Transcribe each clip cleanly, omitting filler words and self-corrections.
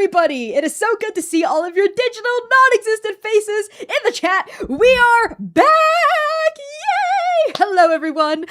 everybody! It is so good to see all of your digital, non-existent faces in the chat. We are back! Yay! Hello, everyone,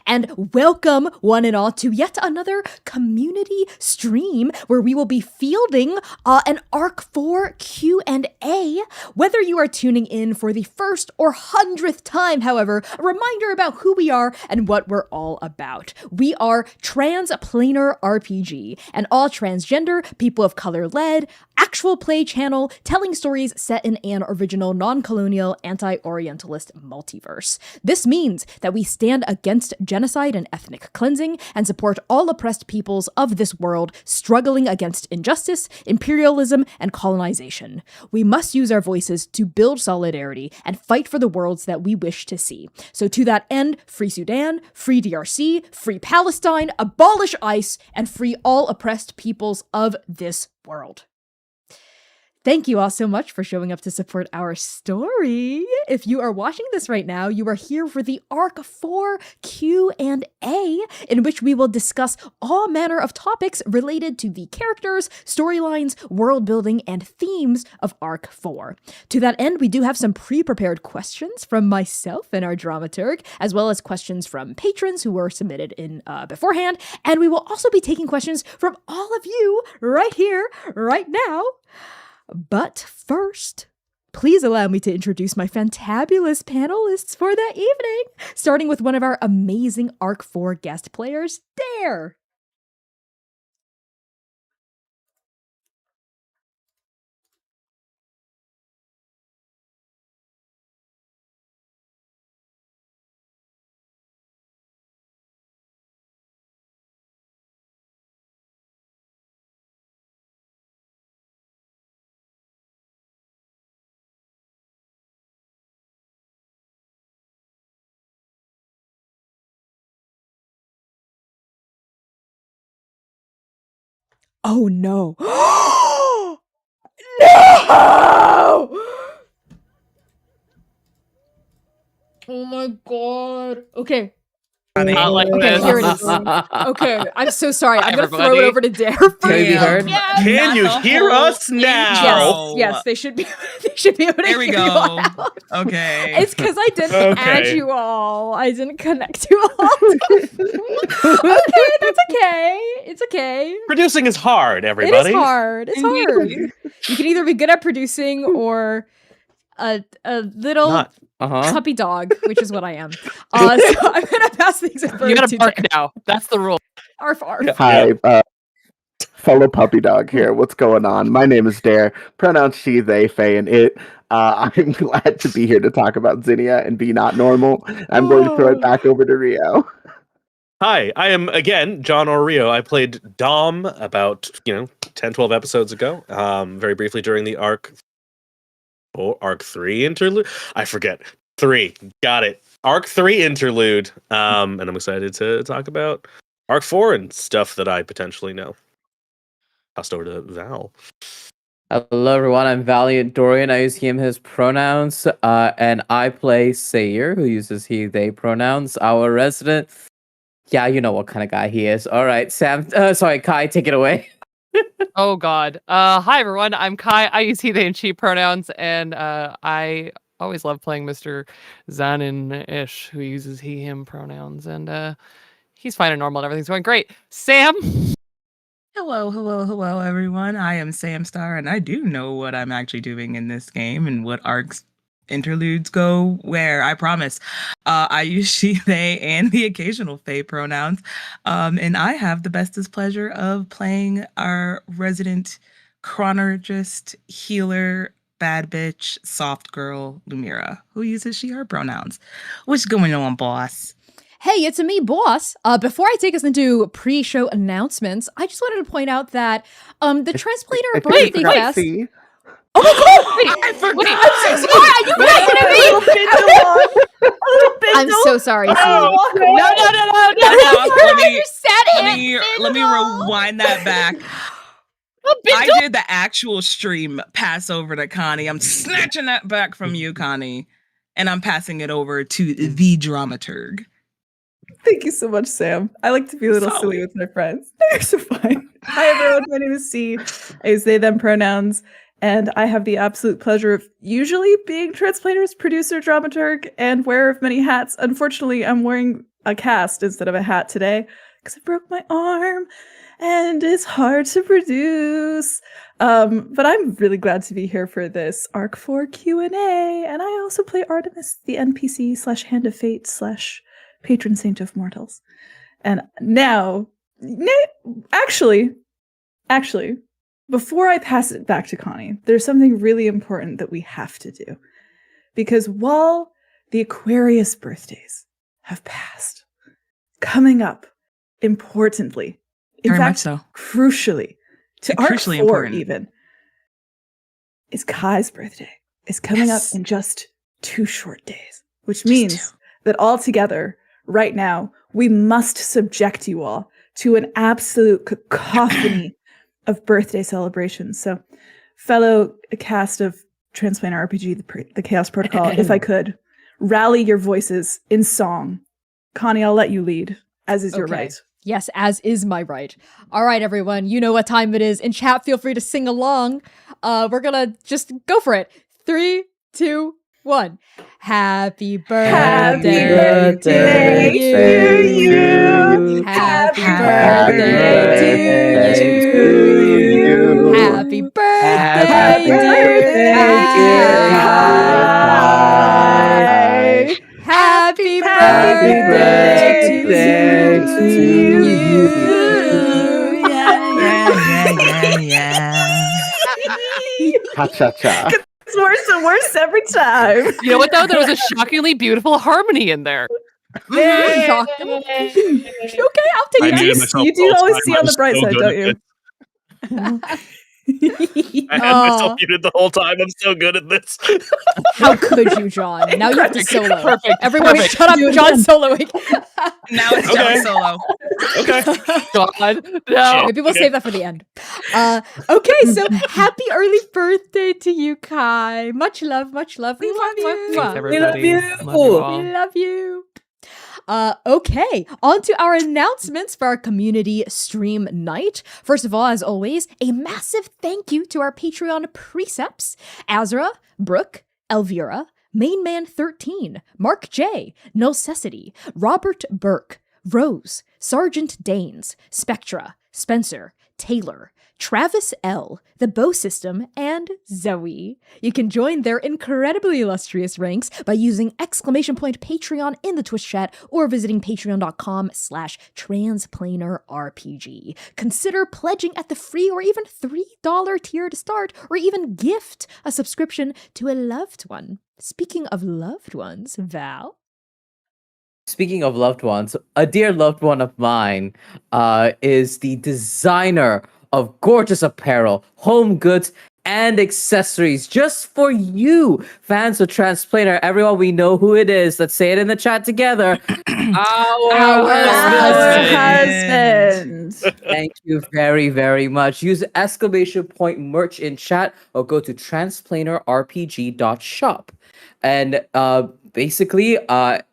and welcome one and all to yet another community stream where we will be fielding an Arc 4 Q&A. Whether you are tuning in for the first or 100th time, however, a reminder about who we are and what we're all about. We are Transplanar RPG, an all-transgender, people of color-led, actual play channel telling stories set in an original non-colonial anti-orientalist multiverse. This means that we stand against genocide and ethnic cleansing and support all oppressed peoples of this world struggling against injustice, imperialism, and colonization. We must use our voices to build solidarity and fight for the worlds that we wish to see. So to that end, free Sudan, free DRC, free Palestine, abolish ICE, and free all oppressed peoples of this world. Thank you all so much for showing up to support our story. If you are watching this right now, you are here for the Arc 4 Q&A, in which we will discuss all manner of topics related to the characters, storylines, world building, and themes of Arc 4. To that end, we do have some pre-prepared questions from myself and our dramaturg, as well as questions from patrons who were submitted in beforehand, and we will also be taking questions from all of you right here, right now. But first, please allow me to introduce my fantabulous panelists for the evening, starting with one of our amazing Arc 4 guest players, Dare. Oh no. No! Oh my god. Okay. Not like Okay, this. here it is. Okay, I'm so sorry. I'm gonna throw it everybody. over to Dare Can first. you be heard? Yes. Can you Not the hear whole us now? Yes, they should be. They should be able to There we hear go. you all out. Okay. It's because I didn't add Okay. you all. I didn't connect you all. Okay, that's okay. It's okay. Producing is hard, It everybody. is hard. It's hard. You can either be good at producing or a little Not. puppy dog, which is what I am. So I'm gonna pass things over You to gotta bark Dare. now. That's the rule. Arf, arf. Yeah. Hi, fellow puppy dog here. What's going on? My name is Dare. Pronouns she, they, they, and it. I'm glad to be here to talk about Zinnia and be not normal. I'm going to throw it back over to Rio. Hi, I am again John Orio. I played Dom about 10, 12 episodes ago. Very briefly during the Arc 3 interlude. I forget. 3. Got it. Arc 3 interlude. And I'm excited to talk about Arc 4 and stuff that I potentially know. Passed over to Val. Hello everyone, I'm Valiant Dorian. I use he, him, his pronouns, and I play Sayer, who uses he, they pronouns. Our resident, yeah, you know what kind of guy he is. All right, Sam, sorry, Kai, take it away. Oh god. Hi everyone. I'm Kai. I use he, they, and she pronouns, and I always love playing Mr. Zanin-ish, who uses he, him pronouns, and he's fine and normal and everything's going great. Sam. Hello, everyone. I am Sam Star, and I do know what I'm actually doing in this game and what arcs interludes go where, I promise. I use she, they, and the occasional they pronouns. And I have the bestest pleasure of playing our resident chronologist, healer, bad bitch, soft girl, Lumira, who uses she, her pronouns. What's going on, boss? Hey, it's me, boss. Before I take us into pre-show announcements, I just wanted to point out that the Transplanar Birthday Fest. Oh my god! I forgot. I'm so sorry. I'm so sorry, C. No. Let me rewind that back. I did the actual stream pass over to Connie. I'm snatching that back from you, Connie, and I'm passing it over to the dramaturg. Thank you so much, Sam. I like to be a little silly with my friends. You're so fine. Hi, everyone. My name is C. I use they, them pronouns, and I have the absolute pleasure of usually being Transplanter's producer, dramaturg, and wearer of many hats. Unfortunately, I'm wearing a cast instead of a hat today because I broke my arm, and it's hard to produce. But I'm really glad to be here for this Arc 4 Q&A, and I also play Artemis, the NPC / Hand of Fate / patron saint of mortals. And now, actually, before I pass it back to Connie, there's something really important that we have to do. Because while the Aquarius birthdays have passed, coming up importantly, in Very much fact, so. crucially, to Arc Crucially 4 important. even, is Kai's birthday. Is coming Yes. up in just 2 short days, which means that altogether, right now, we must subject you all to an absolute cacophony of birthday celebrations. So, fellow cast of Transplanter RPG, the Chaos Protocol, if I could, rally your voices in song. Connie, I'll let you lead, as is your Okay. right. Yes, as is my right. All right, everyone, you know what time it is. In chat, feel free to sing along. We're gonna just go for it. 3, 2, 1. Happy birthday birthday to to you. you. Happy Happy birthday to you. Happy birthday, Happy dear birthday, Kai. Kai. Happy Happy birthday birthday to to you. Yeah. Cha-cha-cha. It's worse and worse every time. You know what though? There was a shockingly beautiful harmony in there. Shocking. Okay, I'll take I that. muted myself. You do the whole always time. see I on the was bright so side, good don't at you? this. I had myself Aw. muted the whole time. I'm so good at this. How could you, John? Now you have to solo. Perfect. Everyone Perfect. shut up, Do it John again. soloing. Now it's Okay. John Solo. Okay. God, no. Maybe we'll Okay. save that for the end. Okay, so happy early birthday to you, Kai. Much love, much love. We love you. Thanks, We love everybody. you. Love you all. We love you. Okay, on to our announcements for our community stream night. First of all, as always, a massive thank you to our Patreon precepts, Azra, Brooke, Elvira, Mainman13, Mark J, Necessity, Robert Burke, Rose, Sergeant Danes, Spectra, Spencer, Taylor, Travis L, The Bow System, and Zoe. You can join their incredibly illustrious ranks by using !Patreon in the Twitch chat or visiting patreon.com/transplanarrpg. Consider pledging at the free or even $3 tier to start, or even gift a subscription to a loved one. Speaking of loved ones, Val? Speaking of loved ones, a dear loved one of mine is the designer of gorgeous apparel, home goods, and accessories just for you, fans of Transplanter. Everyone, we know who it is. Let's say it in the chat together. Our husband. Thank you very, very much. Use !merch in chat or go to transplanterrpg.shop. And basically, our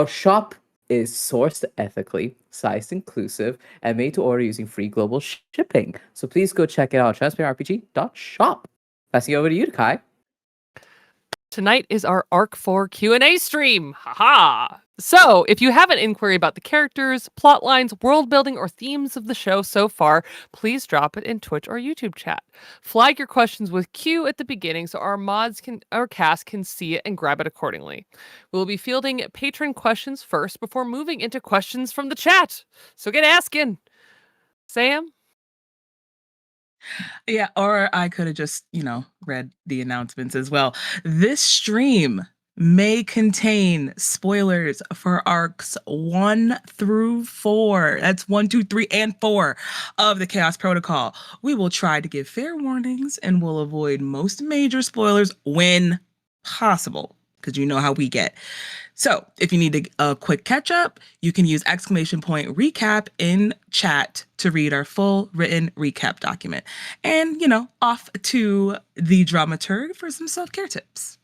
shop is sourced ethically, size inclusive, and made to order using free global shipping. So please go check it out, transplanterrpg.shop. Passing over to you, Kai. Tonight is our Arc 4 Q&A stream. Haha! So, if you have an inquiry about the characters, plot lines, world building, or themes of the show so far, please drop it in Twitch or YouTube chat. Flag your questions with Q at the beginning so our cast can see it and grab it accordingly. We'll be fielding patron questions first before moving into questions from the chat. So get asking. Sam? Yeah, or I could have just, read the announcements as well. This stream may contain spoilers for arcs 1 through 4. That's 1, 2, 3, and 4 of the Chaos Protocol. We will try to give fair warnings and will avoid most major spoilers when possible, because you know how we get. So if you need a quick catch up, you can use !recap in chat to read our full written recap document. And, off to the dramaturg for some self-care tips.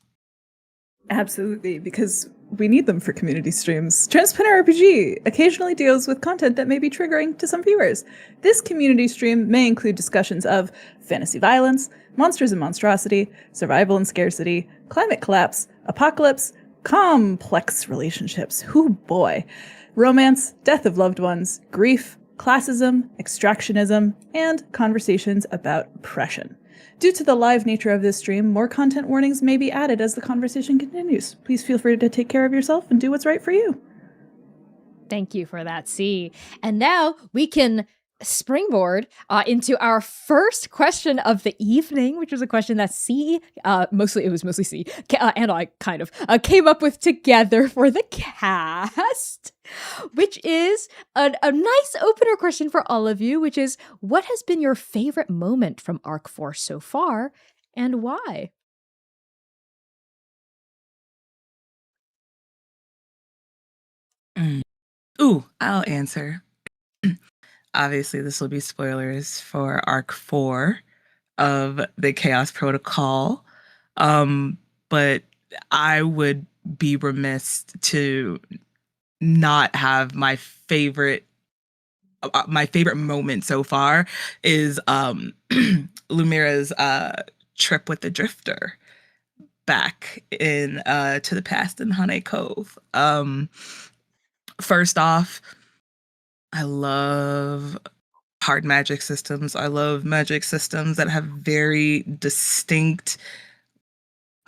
Absolutely, because we need them for community streams. Transplanter RPG occasionally deals with content that may be triggering to some viewers. This community stream may include discussions of fantasy violence, monsters and monstrosity, survival and scarcity, climate collapse, apocalypse, complex relationships, hoo boy, romance, death of loved ones, grief, classism, extractionism, and conversations about oppression. Due to the live nature of this stream, more content warnings may be added as the conversation continues. Please feel free to take care of yourself and do what's right for you. Thank you for that, C. And now we can springboard into our first question of the evening, which was a question that C, mostly C, and I kind of came up with together for the cast, which is a nice opener question for all of you, which is, what has been your favorite moment from Arc 4 so far, and why? Ooh, I'll answer. Obviously, this will be spoilers for Arc 4 of the Chaos Protocol. But I would be remiss to not have my favorite moment so far is Lumira's trip with the Drifter back in to the past in Hane Cove. First off, I love hard magic systems. I love magic systems that have very distinct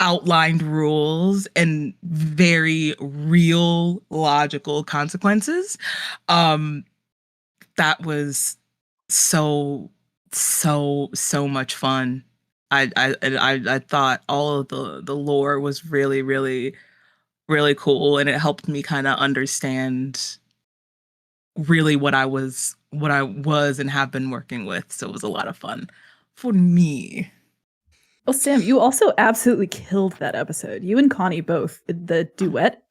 outlined rules and very real logical consequences. That was so much fun. I thought all of the lore was really really cool, and it helped me kind of understand really what I was and have been working with. So it was a lot of fun for me. Well, Sam, you also absolutely killed that episode. You and Connie both. The duet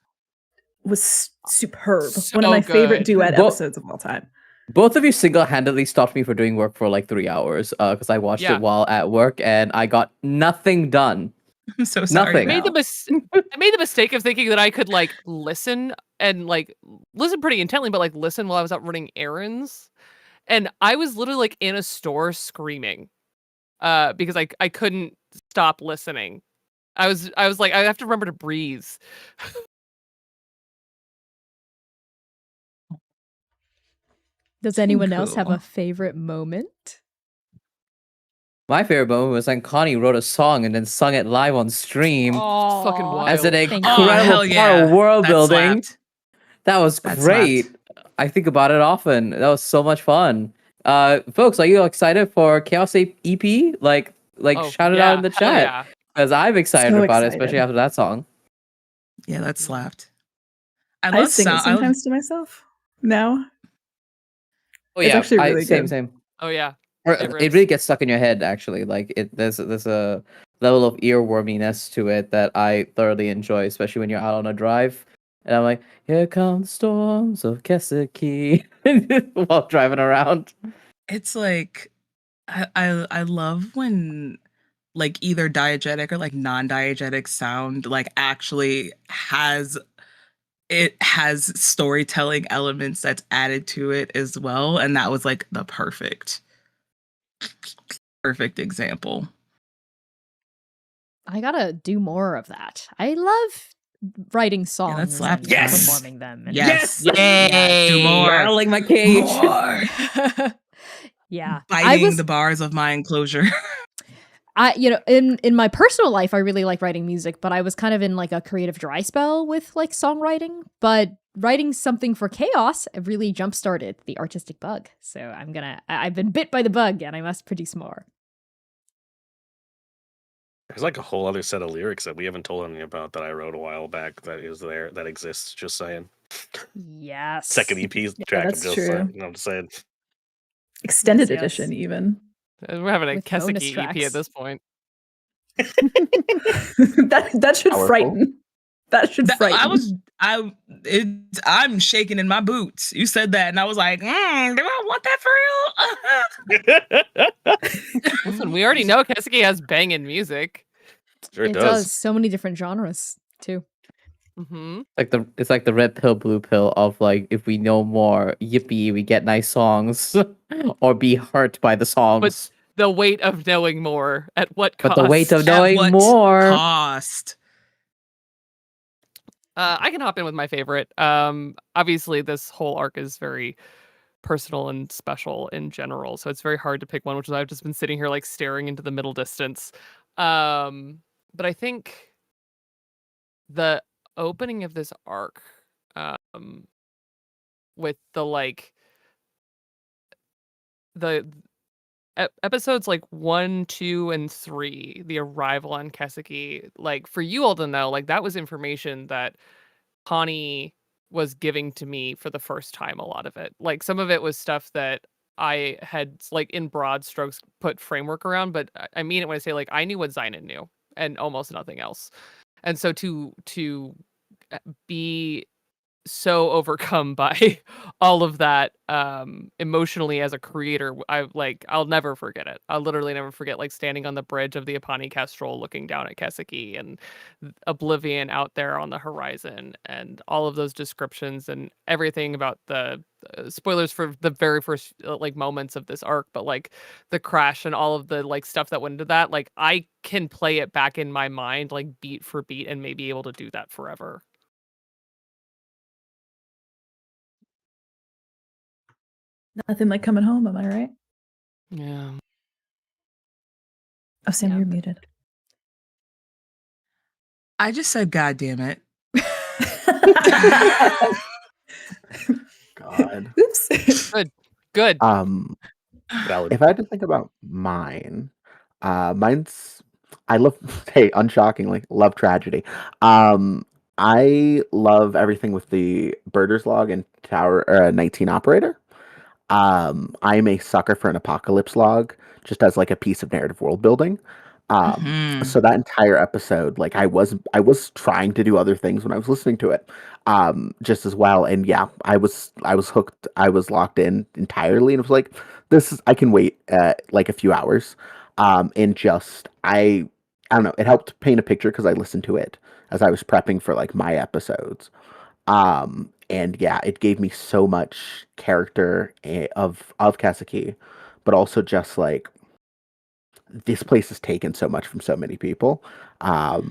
was superb. So One of my favorite good. duet episodes of all time. Both of you single-handedly stopped me for doing work for like 3 hours because I watched Yeah. it while at work and I got nothing done. I'm so sorry. Nothing. I made Val. I made the mistake of thinking that I could like listen and like listen pretty intently, but like listen while I was out running errands. And I was literally like in a store screaming because I couldn't stop listening. I was like, I have to remember to breathe. Does anyone else have Cool. a favorite moment? My favorite moment was when Connie wrote a song and then sung it live on stream Oh, fucking wild. as an Thank you. incredible hell part yeah. of world That building. slapped. That was That great. slapped. I think about it often. That was so much fun. Folks, are you excited for Chaos EP? Like Oh, shout it yeah, out in the hell chat. yeah. Because I'm excited So about it, excited. especially after that song. Yeah, that slapped. I I love sing it sound. I love, sometimes to myself now. Oh It's yeah, actually really same, good. same. Oh yeah. Or Favorites. it really gets stuck in your head actually. Like there's a level of earworminess to it that I thoroughly enjoy, especially when you're out on a drive. And I'm like, here come the storms of Keseki while driving around. it's like I love when like either diegetic or like non-diegetic sound like actually has storytelling elements that's added to it as well, and that was like the perfect example. I gotta do more of that. I love writing songs slapped. and Yes! performing them. And Yes. Yay! Do more. Rattling my cage. More. yeah, Biting the bars of my enclosure. in my personal life, I really like writing music, but I was kind of in like a creative dry spell with like songwriting. But writing something for Chaos really jump started the artistic bug. So I've been bit by the bug, and I must produce more. There's like a whole other set of lyrics that we haven't told anyone about that I wrote a while back that exists. Just saying. Yes. Second EP track. that's I'm just true. saying. I'm just saying. Extended Yes. edition, even. We're having a With bonus Keseki EP tracks. at this point. that should Powerful. frighten. That should frighten. I'm shaking in my boots. You said that, and I was like, do I want that for real? Listen, we already know Keseki has banging music. Sure It does so many different genres. too. Mm-hmm. It's like the red pill, blue pill of like, if we know more, yippee, we get nice songs, or be hurt by the songs. The weight of knowing more at what cost? But the weight of At knowing what more. cost? I can hop in with my favorite. Obviously, this whole arc is very personal and special in general, so it's very hard to pick one, which is I've just been sitting here like staring into the middle distance. But I think the opening of this arc, with the like the episodes like 1, 2, and 3, the arrival on Keseki, like for you all to know, like that was information that Connie was giving to me for the first time. A lot of it, like some of it was stuff that I had like in broad strokes put framework around, but I mean it when I say like I knew what Zynon knew and almost nothing else. And so to be so overcome by all of that emotionally as a creator, I'll never forget it. I'll literally never forget like standing on the bridge of the Apani Kestrel looking down at Keseki and oblivion out there on the horizon, and all of those descriptions and everything about the spoilers for the very first like moments of this arc, but like the crash and all of the like stuff that went into that, like I can play it back in my mind like beat for beat and may be able to do that forever. Nothing like coming home, am I right? Yeah. Oh, Sam, Yeah. you're muted. I just said, God damn it. God. Oops. Good. Valid. If I had to think about mine, mine's I love hey, unshockingly, love tragedy. I love everything with the Birders Log and Tower 19 Operator. I'm a sucker for an apocalypse log, just as like a piece of narrative world building. Mhm. So that entire episode, like I was trying to do other things when I was listening to it, just as well. And yeah, I was hooked. I was locked in entirely, and it was like, I can wait like a few hours. And just I don't know. It helped paint a picture because I listened to it as I was prepping for like my episodes. And yeah, it gave me so much character of Kaseki, but also just like this place has taken so much from so many people. I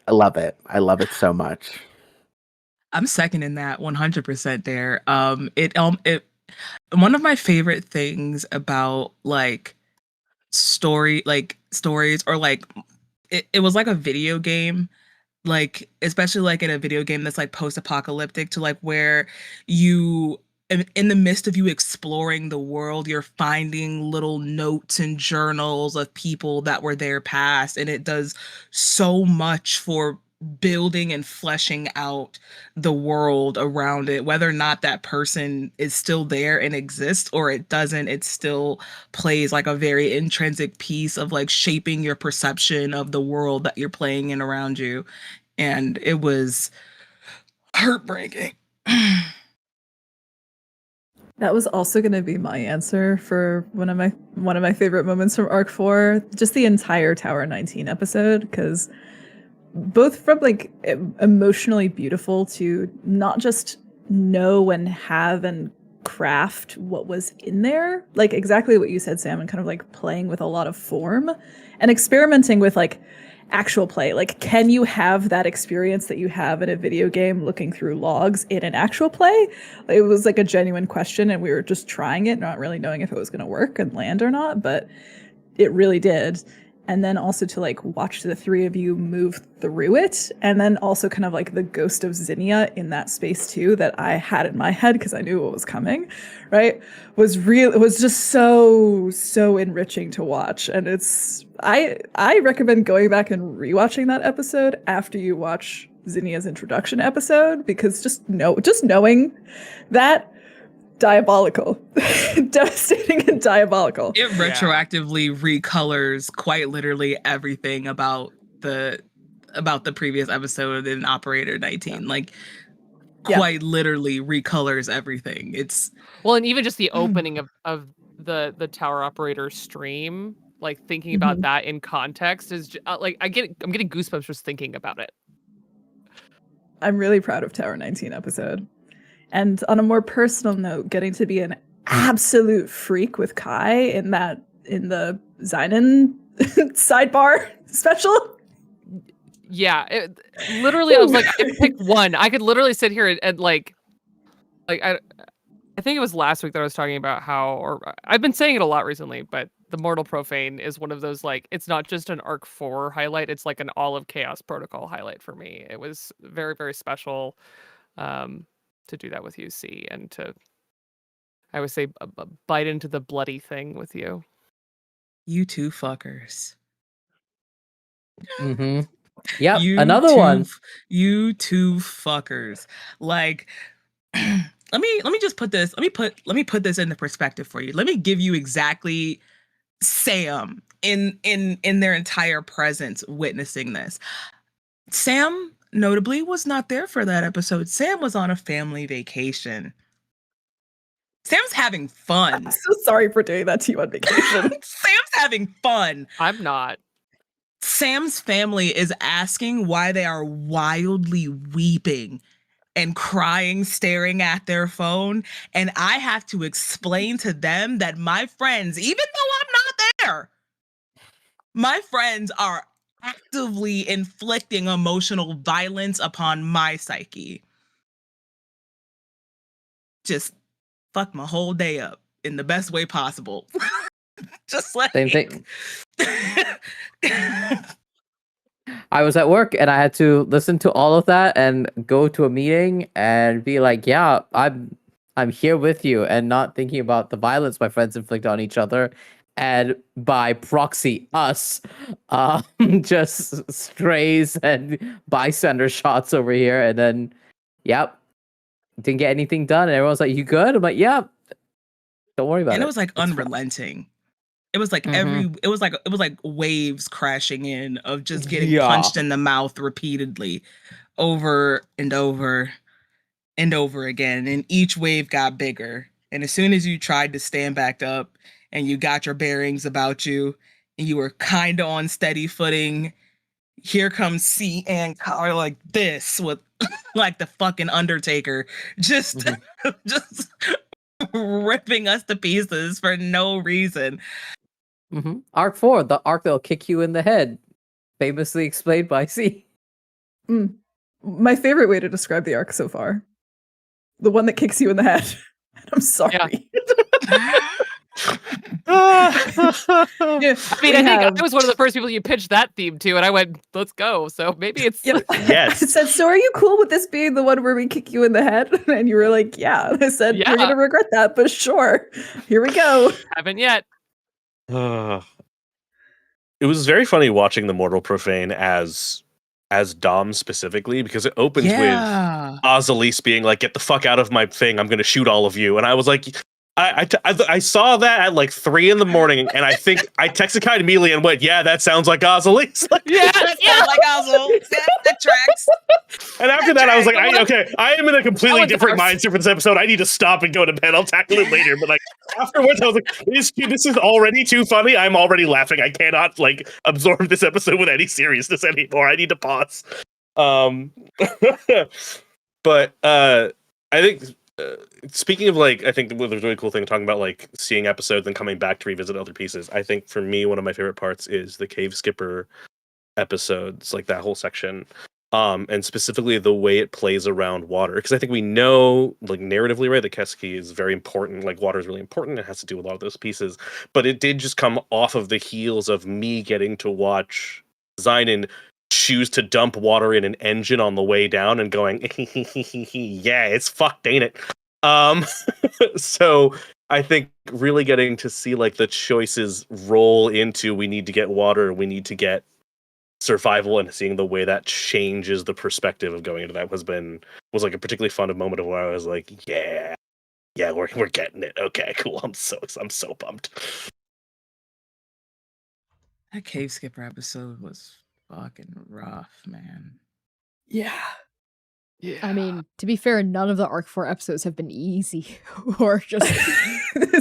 love it. I love it so much. I'm seconding that 100% there. It one of my favorite things about like stories or like it was like a video game, like especially like in a video game that's like post-apocalyptic, to like where you in the midst of you exploring the world, you're finding little notes and journals of people that were there past, and it does so much for building and fleshing out the world around it. Whether or not that person is still there and exists or it doesn't, it still plays like a very intrinsic piece of like shaping your perception of the world that you're playing in around you. And it was heartbreaking. That was also going to be my answer for one of my favorite moments from Arc 4, just the entire Tower 19 episode, because both from like emotionally beautiful to not just know and have and craft what was in there, like exactly what you said, Sam, and kind of like playing with a lot of form and experimenting with like actual play. Like, can you have that experience that you have in a video game looking through logs in an actual play? It was like a genuine question, and we were just trying it, not really knowing if it was going to work and land or not, but it really did. And then also to like watch the three of you move through it, and then also kind of like the ghost of Zinnia in that space too that I had in my head because I knew what was coming, right? It was just so enriching to watch. And I recommend going back and rewatching that episode after you watch Zinnia's introduction episode, because just knowing that, diabolical. Devastating and diabolical. It retroactively recolors quite literally everything about the previous episode in Operator 19. Like quite literally recolors everything. It's Well, and even just the opening of the Tower Operator stream, like thinking about Mhm. that in context is like I'm getting goosebumps just thinking about it. I'm really proud of Tower 19 episode. And on a more personal note, getting to be an absolute freak with Kai in the Zynon sidebar special. Yeah, literally, I was like, I could pick one. I could literally sit here and like I think it was last week that I was talking about how, or I've been saying it a lot recently, but the Mortal Profane is one of those, like, it's not just an Arc 4 highlight, it's like an all of Chaos Protocol highlight for me. It was very, very special to do that with you, C, and to, I would say, bite into the bloody thing with you. You two fuckers. Mm-hmm. Yep, You another two, one. You two fuckers. Like, let me just put this. Let me put this into perspective for you. Let me give you exactly Sam in their entire presence witnessing this. Sam notably was not there for that episode. Sam was on a family vacation. Sam's having fun. I'm so sorry for doing that to you on vacation. Sam's having fun. I'm not. Sam's family is asking why they are wildly weeping and crying, staring at their phone. And I have to explain to them that my friends, even though I'm not there, my friends are actively inflicting emotional violence upon my psyche. Just fuck my whole day up in the best way possible. Just like Same thing. I was at work and I had to listen to all of that and go to a meeting and be like, yeah, I'm here with you, and not thinking about the violence my friends inflict on each other, and by proxy us, just strays and bystander shots over here. And then yep, didn't get anything done, and everyone's like, you good? I'm like, yeah, don't worry about and it. it was like It's fine. unrelenting. It was like Mhm. it was like waves crashing in of just getting Yeah. punched in the mouth repeatedly over and over and over again. And each wave got bigger. And as soon as you tried to stand back up and you got your bearings about you and you were kind of on steady footing, here comes C and Collar like this with like the fucking Undertaker, just Mhm. just ripping us to pieces for no reason. Mhm. Arc 4, the arc that'll kick you in the head, famously explained by C. My favorite way to describe the arc so far. The one that kicks you in the head. I'm sorry. I mean, I think have- I was one of the first people you pitched that theme to, and I went, let's go. So maybe it's Yep. Yes. I said, so are you cool with this being the one where we kick you in the head? And you were like, yeah. And I said, Yeah. you're going to regret that, but sure. Here we go. haven't yet. It was very funny watching the Mortal Profane as Dom specifically, because it opens with Ozalise being like, "Get the fuck out of my thing! I'm gonna shoot all of you." And I was like, I saw that at like 3 a.m, and I think I texted Kai immediately and went, "Yeah, that sounds like Ozalise." Like, Yeah, yeah, like Ozzel. That tracks. and after that, I was like, I am in a completely one's different ours. mindset for this episode. I need to stop and go to bed. I'll tackle it later. But like afterwards, I was like, this is already too funny. I'm already laughing. I cannot like absorb this episode with any seriousness anymore. I need to pause. But I think speaking of like, I think there's a really cool thing talking about like seeing episodes and coming back to revisit other pieces. I think for me, one of my favorite parts is the Cave Skipper episodes, like that whole section. And specifically the way it plays around water, because I think we know, like narratively, right, that Keski is very important. Like water is really important. It has to do with a lot of those pieces. But it did just come off of the heels of me getting to watch Zynon choose to dump water in an engine on the way down and going, yeah, it's fucked, ain't it? So I think really getting to see like the choices roll into, we need to get water, we need to get survival, and seeing the way that changes the perspective of going into that was like a particularly fun moment of where I was like, yeah, we're getting it. Okay, cool. I'm so pumped. That Cave Skipper episode was fucking rough, man. Yeah. Yeah. I mean, to be fair, none of the Arc 4 episodes have been easy or just Don't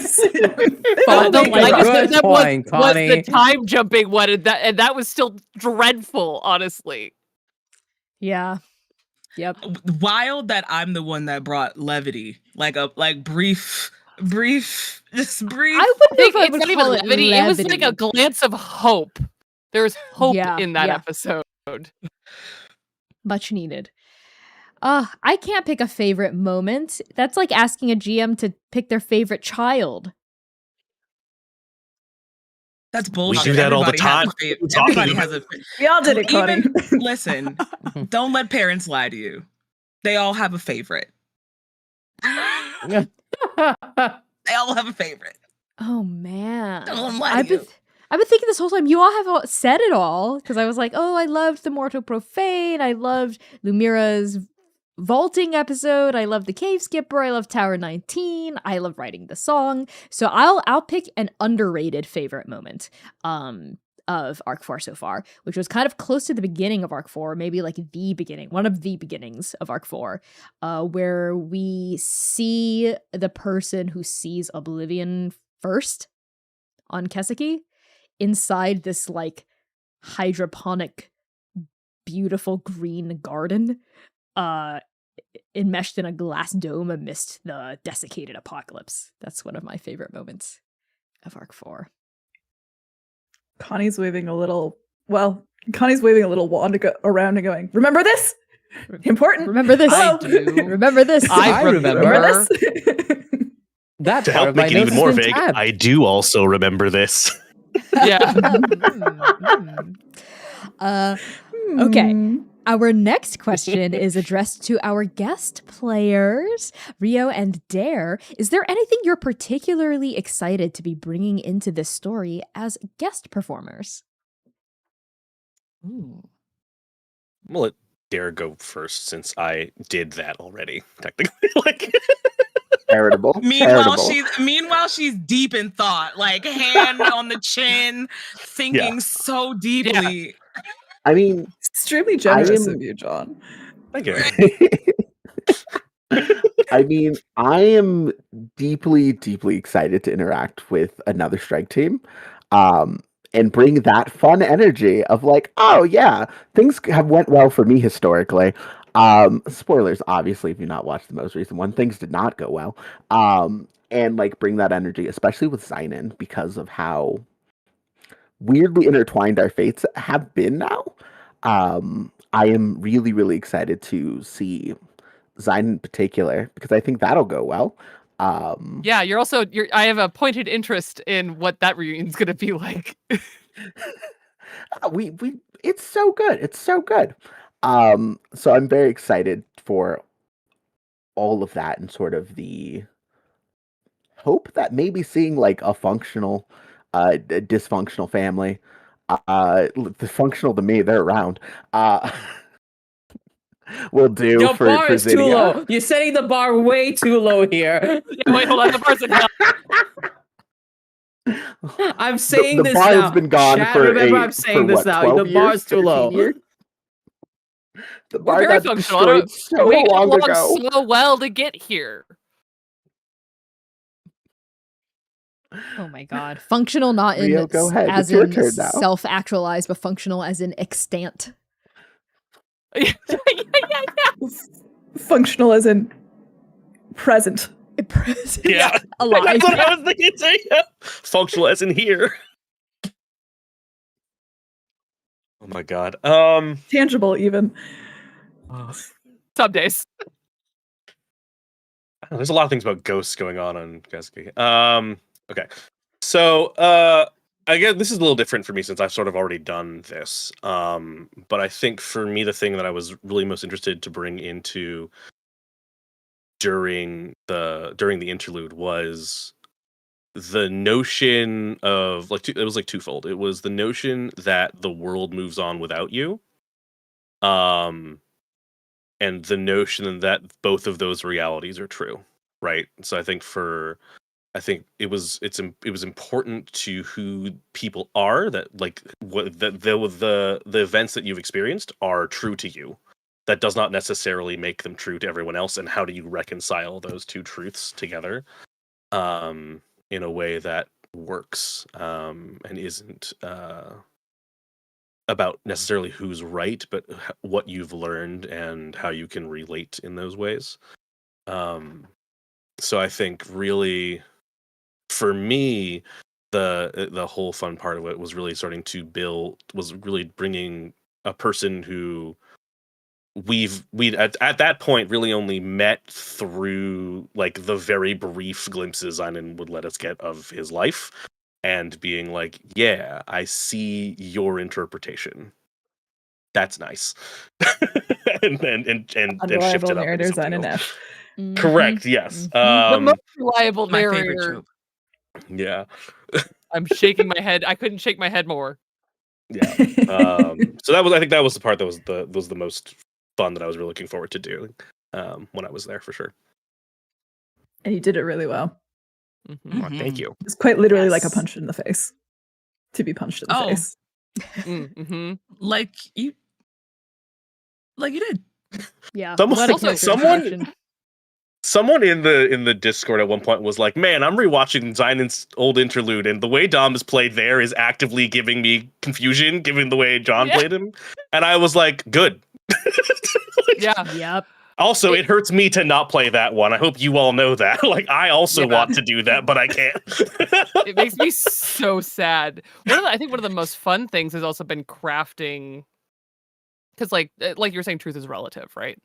The make a lightest good of them point, was the Connie. time jumping one, and that was still dreadful, honestly. yeah. Yep. Wild that I'm the one that brought levity, like brief, just brief. I I wouldn't think know if I it's would not call even it levity. It was like a levity. glance of hope. There was hope Yeah, in that yeah. episode. Much needed. I can't pick a favorite moment. That's like asking a GM to pick their favorite child. That's bullshit. do that all the Everybody has time. a fa- What are you talking Everybody about? has a. We all did it, Connie. Even listen, don't let parents lie to you. They all have a favorite. They all have a favorite. Oh man. Don't let 'em lie to I've been you. I've been thinking this whole time, you all have said it all, because I was like, oh, I loved the Mortal Profane, I loved Lumira's vaulting episode, I love the Cave Skipper, I love Tower 19, I love writing the song. So I'll pick an underrated favorite moment of Arc 4 so far, which was kind of close to the beginning of Arc 4, maybe like the beginning, one of the beginnings of Arc 4, where we see the person who sees Oblivion first on Keseki inside this like hydroponic beautiful green garden enmeshed in a glass dome amidst the desiccated apocalypse. That's one of my favorite moments of Arc 4. Connie's waving a little wand around and going, remember this? Important. Remember this. Hello. I do. Remember this. I Remember this? That To part help of my make it notes even has more been vague, tabbed. I do also remember this. Yeah. Okay. Hmm. Our next question is addressed to our guest players, Rio and Dare. Is there anything you're particularly excited to be bringing into this story as guest performers? Ooh. I'm gonna let Dare go first since I did that already. Technically, like Charitable. Meanwhile, she's deep in thought, like hand on the chin, thinking so deeply. I mean, Extremely generous am- of you, John. thank you. I mean, I am deeply, deeply excited to interact with another strike team, and bring that fun energy of like, oh yeah, things have went well for me historically. Spoilers, obviously, if you've not watched the most recent one, things did not go well. And like bring that energy, especially with Zynon, because of how weirdly intertwined our fates have been now. I am really, really excited to see Zynon in particular because I think that'll go well. Yeah, I have a pointed interest in what that reunion's gonna be like. we it's so good. It's so good. So I'm very excited for all of that and sort of the hope that maybe seeing like a functional dysfunctional family dysfunctional to me, they're around, will do Your for bar is too Zinnia. low. You're setting the bar way too low here. Yeah, wait, hold on. The person. I'm saying the this bar now. has been gone Chat, for remember, a- I'm saying for this what, now. 12 The bar's years, too 13 low. years? The We're bar very got functional. destroyed so We got long along ago. so well to get here. Oh my god. Functional not in Rio, go ahead. as It's your in turn now. self-actualized, but functional as in extant. Yeah. Functional as in present. Yeah. Alive. That's what I was thinking too. Yeah. Functional as in here. Oh my god. Tangible, even. Some days. I don't know, there's a lot of things about ghosts going on Keseki. Okay. So I guess this is a little different for me since I've sort of already done this. But I think for me the thing that I was really most interested to bring into during the interlude was the notion of like it was like twofold. It was the notion that the world moves on without you. And the notion that both of those realities are true, right? So I think it was important to who people are, that like what the events that you've experienced are true to you, that does not necessarily make them true to everyone else, and how do you reconcile those two truths together in a way that works and isn't about necessarily who's right, but what you've learned and how you can relate in those ways. So I think really, for me, the whole fun part of it was really starting to build, was really bringing a person who we'd at that point really only met through like the very brief glimpses Einan would let us get of his life, and being like, yeah, I see your interpretation. That's nice. and shift Unreliable it up into narrators on something an else. F. Correct, yes. The most reliable My favorite narrator. trope. Yeah. I'm shaking my head. I couldn't shake my head more. Yeah. So I think that was the part that was the most fun that I was really looking forward to doing when I was there, for sure. And you did it really well. Mhm. Oh, thank you. It's quite literally like a Yes. punch in the face. To be punched in the Oh. face. Mm-hmm. Like you did. Yeah. Someone- what a also- character someone- introduction. Someone in the Discord at one point was like, "Man, I'm rewatching Zynan's old interlude, and the way Dom is played there is actively giving me confusion, given the way John Yeah. played him." And I was like, "Good." Yeah. Yep. Also, it hurts me to not play that one. I hope you all know that. Like, I also Yeah. want to do that, but I can't. It makes me so sad. I think one of the most fun things has also been crafting, because like you were saying, truth is relative, right?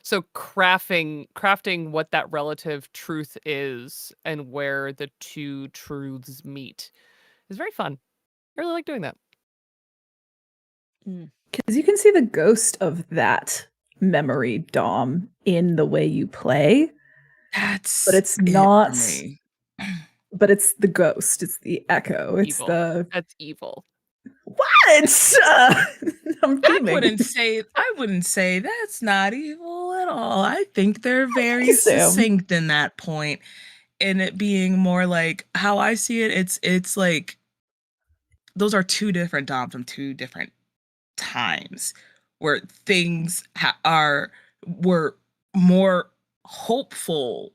So crafting what that relative truth is and where the two truths meet is very fun. I really like doing that. Because you can see the ghost of that memory, Dom, in the way you play. That's But it's it for not- me. But it's the ghost. It's the echo. It's Evil. the That's evil. what? I'm I fuming. wouldn't say that's not evil at all. I think they're very you, Sam. succinct in that point, and it being more like how I see it. It's like those are two different Doms from two different times where things were more hopeful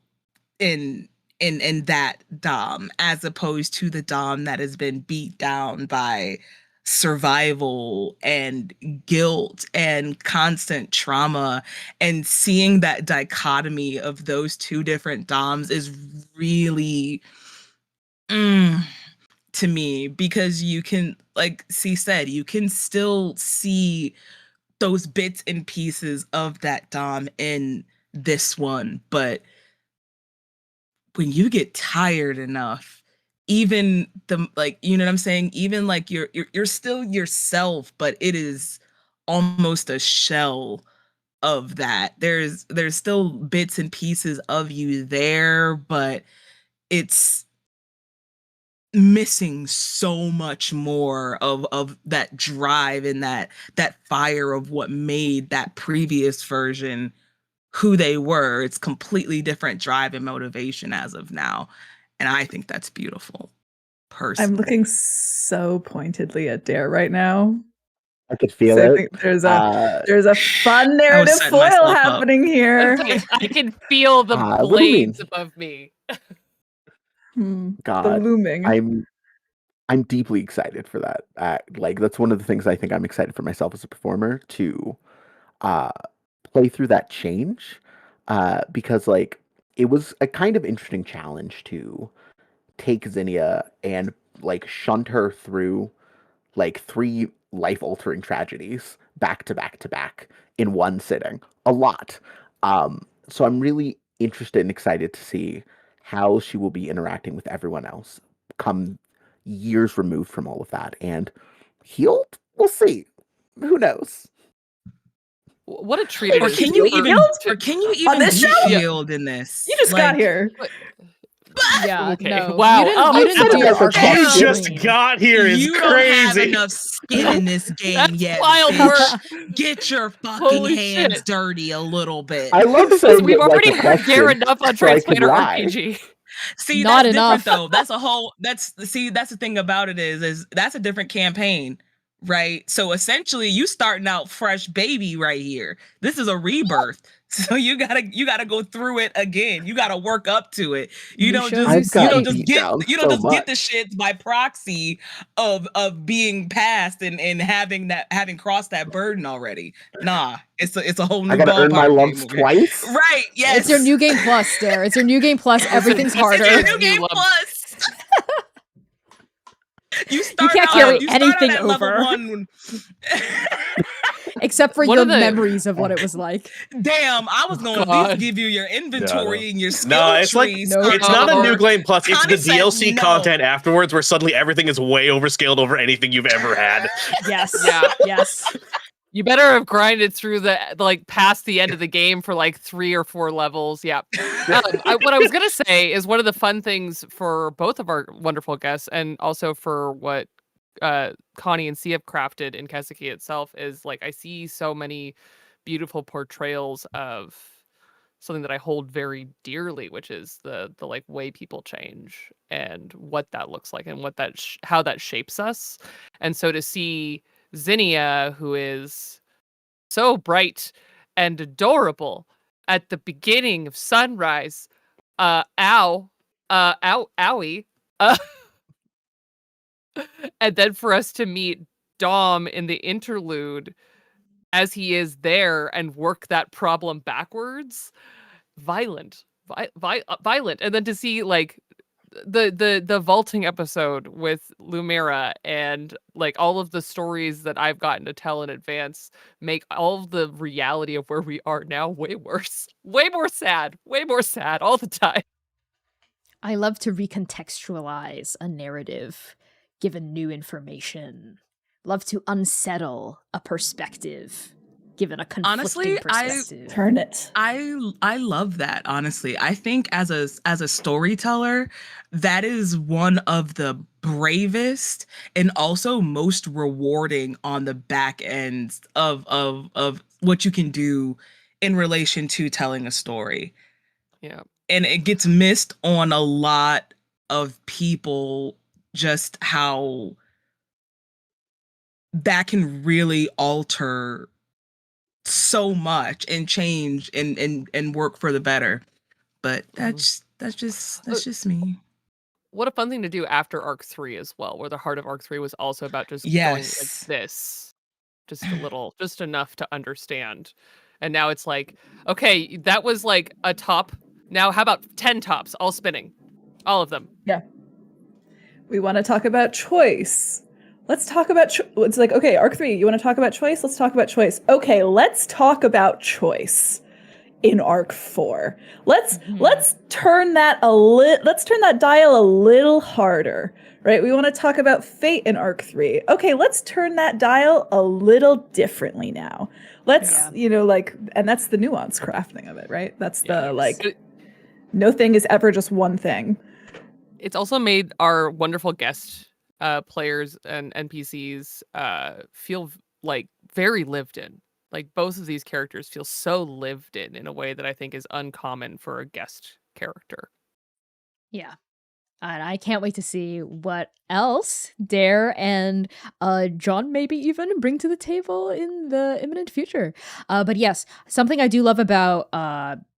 in that Dom, as opposed to the Dom that has been beat down by survival and guilt and constant trauma. And seeing that dichotomy of those two different Doms is really to me, because you can, like C said, you can still see those bits and pieces of that Dom in this one, but when you get tired enough, even the, like, you know what I'm saying, even like you're still yourself, but it is almost a shell of that. There's still bits and pieces of you there, but it's missing so much more of that drive and that fire of what made that previous version who they were. It's completely different drive and motivation as of now, and I think that's beautiful. Personally, I'm looking so pointedly at Dare right now. I could feel So I it. think there's a fun I was narrative setting foil myself up. happening here. I can feel the What do you mean? blades above me. The God, looming. I'm deeply excited for that. Like, that's one of the things I think I'm excited for myself as a performer, to play through that change, because like it was a kind of interesting challenge to take Zinnia and like shunt her through like 3 life-altering tragedies back to back to back in one sitting. A lot. So I'm really interested and excited to see how she will be interacting with everyone else come years removed from all of that. And healed? We'll see. Who knows? What a treat it or is. can to you be even On this be show? healed in this? You just got Like, here. Yeah. Okay. No. Wow. You didn't do your arc okay. You arc just clean. got here is you don't have crazy. enough skin in this game That's yet. wild bitch. work. Get your fucking Holy hands shit. dirty a little bit. I love saying We've it like already a heard Dare question, enough on so I can Translator lie. RPG. See, Not that's enough. different though. That's the thing about it is that's a different campaign. right? So essentially you starting out fresh baby right here. This is a rebirth. So you gotta go through it again. You gotta work up to it. You don't shows just you I've gotten see. beat down you don't so just get the much. shit by proxy of being passed and having crossed that burden already. Nah, it's a whole new I gotta earn my ballpark lumps game over here. twice. Right, yes. It's your new game plus, Dare. It's your new game plus. Everything's Listen, It's your harder. new You game love- plus. You start can't out, carry you start out anything at level over. 1. Except for One your of the- memories of what it was like. Damn, I was gonna at God. least give you your inventory and your skill No, it's like tree. No. it's not a new Star game plus. It's the Connie said DLC no. content afterwards, where suddenly everything is way overscaled over anything you've ever had. Yes. Yeah. Yes. You better have grinded through past the end of the game for like 3 or 4 levels. Yeah. What I was gonna say is one of the fun things for both of our wonderful guests, and also for what Connie and C have crafted in Keseki itself, is like I see so many beautiful portrayals of something that I hold very dearly, which is the like way people change and what that looks like and what that how that shapes us. And so to see Zinnia, who is so bright and adorable at the beginning of Sunrise, owie, and then for us to meet Dom in the interlude as he is there and work that problem backwards, violent, and then to see like the vaulting episode with Lumira and like all of the stories that I've gotten to tell in advance make all of the reality of where we are now way worse, way more sad all the time. I love to recontextualize a narrative given new information. Love to unsettle a perspective given a conflicting Honestly, perspective. Turn it. I love that, honestly. I think as a storyteller, that is one of the bravest and also most rewarding on the back end of what you can do in relation to telling a story. Yeah. And it gets missed on a lot of people, just how that can really alter so much and change and work for the better. But that's just me. What a fun thing to do after Arc 3 as well, where the heart of Arc 3 was also about just going like Yes. this. Just a little, just enough to understand. And now it's like, okay, that was like a top. Now how about 10 tops all spinning? All of them. We want to talk about choice. Let's talk about it's like, okay, Arc 3, you want to talk about choice? Let's talk about choice. Okay, let's talk about choice in Arc 4. Let's turn that let's turn that dial a little harder, right? We want to talk about fate in Arc 3. Okay, let's turn that dial a little differently now. Let's, and that's the nuance crafting of it, right? That's the no thing is ever just one thing. It's also made our wonderful guest players and NPCs feel like very lived in. Like both of these characters feel so lived in a way that I think is uncommon for a guest character. Yeah. And I can't wait to see what else Dare and John maybe even bring to the table in the imminent future. But yes, something I do love about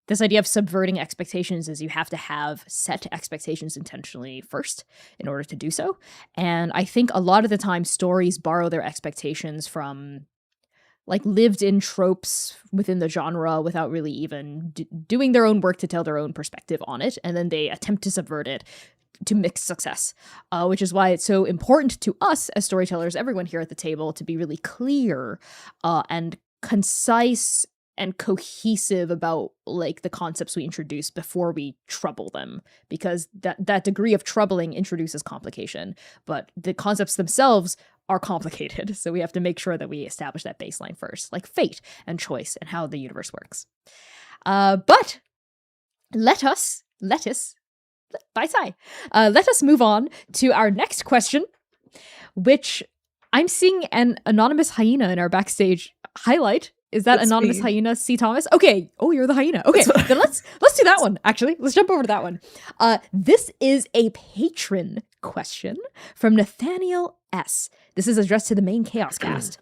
this idea of subverting expectations is you have to have set expectations intentionally first in order to do so. And I think a lot of the time stories borrow their expectations from like lived in tropes within the genre without really even doing their own work to tell their own perspective on it. And then they attempt to subvert it to mixed success, which is why it's so important to us as storytellers, everyone here at the table, to be really clear and concise and cohesive about like the concepts we introduce before we trouble them, because that degree of troubling introduces complication, but the concepts themselves are complicated. So we have to make sure that we establish that baseline first, like fate and choice and how the universe works. But let us move on to our next question, which I'm seeing an anonymous hyena in our backstage highlight. Is that That's anonymous me. hyena C. Thomas? Okay. Oh, you're the hyena. Okay, then let's do that one. Actually, let's jump over to that one. This is a patron question from Nathaniel S. This is addressed to the main Chaos cast.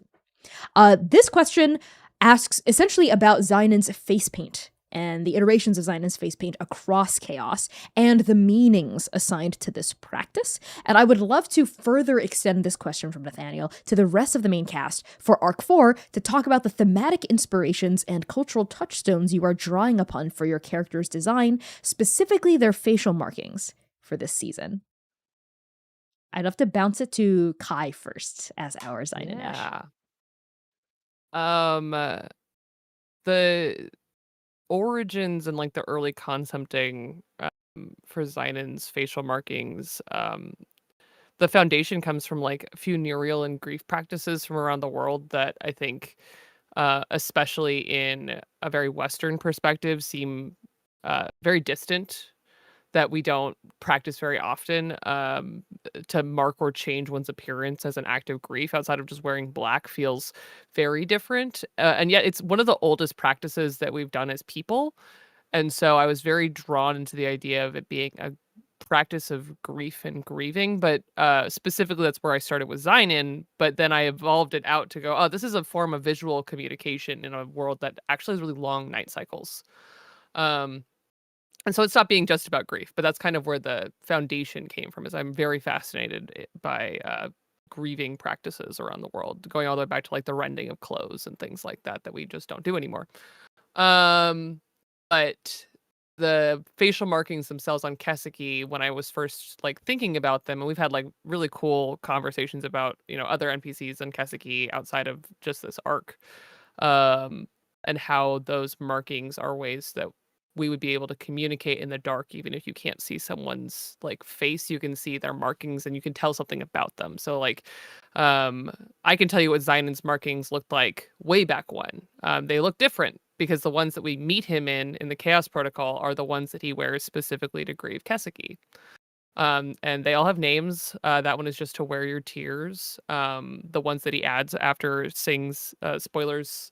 This question asks essentially about Zynan's face paint and the iterations of Zynan's face paint across Chaos and the meanings assigned to this practice. And I would love to further extend this question from Nathaniel to the rest of the main cast for Arc 4 to talk about the thematic inspirations and cultural touchstones you are drawing upon for your character's design, specifically their facial markings for this season. I'd love to bounce it to Kai first as our Zynan Ash. The origins and like the early concepting for Zynan's facial markings, the foundation comes from like funereal and grief practices from around the world that I think, especially in a very Western perspective, seem very distant, that we don't practice very often, to mark or change one's appearance as an act of grief outside of just wearing black feels very different. And yet it's one of the oldest practices that we've done as people. And so I was very drawn into the idea of it being a practice of grief and grieving, but specifically that's where I started with Zynan, but then I evolved it out to go, oh, this is a form of visual communication in a world that actually has really long night cycles. And so it stopped being just about grief, but that's kind of where the foundation came from, is I'm very fascinated by grieving practices around the world, going all the way back to like the rending of clothes and things like that we just don't do anymore. But the facial markings themselves on Keseki, when I was first like thinking about them, and we've had like really cool conversations about, other NPCs on Keseki outside of just this arc, and how those markings are ways that we would be able to communicate in the dark. Even if you can't see someone's like face, you can see their markings and you can tell something about them. So like, I can tell you what Zynan's markings looked like way back when. They look different because the ones that we meet him in the Chaos Protocol are the ones that he wears specifically to grieve Keseki. And they all have names. That one is just to wear your tears. The ones that he adds after sings, spoilers,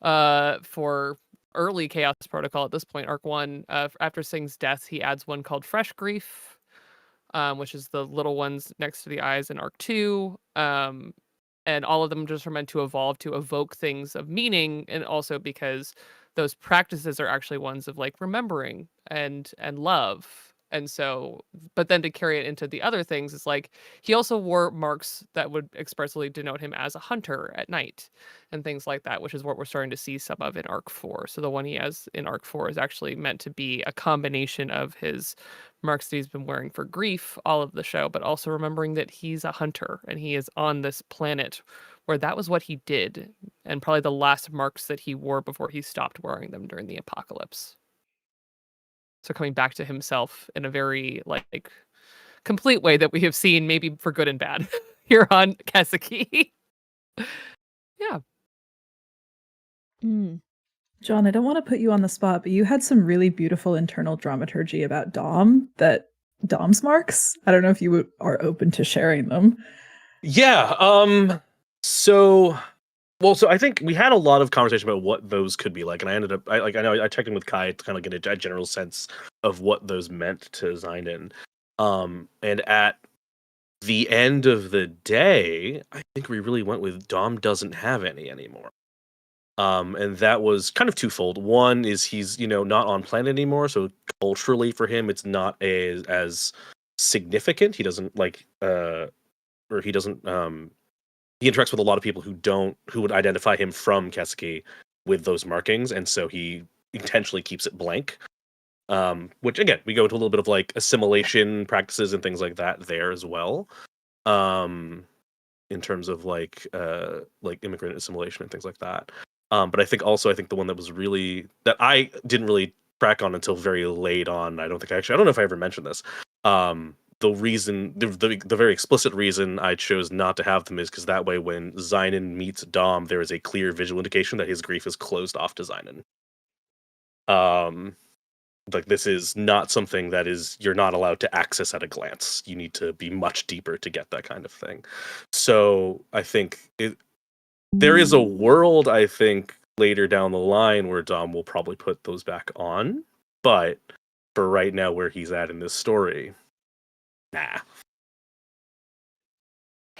for early Chaos Protocol at this point, Arc 1, after Sing's death, he adds one called Fresh Grief, which is the little ones next to the eyes in Arc 2. And all of them just are meant to evolve to evoke things of meaning, and also because those practices are actually ones of like remembering and love. And so, but then to carry it into the other things, it's like he also wore marks that would expressly denote him as a hunter at night and things like that, which is what we're starting to see some of in Arc 4. So the one he has in Arc 4 is actually meant to be a combination of his marks that he's been wearing for grief all of the show, but also remembering that he's a hunter and he is on this planet where that was what he did, and probably the last marks that he wore before he stopped wearing them during the apocalypse. So coming back to himself in a very like complete way that we have seen, maybe for good and bad, here on Keseki. Yeah. John, I don't want to put you on the spot, but you had some really beautiful internal dramaturgy about Dom's marks. I don't know if you are open to sharing them. Yeah. So I think we had a lot of conversation about what those could be like, and I ended up, I checked in with Kai to kind of get a general sense of what those meant to Zynan. And at the end of the day, I think we really went with Dom doesn't have any anymore. And that was kind of twofold. One is he's, not on planet anymore, so culturally for him, it's not as significant. He doesn't he interacts with a lot of people who would identify him from Keseki with those markings, and so he intentionally keeps it blank. Which again, we go into a little bit of like assimilation practices and things like that there as well. In terms of like immigrant assimilation and things like that. But I think the one that I didn't really track on until very late on. I don't know if I ever mentioned this. The reason, the very explicit reason I chose not to have them is because that way when Zynan meets Dom, there is a clear visual indication that his grief is closed off to Zynan. Like this is not something that you're not allowed to access at a glance. You need to be much deeper to get that kind of thing. So I think there is a world, I think, later down the line where Dom will probably put those back on. But for right now, where he's at in this story, nah.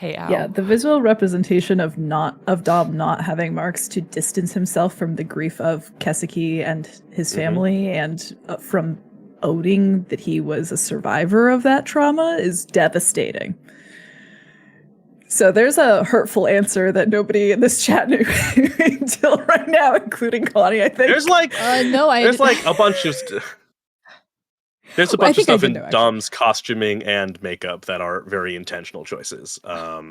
Hey, ow. Yeah, the visual representation of Dom not having marks to distance himself from the grief of Keseki and his family, and from owning that he was a survivor of that trauma is devastating. So there's a hurtful answer that nobody in this chat knew until right now, including Connie, I think. There's like No, I. there's like a bunch of there's a I bunch of think I stuff did in know, actually. Dom's costuming and makeup that are very intentional choices. I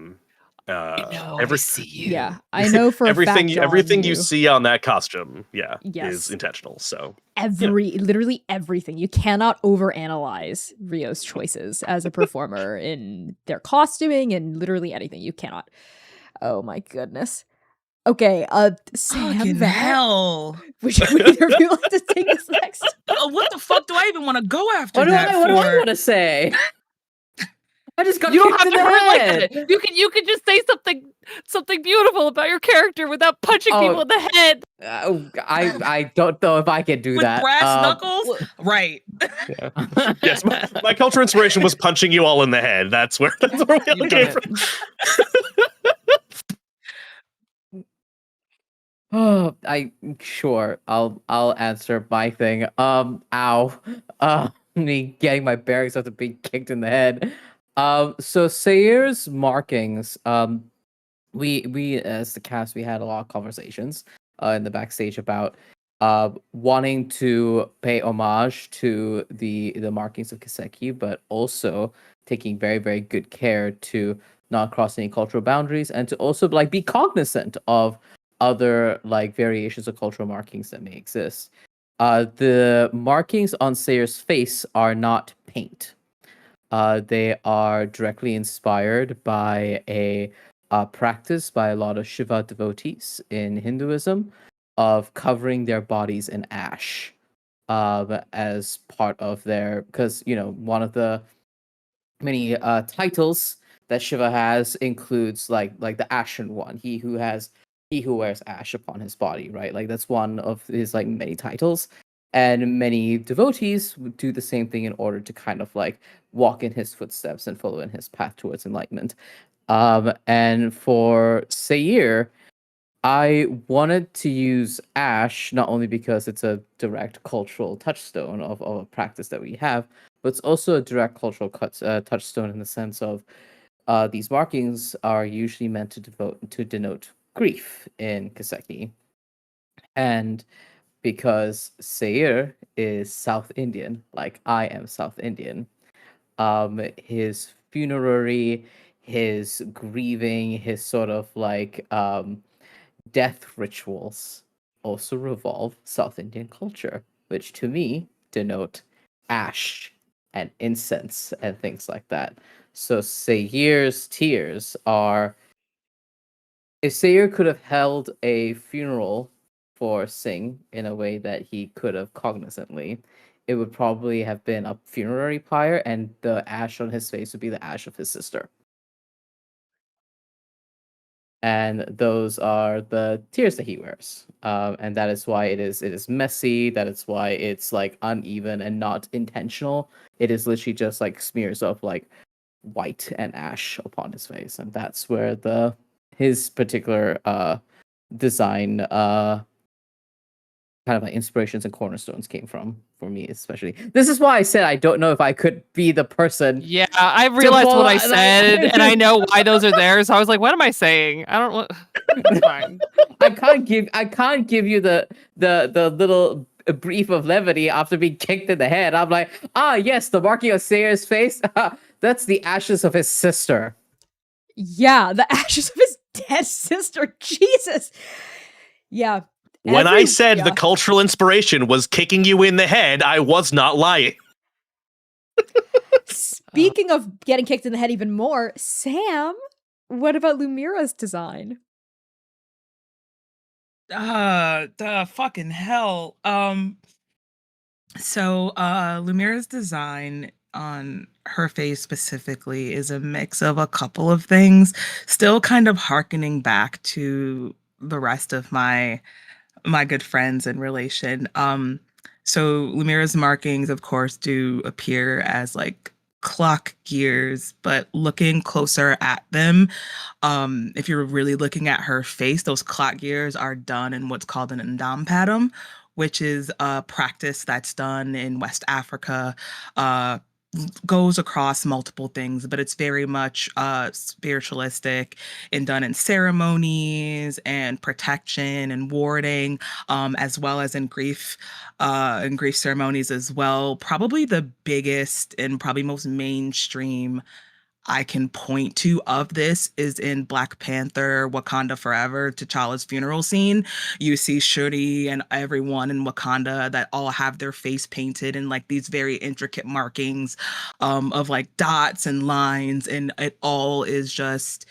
see you. Yeah, I know for a everything fact. Dom everything you knew. see on that costume, Yes. is intentional. So Literally everything. You cannot overanalyze Rio's choices as a performer in their costuming and literally anything. You cannot. Oh my goodness. Okay, Sam, Fucking Val, hell. would either of you like to take this next? What the fuck do I even want to go after What do that I for? want to say? I just got You don't kicked have in to the hurt like head. that. You can just say something beautiful about your character without punching Oh. people in the head. I don't know if I can do With that. brass knuckles? Right. yes, my culture inspiration was punching you all in the head. That's where we all You've came done from. Oh, I'll answer my thing. Ow. Me getting my bearings after being kicked in the head. So Sayer's markings, we as the cast, we had a lot of conversations in the backstage about wanting to pay homage to the markings of Kiseki, but also taking very, very good care to not cross any cultural boundaries, and to also like be cognizant of other like variations of cultural markings that may exist. The markings on Sayer's face are not paint. They are directly inspired by a practice by a lot of Shiva devotees in Hinduism of covering their bodies in ash as part of their, because one of the many titles that Shiva has includes like the Ashen One, he who wears ash upon his body, right? Like that's one of his like many titles, and many devotees would do the same thing in order to kind of like walk in his footsteps and follow in his path towards enlightenment. And for Sayer, I wanted to use ash not only because it's a direct cultural touchstone of a practice that we have, but it's also a direct cultural touchstone in the sense of these markings are usually meant to denote grief in Kiseki. And because Sayer is South Indian, like I am South Indian, his funerary, his grieving, his sort of like death rituals also revolve South Indian culture, which to me denote ash and incense and things like that. So Sayer's tears are, if Sayer could have held a funeral for Singh in a way that he could have cognizantly, it would probably have been a funerary pyre, and the ash on his face would be the ash of his sister. And those are the tears that he wears, and that is why it is messy. That is why it's like uneven and not intentional. It is literally just like smears of like white and ash upon his face, and that's where his particular design kind of like inspirations and cornerstones came from for me, especially. This is why I said I don't know if I could be the person. Yeah, I realized follow- what I said, and I know why those are there. So I was like, "What am I saying? I don't." It's fine. I can't give you the little brief of levity after being kicked in the head. I'm like, yes, the marking of Sayer's face. That's the ashes of his sister. Yeah, the ashes of his dead sister. Jesus. Yeah. When I said the cultural inspiration was kicking you in the head, I was not lying. Speaking of getting kicked in the head even more, Sam, what about Lumira's design? The fucking hell. So Lumira's design on her face specifically is a mix of a couple of things, still kind of harkening back to the rest of my good friends and relation. So Lumira's markings, of course, do appear as like clock gears, but looking closer at them, if you're really looking at her face, those clock gears are done in what's called an ndampatam, which is a practice that's done in West Africa. Goes across multiple things, but it's very much spiritualistic and done in ceremonies and protection and warding, as well as in grief ceremonies as well. Probably the biggest and probably most mainstream I can point to of this is in Black Panther, Wakanda Forever, T'Challa's funeral scene. You see Shuri and everyone in Wakanda that all have their face painted in like these very intricate markings of like dots and lines, and it all is just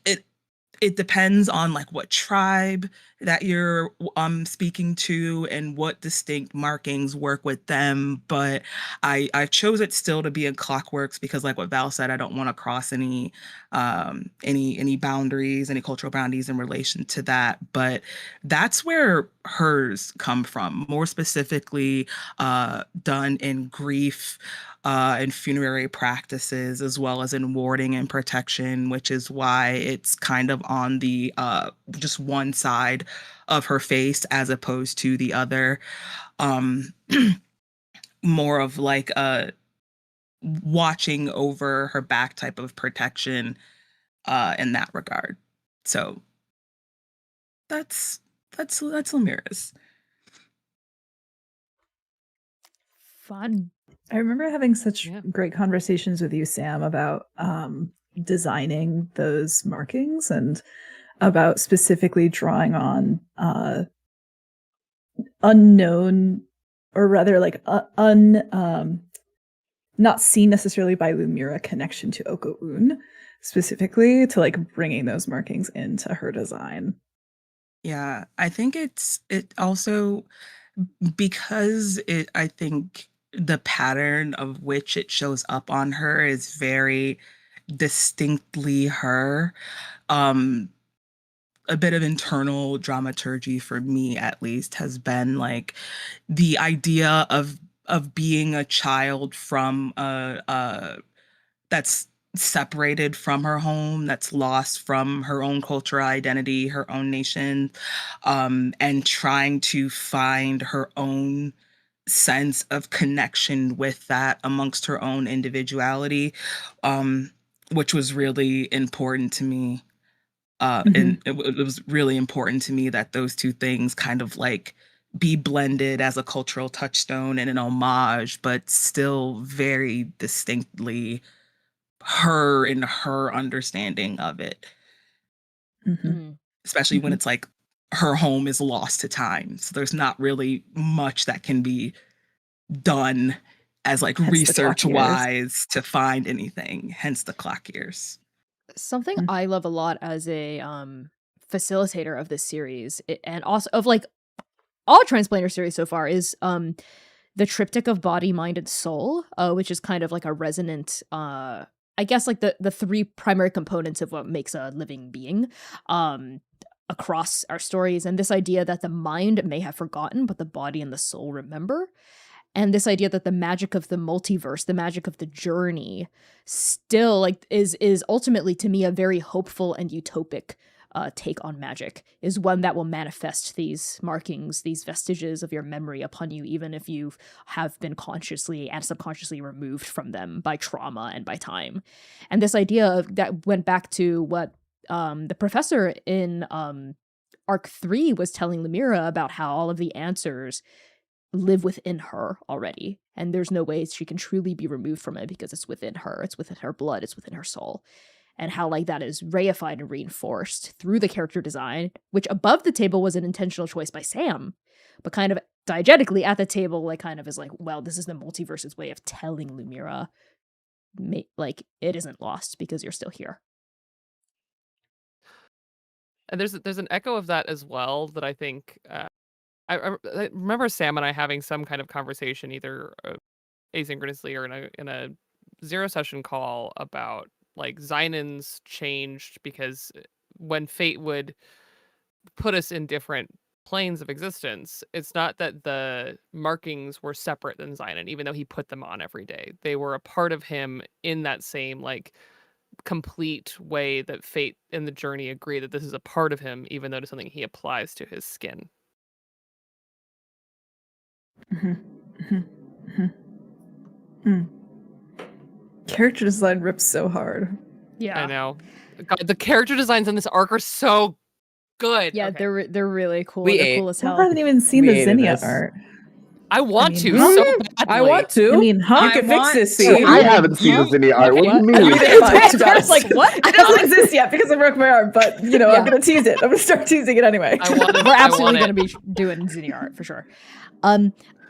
it it depends on like what tribe that you're speaking to and what distinct markings work with them, but I chose it still to be in Clockworks because like what Val said, I don't want to cross any boundaries, any cultural boundaries in relation to that. But that's where hers come from, more specifically done in grief and funerary practices, as well as in warding and protection, which is why it's kind of on the just one side of her face as opposed to the other. Um, more of like a watching over her back type of protection in that regard. So that's Lemira's. Fun. I remember having such Yeah. great conversations with you, Sam, about designing those markings and about specifically drawing on unknown, or rather like not seen necessarily by Lumira connection to Okoun specifically, to like bringing those markings into her design. Yeah, I think it also because I think the pattern of which it shows up on her is very distinctly her. Um, a bit of internal dramaturgy for me at least has been like the idea of being a child from that's separated from her home, that's lost from her own cultural identity, her own nation, and trying to find her own sense of connection with that amongst her own individuality, which was really important to me. And it was really important to me that those two things kind of like be blended as a cultural touchstone and an homage, but still very distinctly her and her understanding of it, especially when it's like her home is lost to time. So there's not really much that can be done as like Hence the clock research years. wise to find anything, hence the clock years. Something Mm. I love a lot as a facilitator of this series and also of like all Transplaner series so far is the triptych of body, mind, and soul, which is kind of like a resonant I guess like the three primary components of what makes a living being across our stories, and this idea that the mind may have forgotten but the body and the soul remember, and this idea that the magic of the multiverse, the magic of the journey, still like is ultimately to me a very hopeful and utopic take on magic, is one that will manifest these markings, these vestiges of your memory upon you, even if you have been consciously and subconsciously removed from them by trauma and by time. And this idea of that went back to what the professor in Arc 3 was telling Lemira about how all of the answers live within her already, and there's no way she can truly be removed from it because it's within her, it's within her blood, it's within her soul. And how like that is reified and reinforced through the character design, which above the table was an intentional choice by Sam, but kind of diegetically at the table like kind of is like, well, this is the multiverse's way of telling Lumira like it isn't lost because you're still here. And there's an echo of that as well that I think I remember Sam and I having some kind of conversation either asynchronously or in a zero session call about like Xynans changed because when fate would put us in different planes of existence. It's not that the markings were separate than Zion, even though he put them on every day. They were a part of him in that same like complete way that fate and the journey agree that this is a part of him, even though it's something he applies to his skin. Character design rips so hard. Yeah. I know. God, the character designs in this arc are so good. Yeah, Okay. they're really cool. We They're ate. cool as I hell. haven't even seen We the ate Zinnia this. art. I want I to mean, so huh? badly. I want to. I mean, huh? You can fix this, Oh, see? I haven't seen the Zinnia art. What do you What? mean? I mean, it's fine, to be Bear's honest. like, what? It doesn't exist yet because I broke my arm, but I'm Yeah. gonna tease it. I'm gonna start teasing it anyway. I want it. We're I absolutely want going it. to be doing Zinnia art for sure.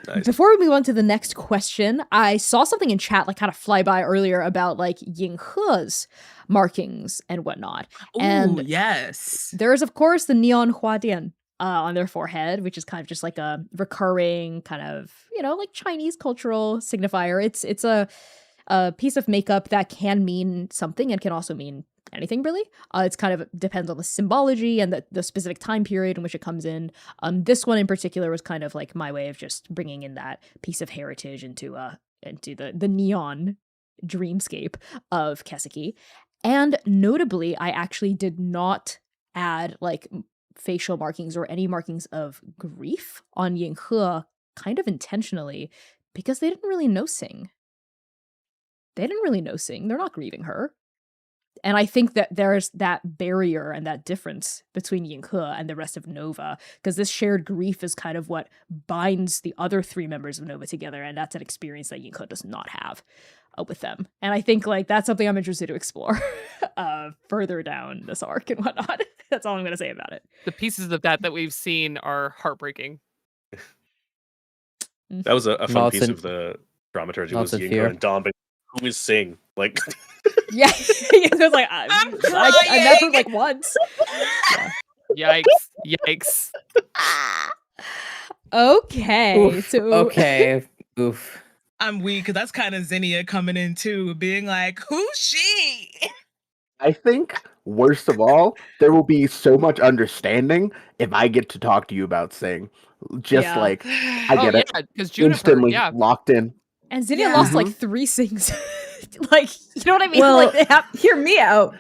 Nice. Before we move on to the next question, I saw something in chat like kind of fly by earlier about like Yinghe's markings and whatnot. Ooh, And yes. there is, of course, the neon huadian on their forehead, which is kind of just like a recurring kind of, like Chinese cultural signifier. It's a piece of makeup that can mean something and can also mean anything, really. It's kind of depends on the symbology and the specific time period in which it comes in. This one in particular was kind of like my way of just bringing in that piece of heritage into the neon dreamscape of Keseki. And notably, I actually did not add like facial markings or any markings of grief on Yinghe kind of intentionally because they didn't really know Sing. They're not grieving her. And I think that there's that barrier and that difference between Yinghe and the rest of Nova, because this shared grief is kind of what binds the other three members of Nova together, and that's an experience that Yinghe does not have with them. And I think like that's something I'm interested to explore further down this arc and whatnot. That's all I'm going to say about it. The pieces of that we've seen are heartbreaking. That was a fun Lots piece of- of the dramaturgy lots was of Yinko fear. and Dom, but who is Sing? Like, Yeah, it was like I met her crying. like once. Yikes. Okay, Oof. so Okay. Oof. I'm weak because that's kind of Zinnia coming in too, being like, who's she? I think, worst of all, there will be so much understanding if I get to talk to you about Sing. Just Yeah. like, I get it. Because Juniper, Instantly yeah. locked in. and Zinnia Yeah. lost like 3 Sings. Like, you know what I mean? Well, like they have. hear me out.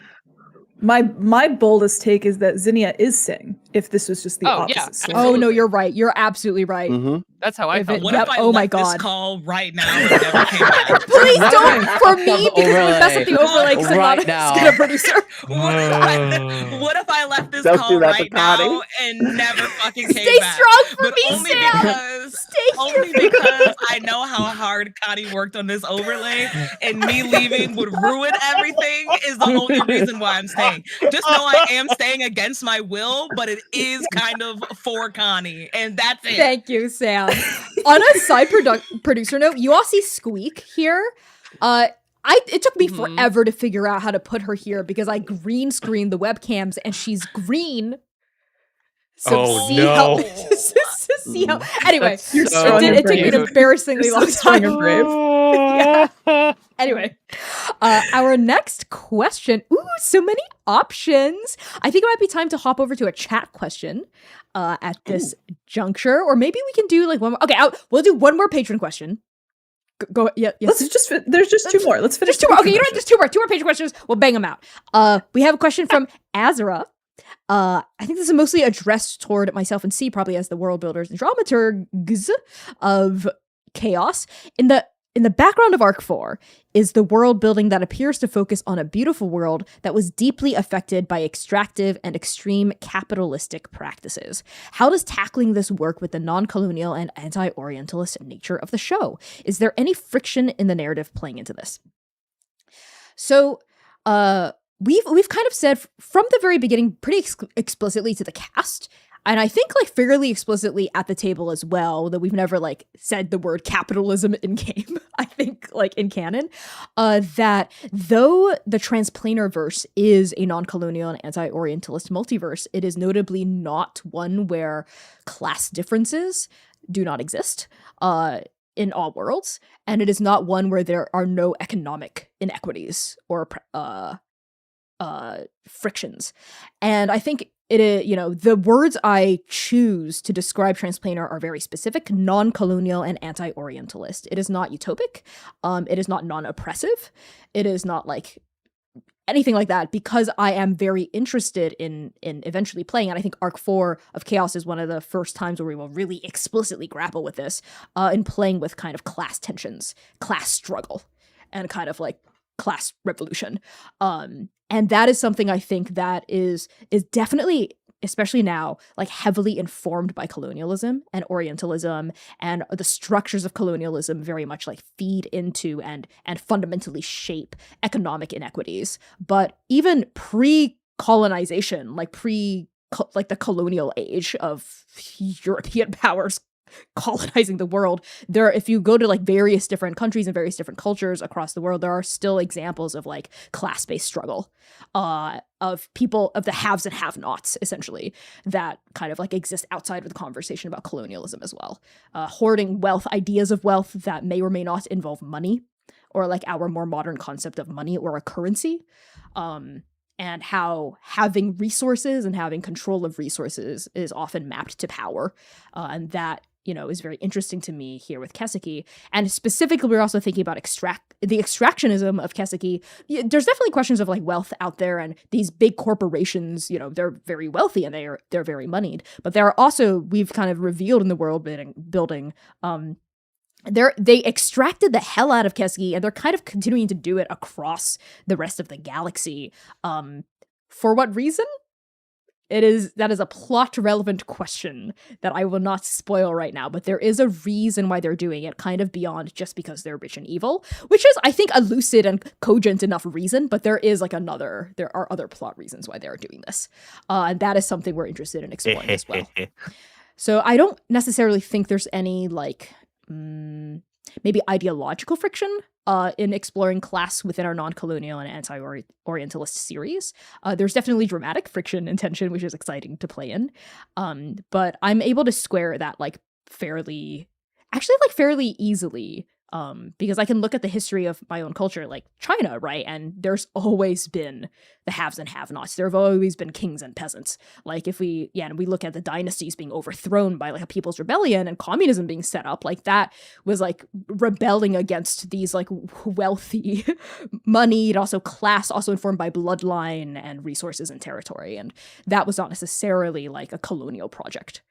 My boldest take is that Zinnia is Sing. If this was just the Oh, yeah, opposite story. Oh absolutely. no, you're right. You're absolutely right. Mm-hmm. That's how I If felt. it- What Yep, if I oh my left this God. call right now and never came back? Please don't Right. for me because it would mess up the Overlay. overlay because I'm Right not a now. script producer. What if I left this Don't call do that to right now Connie. and never fucking came Stay back? strong for But me, only Sam. because Stay only here. because I know how hard Connie worked on this overlay, and me leaving would ruin everything is the only reason why I'm staying. Just know I am staying against my will, but it is kind of for Connie, and that's it. Thank you, Sam. On a side producer note, you all see Squeak here. It took me Mhm. forever to figure out how to put her here because I green screened the webcams and she's green. So Oh, see no. how see how anyway, That's You're so strong it and took me an brave. embarrassingly You're long so strong time. and brave. Yeah. Anyway, our next question. Ooh, so many options. I think it might be time to hop over to a chat question at this juncture, or maybe we can do like one more. Okay, we'll do one more patron question. Go yeah, yes. There's just two more. Let's finish Just two more. Okay, you know what? patron Just two more patron questions. We'll bang them out. We have a question from Azra. I think this is mostly addressed toward myself and C, probably as the world builders and dramaturgs of Chaos. In the background of Arc 4 is the world building that appears to focus on a beautiful world that was deeply affected by extractive and extreme capitalistic practices. How does tackling this work with the non-colonial and anti-Orientalist nature of the show? Is there any friction in the narrative playing into this? So, we've kind of said from the very beginning pretty explicitly to the cast, and I think like fairly explicitly at the table as well, that we've never like said the word capitalism in game, I think like in canon, that though the Transplanar verse is a non-colonial and anti-Orientalist multiverse, it is notably not one where class differences do not exist in all worlds, and it is not one where there are no economic inequities or frictions. And I think it is, the words I choose to describe Transplanar are very specific, non-colonial and anti-Orientalist. It is not utopic. It is not non-oppressive. It is not like anything like that, because I am very interested in eventually playing. And I think Arc 4 of Chaos is one of the first times where we will really explicitly grapple with this in playing with kind of class tensions, class struggle, and kind of like class revolution. And that is something I think that is definitely, especially now, like heavily informed by colonialism and Orientalism, and the structures of colonialism very much like feed into and fundamentally shape economic inequities. But even pre-colonization, like the colonial age of European powers colonizing the world, if you go to like various different countries and various different cultures across the world, there are still examples of like class-based struggle of people, of the haves and have-nots, essentially, that kind of like exist outside of the conversation about colonialism as well. Hoarding wealth, ideas of wealth that may or may not involve money, or like our more modern concept of money or a currency, and how having resources and having control of resources is often mapped to power, and that is very interesting to me here with Keseki. And specifically, we're also thinking about the extractionism of Keseki. There's definitely questions of like wealth out there, and these big corporations, they're very wealthy and they're very moneyed. But there are also, we've kind of revealed in the world building, they extracted the hell out of Keseki, and they're kind of continuing to do it across the rest of the galaxy. For what reason? That is a plot relevant question that I will not spoil right now, but there is a reason why they're doing it, kind of beyond just because they're rich and evil, which is, I think, a lucid and cogent enough reason, but there are other plot reasons why they're doing this. And that is something we're interested in exploring as well. So I don't necessarily think there's any like maybe ideological friction in exploring class within our non-colonial and anti-Orientalist series. There's definitely dramatic friction and tension, which is exciting to play in. But I'm able to square that fairly easily. Because I can look at the history of my own culture, like China, right? And there's always been the haves and have-nots. There have always been kings and peasants. Like and we look at the dynasties being overthrown by like a people's rebellion and communism being set up, like that was like rebelling against these like wealthy, moneyed, also class, also informed by bloodline and resources and territory. And that was not necessarily like a colonial project.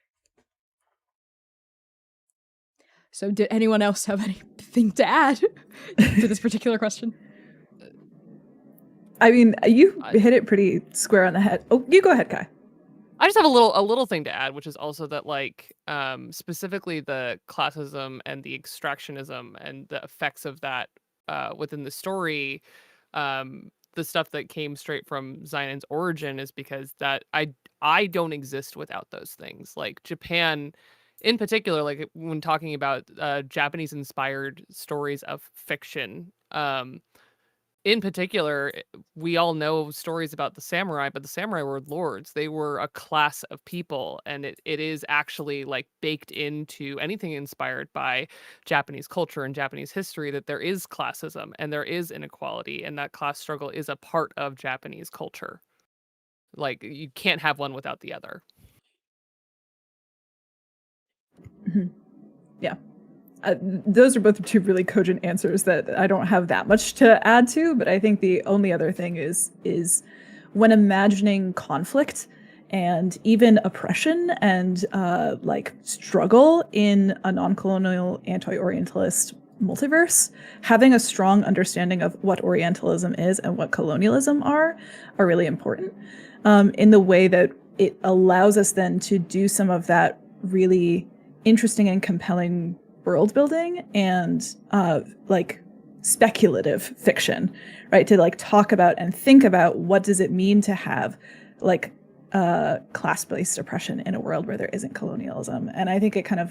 So did anyone else have anything to add to this particular question? I mean, you hit it pretty square on the head. Oh, you go ahead, Kai. I just have a little thing to add, which is also that like specifically the classism and the extractionism and the effects of that within the story, the stuff that came straight from Zainan's origin is because that I don't exist without those things. Like Japan in particular, like when talking about Japanese inspired stories of fiction, in particular, we all know stories about the samurai, but the samurai were lords. They were a class of people, and it is actually like baked into anything inspired by Japanese culture and Japanese history that there is classism and there is inequality, and that class struggle is a part of Japanese culture. Like you can't have one without the other. Mm-hmm. Yeah. Those are both two really cogent answers that I don't have that much to add to, but I think the only other thing is when imagining conflict and even oppression and like struggle in a non-colonial anti-Orientalist multiverse, having a strong understanding of what Orientalism is and what colonialism are really important in the way that it allows us then to do some of that really interesting and compelling world building and like speculative fiction, right? To like talk about and think about what does it mean to have like class-based oppression in a world where there isn't colonialism. And I think it kind of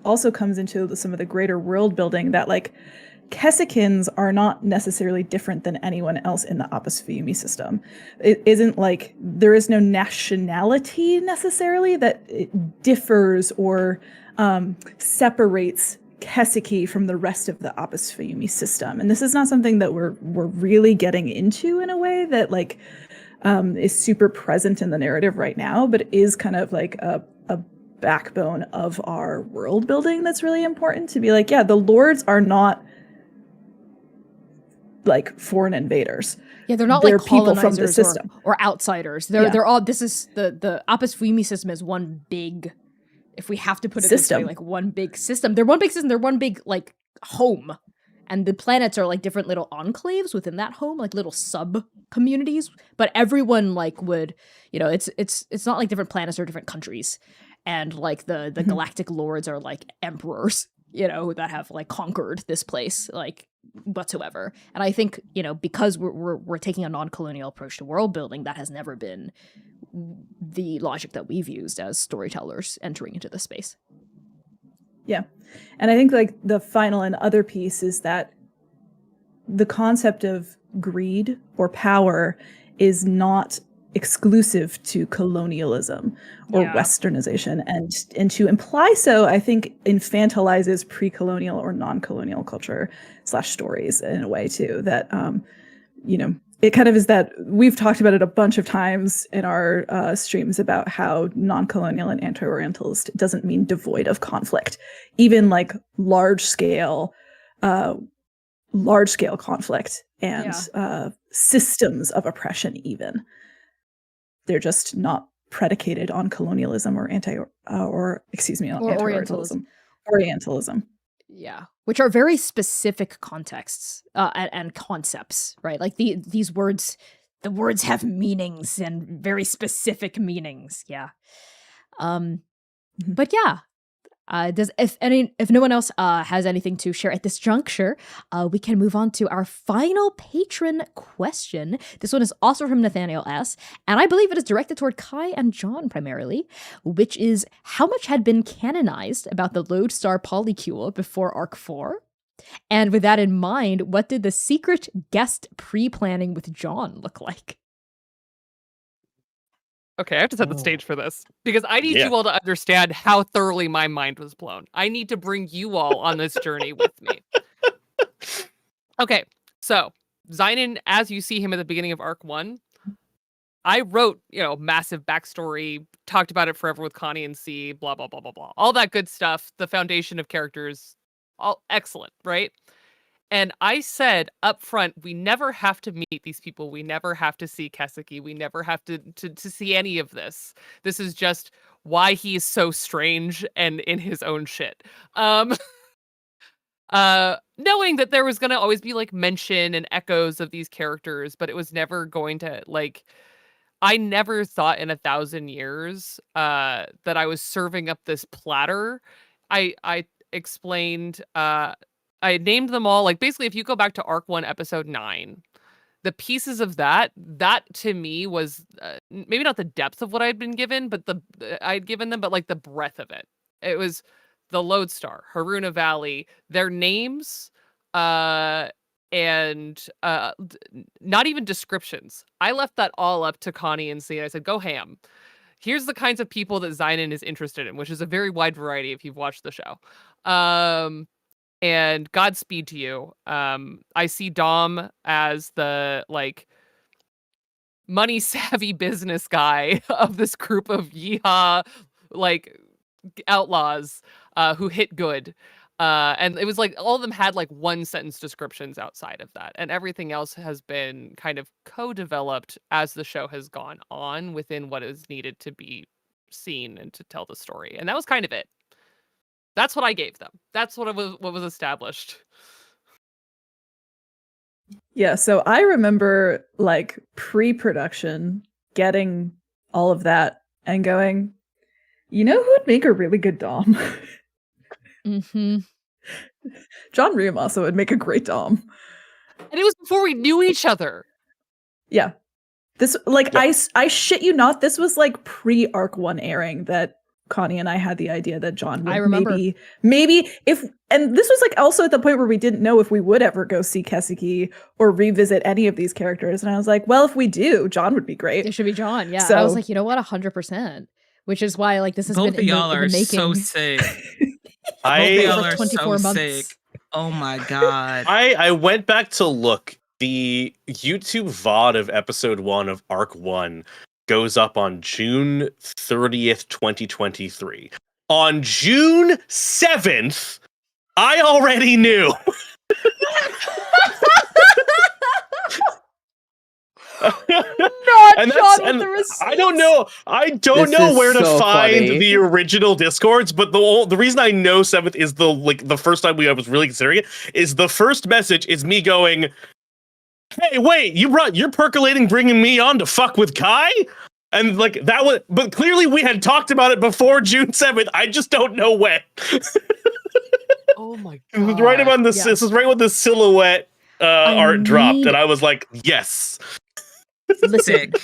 also comes into some of the greater world building that like Kesekins are not necessarily different than anyone else in the Apis Fayumi system. It isn't like there is no nationality necessarily that it differs or separates Keseki from the rest of the Apis Fayumi system. And this is not something that we're really getting into in a way that like is super present in the narrative right now, but is kind of like a backbone of our world building that's really important to be like, yeah, the lords are not like foreign invaders. Yeah, they're not They're like people from the colonizers system. or outsiders. Yeah. They're all, this is the Apis Fuimi system is one big, if we have to put it this way, System. like one big system. They're one big system, they're one big like home. And the planets are like different little enclaves within that home, like little sub communities. But everyone like would, you know, it's not like different planets or different countries. And like the galactic lords are like emperors, you know, that have like conquered this place, like whatsoever. And I think, you know, because we're taking a non-colonial approach to world building, that has never been the logic that we've used as storytellers entering into this space. Yeah. And I think like the final and other piece is that the concept of greed or power is not exclusive to colonialism or westernization, and to imply so, I think, infantilizes pre-colonial or non-colonial culture / stories in a way too, that you know, it kind of is that we've talked about it a bunch of times in our streams about how non-colonial and anti-orientalist doesn't mean devoid of conflict. Even like large scale conflict and systems of oppression, even. They're just not predicated on colonialism or anti-orientalism. Orientalism. Yeah, which are very specific contexts and concepts, right? Like these words, the words have meanings and very specific meanings. Yeah. But yeah, if no one else has anything to share at this juncture, we can move on to our final patron question. This one is also from Nathaniel S., and I believe it is directed toward Kai and John primarily, which is how much had been canonized about the Lodestar Polycule before Arc 4? And with that in mind, what did the secret guest pre-planning with John look like? Okay, I have to set the stage for this because I need you all to understand how thoroughly my mind was blown. I need to bring you all on this journey with me. Okay, so Zynon, as you see him at the beginning of Arc 1, I wrote, you know, massive backstory, talked about it forever with Connie and C, blah, blah, blah, blah, blah. All that good stuff, the foundation of characters, all excellent, right? And I said up front, we never have to meet these people. We never have to see Keseki. We never have to see any of this. This is just why he is so strange and in his own shit. Knowing that there was going to always be like mention and echoes of these characters, but it was never going to like, I never thought in 1,000 years that I was serving up this platter. I explained, I named them all, like basically if you go back to Arc 1 episode 9, the pieces of that to me was maybe not the depth of what I'd been given, but I'd given them, but like the breadth of it. It was the Lodestar, Haruna Valley, their names, and not even descriptions. I left that all up to Connie and C. I said, go ham. Here's the kinds of people that Zynon is interested in, which is a very wide variety if you've watched the show. And Godspeed to you. I see Dom as the like money savvy business guy of this group of yeehaw like outlaws who hit good. And it was like all of them had like one sentence descriptions outside of that. And everything else has been kind of co-developed as the show has gone on within what is needed to be seen and to tell the story. And that was kind of it. That's what I gave them. That's what was established. Yeah, so I remember like pre-production getting all of that and going, you know who would make a really good Dom? Mm-hmm. John Ream also would make a great Dom. And it was before we knew each other. Yeah. This like I shit you not, this was like pre-Arc 1 airing that Connie and I had the idea that John would maybe if, and this was like also at the point where we didn't know if we would ever go see Keseki or revisit any of these characters. And I was like, well, if we do, John would be great. It should be John. Yeah. So, I was like, you know what? 100%. Which is why like this has both been of y'all are making. so sick. I Both of y'all are so sick. Oh my god. I went back to look the YouTube VOD of episode 1 of Arc 1 goes up on June 30th, 2023. On June 7th, I already knew. Not John with the receipts. I don't know. I don't This know is where to so find funny. the original Discords, but the reason I know 7th is the first time I was really considering it is the first message is me going, "Hey, wait, you're percolating bringing me on to fuck with Kai?" And like that was, but clearly we had talked about it before June 7th. I just don't know when. Oh my It was god. right about this. Yeah. This was right when the silhouette art dropped, and I was like, "Yes." Listen, Sick.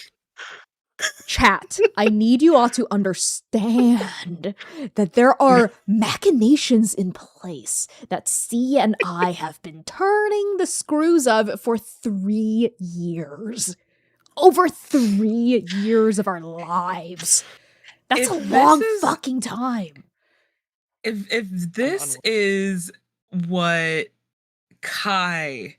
chat, I need you all to understand that there are machinations in place that C and I have been turning the screws of for 3 years. Over 3 years of our lives. That's If a this long is- fucking time. If this is what Kai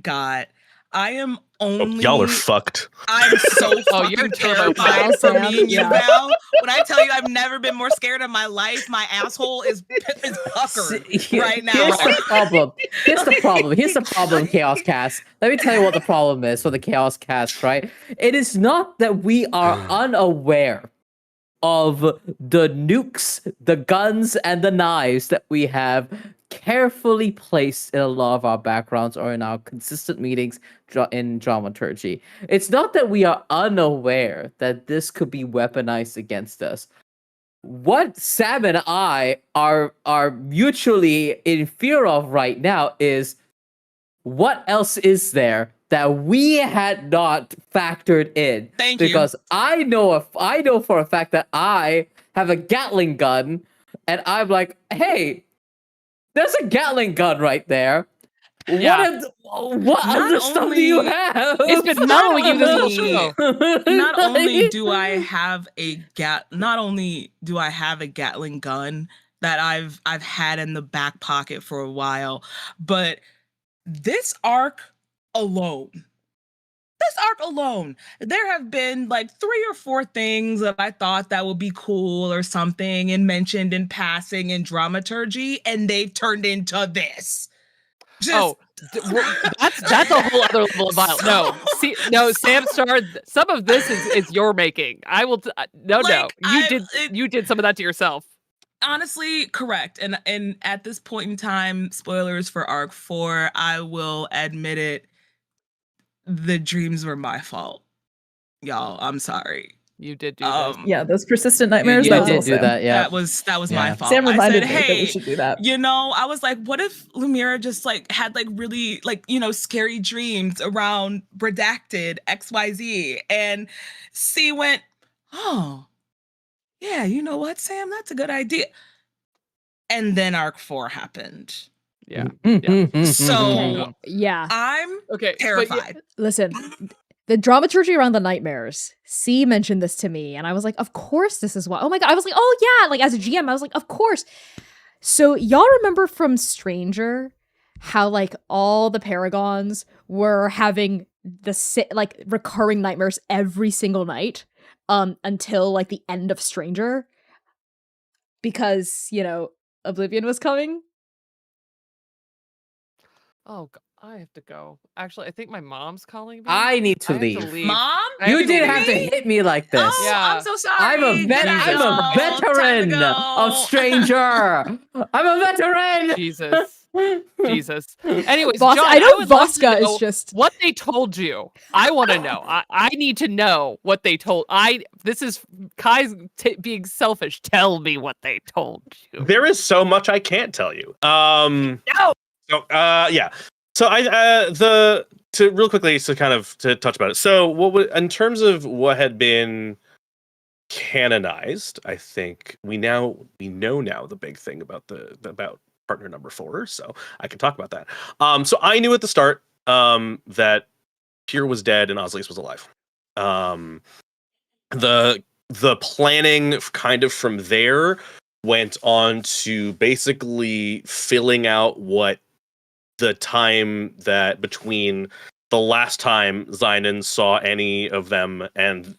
got, I am only. Y'all are fucked. I'm so Oh, you're fucking turbo terrified Wow, for Sam. me and you, Yeah. Val. When I tell you I've never been more scared in my life, my asshole is puckered right now. Here's the problem. Here's the problem, Chaos Cast. Let me tell you what the problem is for the Chaos Cast, right? It is not that we are unaware of the nukes, the guns, and the knives that we have carefully placed in a lot of our backgrounds or in our consistent meetings in dramaturgy. It's not that we are unaware that this could be weaponized against us. What Sam and I are mutually in fear of right now is what else is there that we had not factored in. Thank you. Because I know for a fact that I have a Gatling gun, and I'm like, hey, there's a Gatling gun right there. Yeah. What Not other stuff do you only- have? It's been mellowing you this whole show. Not only do I have a Gatling gun that I've had in the back pocket for a while, but this arc alone, there have been like 3 or 4 things that I thought that would be cool or something and mentioned in passing in dramaturgy, and they've turned into this. That's a whole other level of violence. No, Sam Star. Some of this is your making. I will. No. You did some of that to yourself. Honestly, correct. And at this point in time, spoilers for Arc 4, I will admit it. The dreams were my fault, y'all. I'm sorry. You did do this. Yeah, those persistent nightmares. Yeah, that was did all do Sam. that, yeah. That was my Yeah. fault. Sam I reminded said, me that we hey, should do that. I was like, what if Lumira just like had like really like, scary dreams around redacted XYZ? And C went, oh, yeah, you know what, Sam? That's a good idea. And then Arc 4 happened. Yeah. So Okay, yeah. I'm Okay. terrified. Listen, the dramaturgy around the nightmares. C mentioned this to me, and I was like, of course this is why. Oh my god. I was like, oh yeah. Like as a GM, I was like, of course. So y'all remember from Stranger how like all the Paragons were having like recurring nightmares every single night until like the end of Stranger? Because, Oblivion was coming. Oh, I have to go. Actually, I think my mom's calling me. I need to have leave. Mom? I You to didn't have to leave. hit me like this. Oh, Yeah. I'm so sorry. I'm a Time veteran to go. of Stranger. I'm a veteran. Jesus. Anyways, John, I know would love to Voska know is just what they told you. I want to know. I need to know what they told. This is Kai's being selfish. Tell me what they told you. There is so much I can't tell you. No. So, yeah. So to real quickly to kind of to touch about it. So in terms of what had been canonized, I think we know now the big thing about about partner number 4. So I can talk about that. So I knew at the start that Tyr was dead and Oslius was alive. The planning kind of from there went on to basically filling out what the time that between the last time Zynon saw any of them and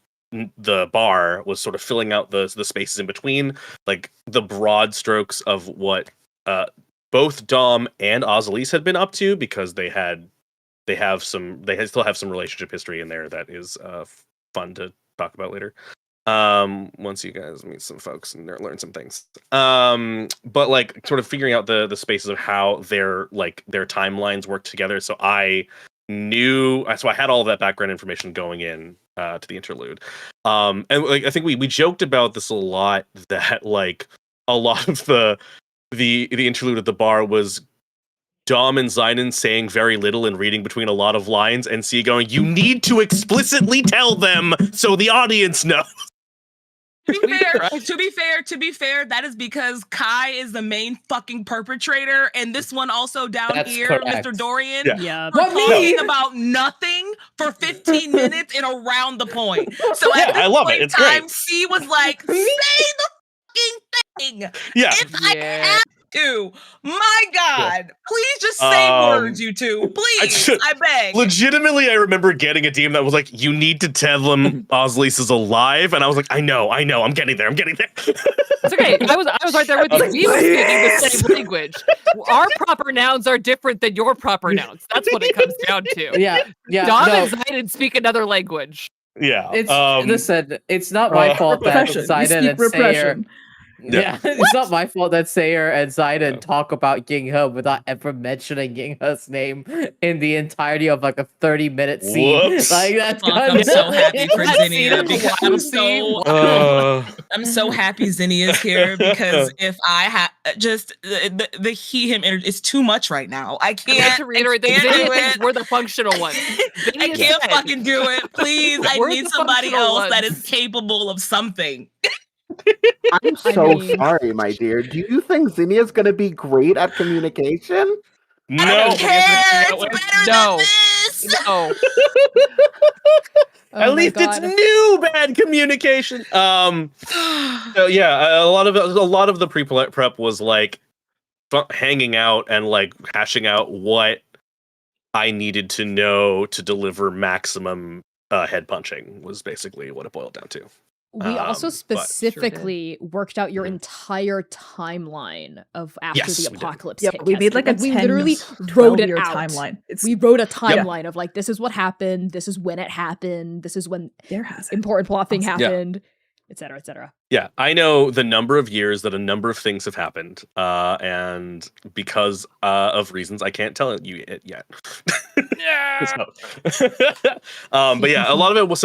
the bar was sort of filling out the spaces in between, like the broad strokes of what both Dom and Ozalise had been up to, because they still have some relationship history in there that is fun to talk about later. Once you guys meet some folks and learn some things. But like sort of figuring out the spaces of how their timelines work together. So I had all of that background information going in to the interlude. And like I think we joked about this a lot, that like a lot of the interlude at the bar was Dom and Zynon saying very little and reading between a lot of lines, and C going, "You need to explicitly tell them so the audience knows." To be fair, that is because Kai is the main fucking perpetrator, and this one also down That's here, correct. Mr. Dorian, Yeah. for talking about nothing for 15 minutes and around the point. So at this I love point it. It's in time, great. C was like, "Say the fucking thing." Yeah. If I have to, my God, please just say words, you two. Please, I beg. Legitimately, I remember getting a DM that was like, "You need to tell them Ozalise is alive," and I was like, "I know, I'm getting there." It's okay. I was right there with you. We were speaking the same language. Our proper nouns are different than your proper nouns. That's what it comes down to. Yeah. Dom and Zynon speak another language. Yeah. It's listen, it's not my fault that Repression. We Zynon speak and Sayer. repression. Yeah, it's not my fault that Sayer and Zynon talk about Yinghe without ever mentioning Yinghe's name in the entirety of like a 30-minute scene. Whoops. Like that's Fuck, I'm so happy for That scene Zinnia is because wild. I'm so happy Zinnia's here, because if I had just the he him it's too much right now. I I can't. have to reiterate that I can't Zinnia do thinks it. we're the functional ones. I Zinnia can't said, fucking do it. Please, I We're need the somebody functional else that ones. is capable of something. I'm I so mean- sorry, my dear. Do you think Zinnia's gonna be great at communication? I No. don't care. that It's way. better No. than this. No. Oh At my least it's God. new bad communication. So yeah, a lot of the prep was like hanging out and like hashing out what I needed to know to deliver maximum head punching was basically what it boiled down to. We also but- specifically worked out your Mhm. entire timeline of after Yes, the we did. apocalypse Yep, hit. we made like a we 10, literally 12 wrote it year out. timeline. It's We wrote a timeline of like, this is what happened, this is when it happened, this is when there has it. important plot thing Awesome. Yeah. happened, etc., etc. Yeah, I know the number of years that a number of things have happened, and because of reasons I can't tell you it yet. So, but yeah, a lot of it was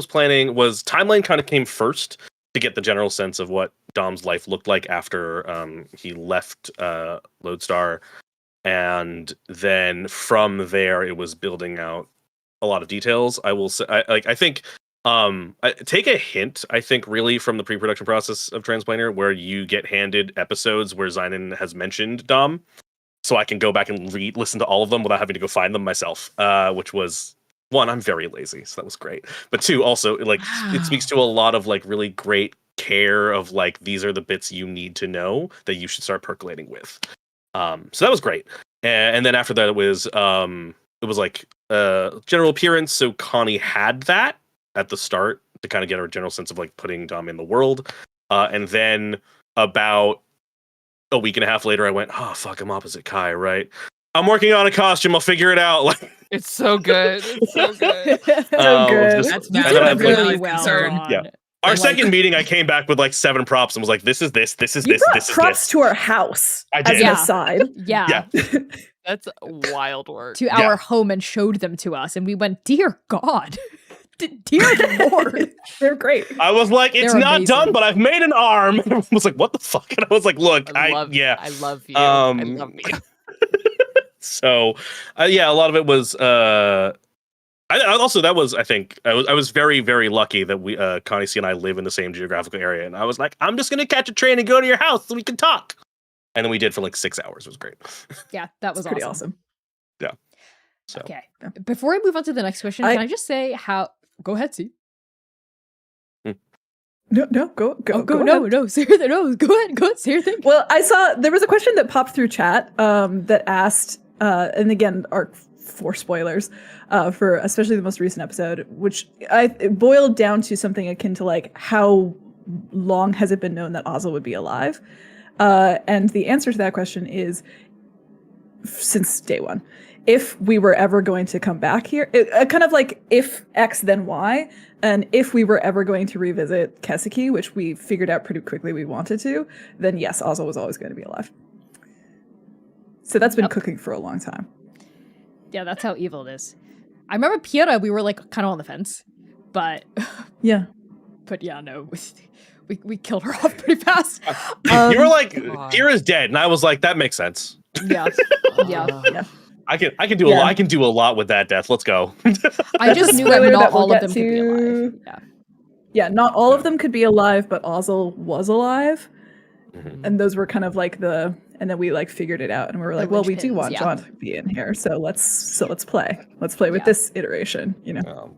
planning. Was timeline kind of came first to get the general sense of what Dom's life looked like after he left Lodestar, and then from there it was building out a lot of details. I will say, I think. Take a hint, I think, really from the pre-production process of Transplaner, where you get handed episodes where Zynon has mentioned Dom, so I can go back and listen to all of them without having to go find them myself. Which was one, I'm very lazy, so that was great. But two, also like it speaks to a lot of like really great care of like these are the bits you need to know that you should start percolating with. So that was great. And then after that it was like general appearance. So Connie had that at the start to kind of get our general sense of like putting Dom in the world. And then about a week and a half later, I went, "Oh fuck, I'm opposite Kai, right? I'm working on a costume. I'll figure it out." Like, It's so good. It's so good. So good. That's You valid. did then I I'm put- really well. concerned. Ron. Yeah. Our Like- second meeting, I came back with like 7 props and was like, "This is this. This is You this. brought This is props this." to our house I as did. an Yeah. aside. Yeah. That's wild work. To our home and showed them to us, and we went, "Dear God, dear Lord." They're great. I was like, "It's They're not amazing. done, but I've made an arm." And I was like, "What the fuck?" And I was like, "Look, I love you. I love you. So, yeah, a lot of it was. I also that was I think I was very very lucky that we Connie C and I live in the same geographical area, and I was like, I'm just gonna catch a train and go to your house so we can talk, and then we did for like 6 hours. It was great. Yeah, that was It's pretty awesome. awesome. So Okay. Before I move on to the next question, can I just say how? Go ahead, see. No, go. No, say your thing. No, go ahead, say your thing. Well, I saw there was a question that popped through chat that asked, and again, are for spoilers, for especially the most recent episode, which it boiled down to something akin to like, how long has it been known that Ozzel would be alive? And the answer to that question is since day one. If we were ever going to come back here, kind of like if X then Y, and if we were ever going to revisit Kesiki, which we figured out pretty quickly we wanted to, then yes, Ozzel was always going to be alive. So that's been cooking for a long time. Yeah, that's how evil it is. I remember Piera, we were like kind of on the fence, but Yeah. but yeah, no, we killed her off pretty fast. You were like, Kira's dead, and I was like, that makes sense. Yeah, yeah. I can do a lot. I can do a lot with that death. Let's go. I just knew that Spoiler not that we'll all of get them could be alive. Yeah. Yeah, not all of them could be alive, but Ozzel was alive. Mhm. And those were kind of like and then we like figured it out and we were like, well, we do linchpins, want yeah. John to be in here. So let's play. Let's play with Yeah. this iteration, you know.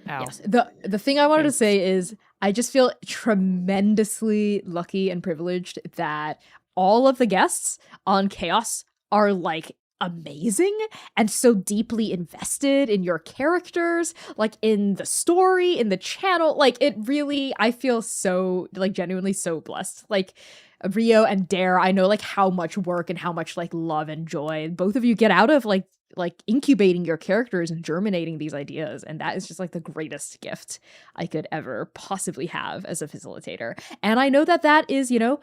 Ow. Yes. The thing I wanted to say is I just feel tremendously lucky and privileged that all of the guests on Chaos are like amazing and so deeply invested in your characters, like in the story, in the channel. Like it really, I feel so like genuinely so blessed. Like Rio and Dare, I know like how much work and how much like love and joy both of you get out of like incubating your characters and germinating these ideas, and that is just like the greatest gift I could ever possibly have as a facilitator. And I know that is, you know,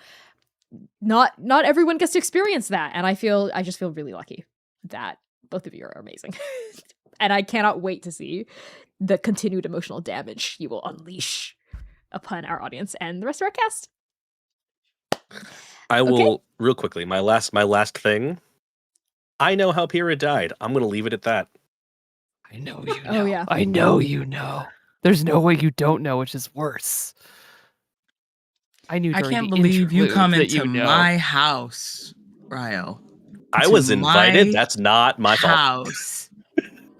not everyone gets to experience that, and I just feel really lucky that both of you are amazing. And I cannot wait to see the continued emotional damage you will unleash upon our audience and the rest of our cast. I will real quickly. My last thing. I know how Pyrrha died. I'm going to leave it at that. I know you know. Oh, yeah. I know you know. There's no way you don't know, which is worse. I knew. I during can't the believe you interlude come that into you know. my house, Ryo. I To was invited. my That's not my fault. house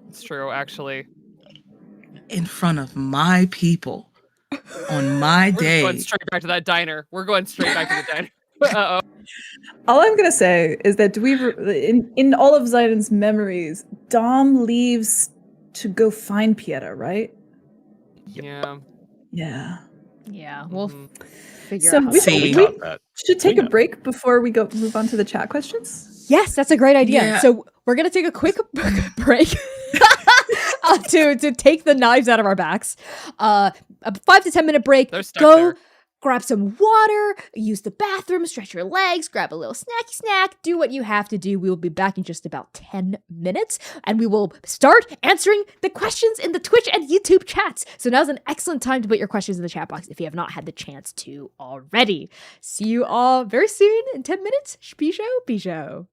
It's true, actually. in front of my people on my We're just day. going straight back to that diner. We're going straight back to the diner. Uh-oh. All I'm gonna say is that in all of Zaiden's memories, Dom leaves to go find Pieta, right? Yeah. Yeah. Yeah, we'll Mhm. figure So out. how we to See. do We it. got that. should take We a know. break before we move on to the chat questions. Yes, that's a great idea. Yeah. So we're gonna take a quick break to take the knives out of our backs. A 5 to 10 minute break. They're stuck Go there. grab some water, use the bathroom, stretch your legs, grab a little snacky snack, do what you have to do. We will be back in just about 10 minutes, and we will start answering the questions in the Twitch and YouTube chats. So now's an excellent time to put your questions in the chat box if you have not had the chance to already. See you all very soon in 10 minutes. Bisho.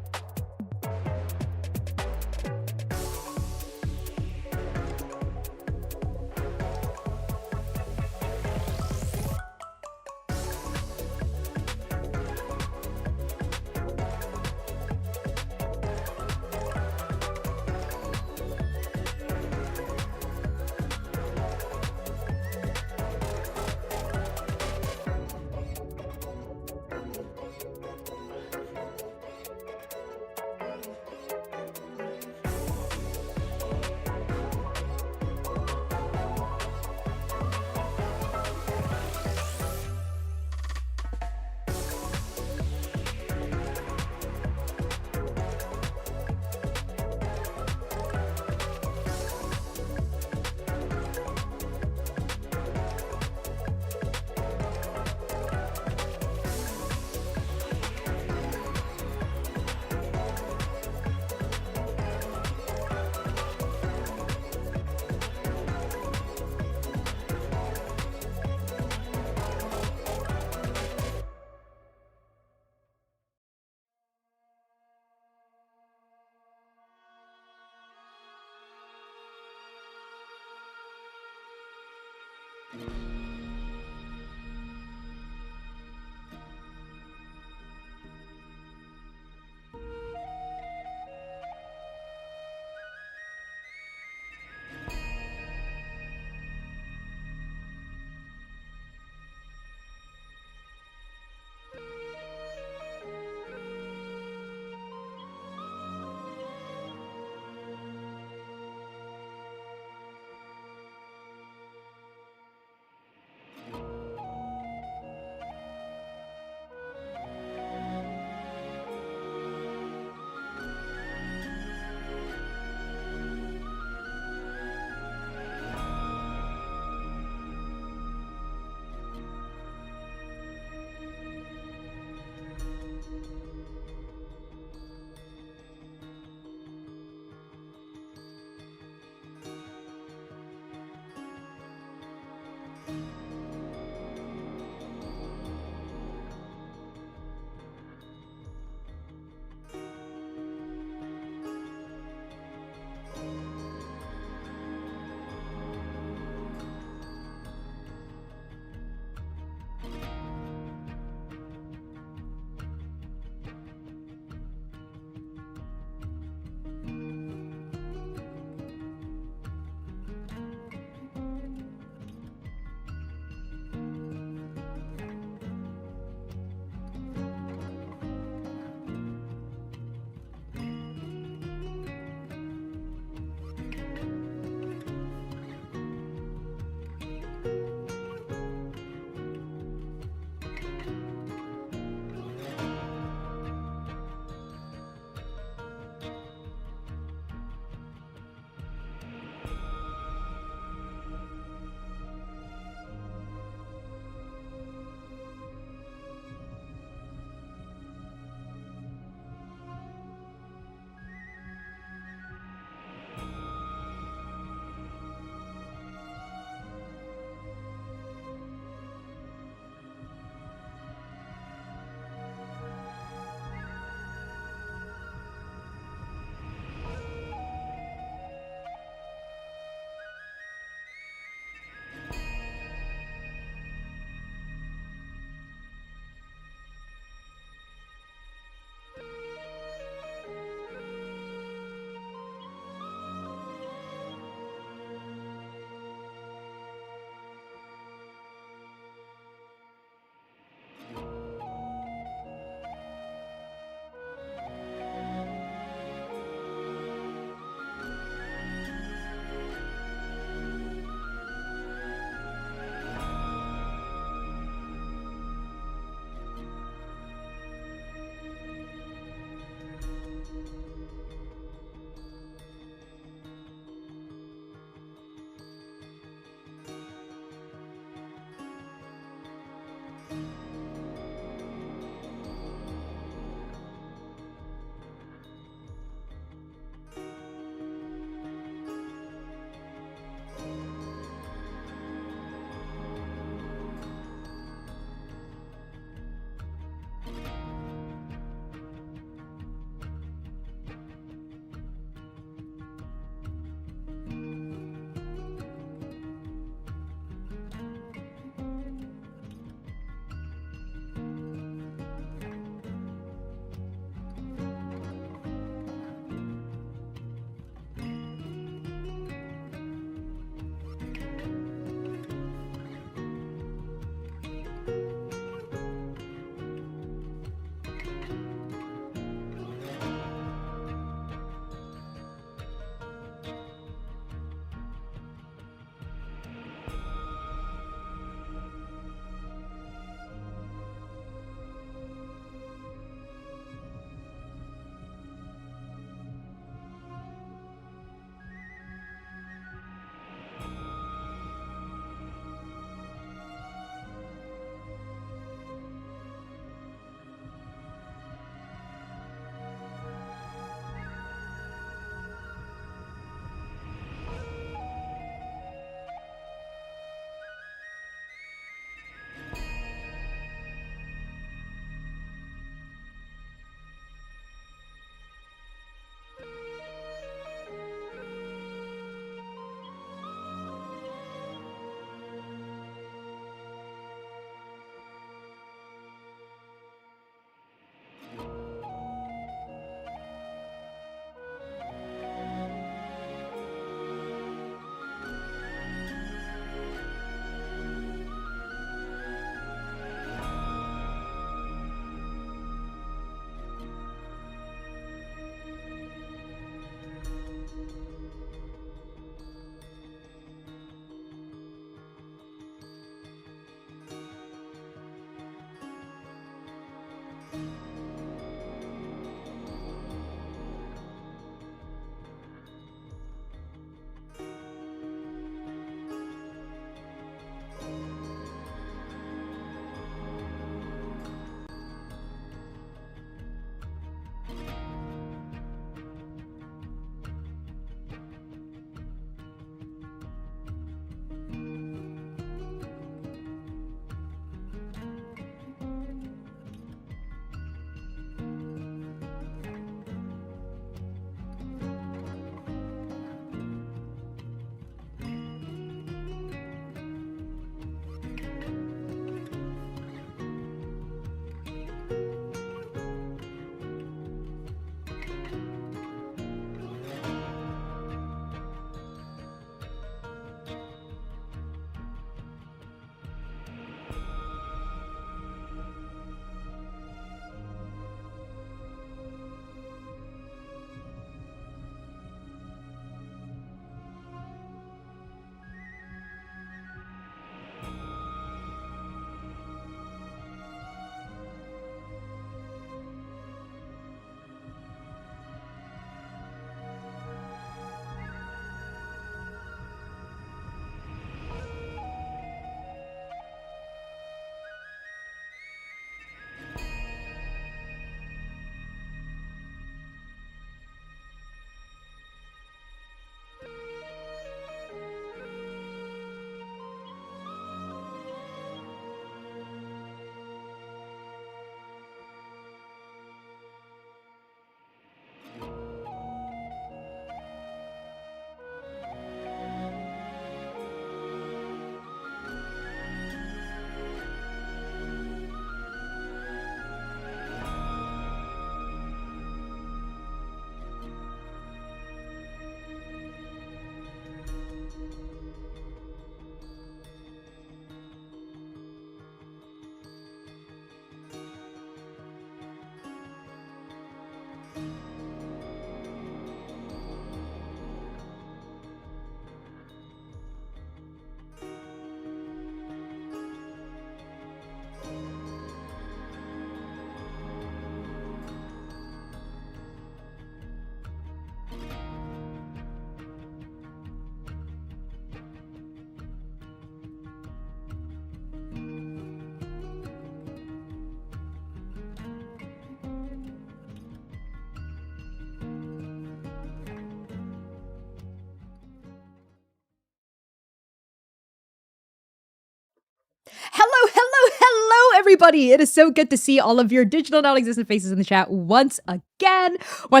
Hello, everybody. It is so good to see all of your digital non-existent faces in the chat once again. We're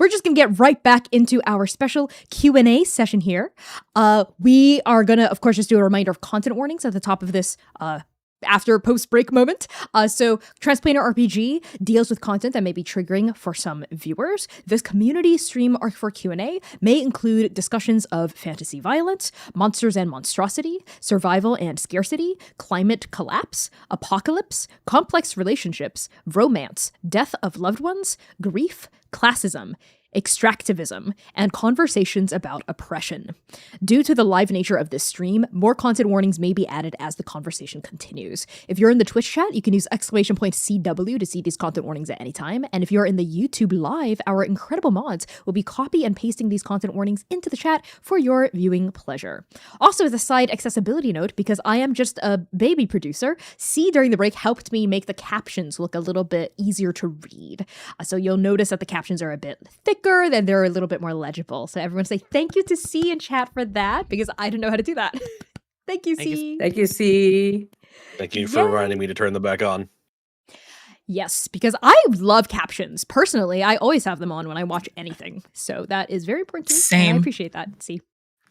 just going to get right back into our special Q&A session here. We are going to, of course, just do a reminder of content warnings at the top of this after post-break moment. So Transplanter RPG deals with content that may be triggering for some viewers. This community stream arc for Q&A may include discussions of fantasy violence, monsters and monstrosity, survival and scarcity, climate collapse, apocalypse, complex relationships, romance, death of loved ones, grief, classism, extractivism, and conversations about oppression. Due to the live nature of this stream, more content warnings may be added as the conversation continues. If you're in the Twitch chat, you can use !CW to see these content warnings at any time. And if you're in the YouTube live, our incredible mods will be copy and pasting these content warnings into the chat for your viewing pleasure. Also, as a side accessibility note, because I am just a baby producer, C during the break helped me make the captions look a little bit easier to read. So you'll notice that the captions are a bit thicker, then they're a little bit more legible. So everyone say thank you to C in chat for that, because I didn't know how to do that. Thank you, C. Thank you, C. Thank you for reminding me to turn them back on. Yes, because I love captions. Personally, I always have them on when I watch anything. So that is very important to me. Same. And I appreciate that, C.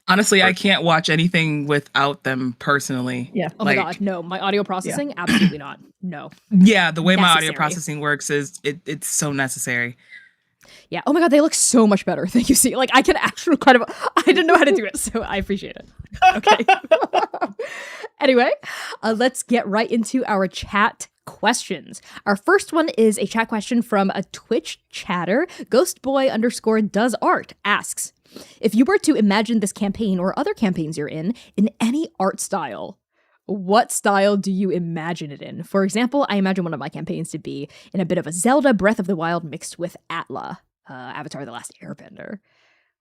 Honestly, I can't watch anything without them personally. Yeah. Oh my god, no. My audio processing? Absolutely not. No. Yeah, the way my audio Necessary. processing works is it's so necessary. Yeah. Oh my god, they look so much better. Thank you, C. Like, I can actually I didn't know how to do it, so I appreciate it. Okay. Anyway, let's get right into our chat questions. Our first one is a chat question from a Twitch chatter. Ghostboy_doesart asks, if you were to imagine this campaign or other campaigns you're in any art style, what style do you imagine it in? For example, I imagine one of my campaigns to be in a bit of a Zelda Breath of the Wild mixed with Atla, Avatar: The Last Airbender.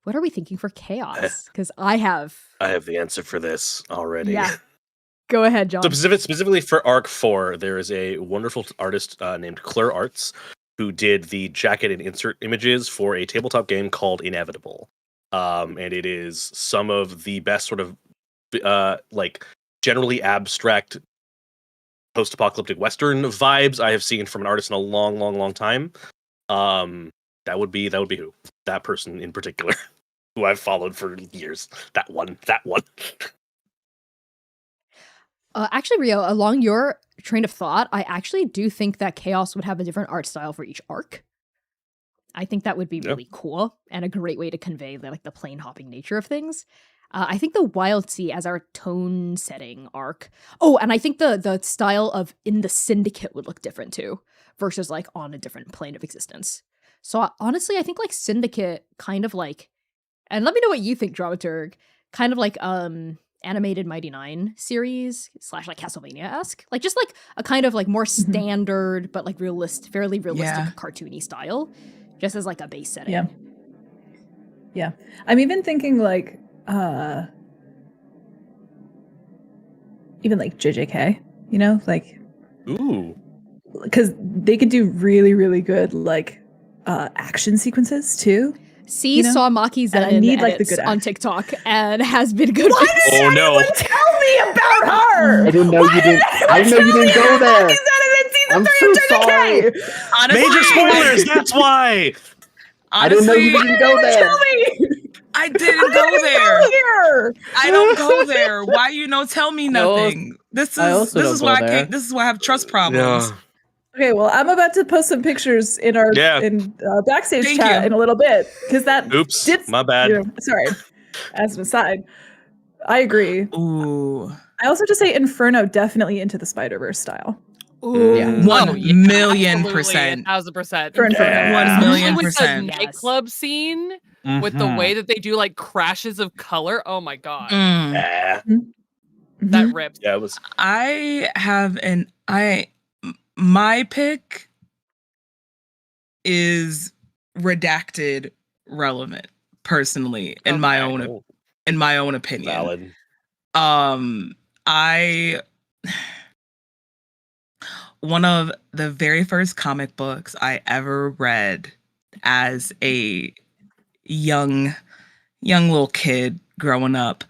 What are we thinking for chaos? Because I have the answer for this already. Yeah. Go ahead, John. So specifically for Arc 4, there is a wonderful artist named Claire Arts who did the jacket and insert images for a tabletop game called Inevitable. And it is some of the best sort of like generally abstract post-apocalyptic Western vibes I have seen from an artist in a long time. That would be who? That person in particular, who I've followed for years. That one. Actually, Rio, along your train of thought, I actually do think that Chaos would have a different art style for each arc. I think that would be really cool and a great way to convey the plane hopping nature of things. I think the Wild Sea as our tone setting arc. Oh, and I think the style of in the Syndicate would look different too, versus like on a different plane of existence. So honestly, I think like Syndicate kind of like, and let me know what you think, Dramaturg, kind of like animated Mighty Nine series / like Castlevania-esque, like just like a kind of like more standard but like fairly realistic cartoony style, just as like a base setting. Yeah. I'm even thinking like even like JJK, you know, like Ooh. because they could do really, really good like action sequences too. See, you know? saw Maki And I Zen need, like, the edits good on action. TikTok and has been good. Why with- didn't anyone tell me about her? I didn't know you didn't. I didn't know you didn't go there. I'm so sorry. Honestly, Major spoilers, that's why! I didn't know you didn't go there. Tell me. I didn't go there. Here. I don't go there. Why you no tell me nothing? This I is also don't why go I there. can't. This is why I have trust problems. Okay, well, I'm about to post some pictures in our backstage Thank chat you. in a little bit because that. Oops, did, my bad. you know, sorry. As an aside, I agree. Ooh. I also just say Inferno definitely into the Spider-Verse style. Ooh. Yeah. 1,000,000%. 1000%. For Inferno. 1,000,000%. With the Yes. nightclub scene, with the way that they do like crashes of color. Oh my god, Mm. that rips. Yeah, it was. I have my pick is redacted relevant personally in my own opinion. Valid. One of the very first comic books I ever read as a young little kid growing up